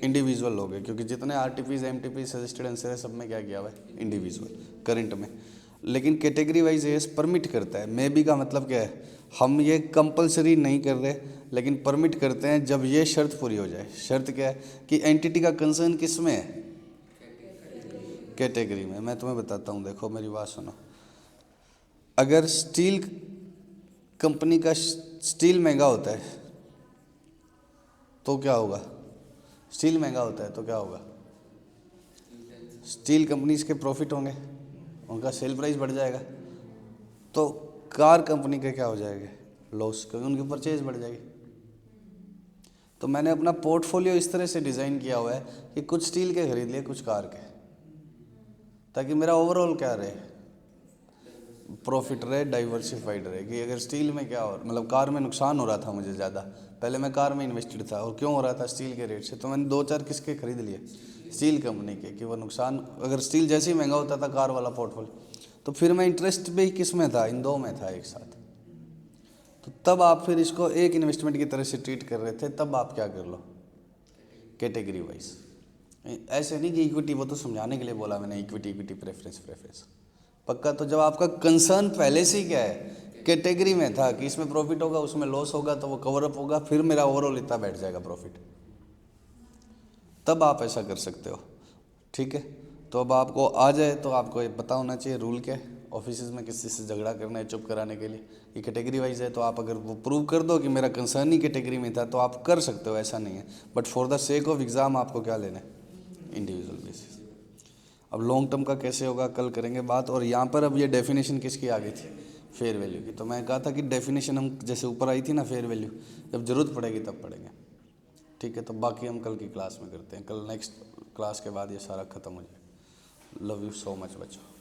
इंडिविजुअल लोगे, क्योंकि जितने आरटीपीज एमटीपी सजेस्टेड आंसर है सब में क्या किया हुआ है, इंडिविजुअल करंट में। लेकिन कैटेगरी वाइज ये परमिट करता है, मे बी का मतलब क्या है, हम ये कंपलसरी नहीं कर रहे, लेकिन परमिट करते हैं जब ये शर्त पूरी हो जाए। शर्त क्या है कि एंटिटी का कंसर्न किस में है, कैटेगरी में। मैं तुम्हें बताता हूँ, देखो मेरी बात सुनो। अगर स्टील कंपनी का स्टील महंगा होता है तो क्या होगा, स्टील महंगा होता है तो क्या होगा, स्टील कंपनीज के प्रॉफिट होंगे, उनका सेल प्राइस बढ़ जाएगा। तो कार कंपनी के क्या हो जाएंगे, लॉस, क्योंकि उनकी परचेज बढ़ जाएगी। तो मैंने अपना पोर्टफोलियो इस तरह से डिज़ाइन किया हुआ है कि कुछ स्टील के खरीद लिए, कुछ कार के, ताकि मेरा ओवरऑल क्या रहे, प्रॉफिट रहे, डाइवर्सिफाइड रहे। कि अगर स्टील में क्या हो, मतलब कार में नुकसान हो रहा था मुझे ज़्यादा, पहले मैं कार में इन्वेस्टेड था, और क्यों हो रहा था, स्टील के रेट से, तो मैंने 2-4 किसके खरीद लिए, स्टील कंपनी के, कि वो नुकसान, अगर स्टील जैसे ही महंगा होता था कार वाला पोर्टफोलियो, तो फिर मैं इंटरेस्ट भी किस में था, इन दो में था एक साथ। तो तब आप फिर इसको एक इन्वेस्टमेंट की तरह से ट्रीट कर रहे थे, तब आप क्या कर लो, कैटेगरी वाइज। ऐसे नहीं कि इक्विटी, वो तो समझाने के लिए बोला मैंने, इक्विटी प्रेफरेंस पक्का। तो जब आपका कंसर्न पहले से ही क्या है, कैटेगरी में था कि इसमें प्रॉफिट होगा, उसमें लॉस होगा, तो वो कवर अप होगा, फिर मेरा ओवरऑल इतना बैठ जाएगा प्रॉफिट, तब आप ऐसा कर सकते हो। ठीक है, तो अब आपको आ जाए तो आपको ये पता होना चाहिए रूल क्या है, ऑफिस में किसी से झगड़ा करना है चुप कराने के लिए, ये कैटेगरी वाइज है, तो आप अगर वो प्रूव कर दो कि मेरा कंसर्न ही कैटेगरी में था, तो आप कर सकते हो, ऐसा नहीं है। But for the sake of exam आपको क्या लेना है, इंडिविजुअल बेसिस। अब लॉन्ग टर्म का कैसे होगा कल करेंगे बात। और यहाँ पर अब ये डेफिनेशन किसकी आ गई थी, फेयर वैल्यू की। तो मैं कहा था कि डेफिनेशन हम जैसे ऊपर आई थी ना, फेयर वैल्यू, जब ज़रूरत पड़ेगी तब पढ़ेंगे। ठीक है, तो बाकी हम कल की क्लास में करते हैं, कल नेक्स्ट क्लास के बाद ये सारा ख़त्म हो जाएगा। लव यू सो मच बच्चों।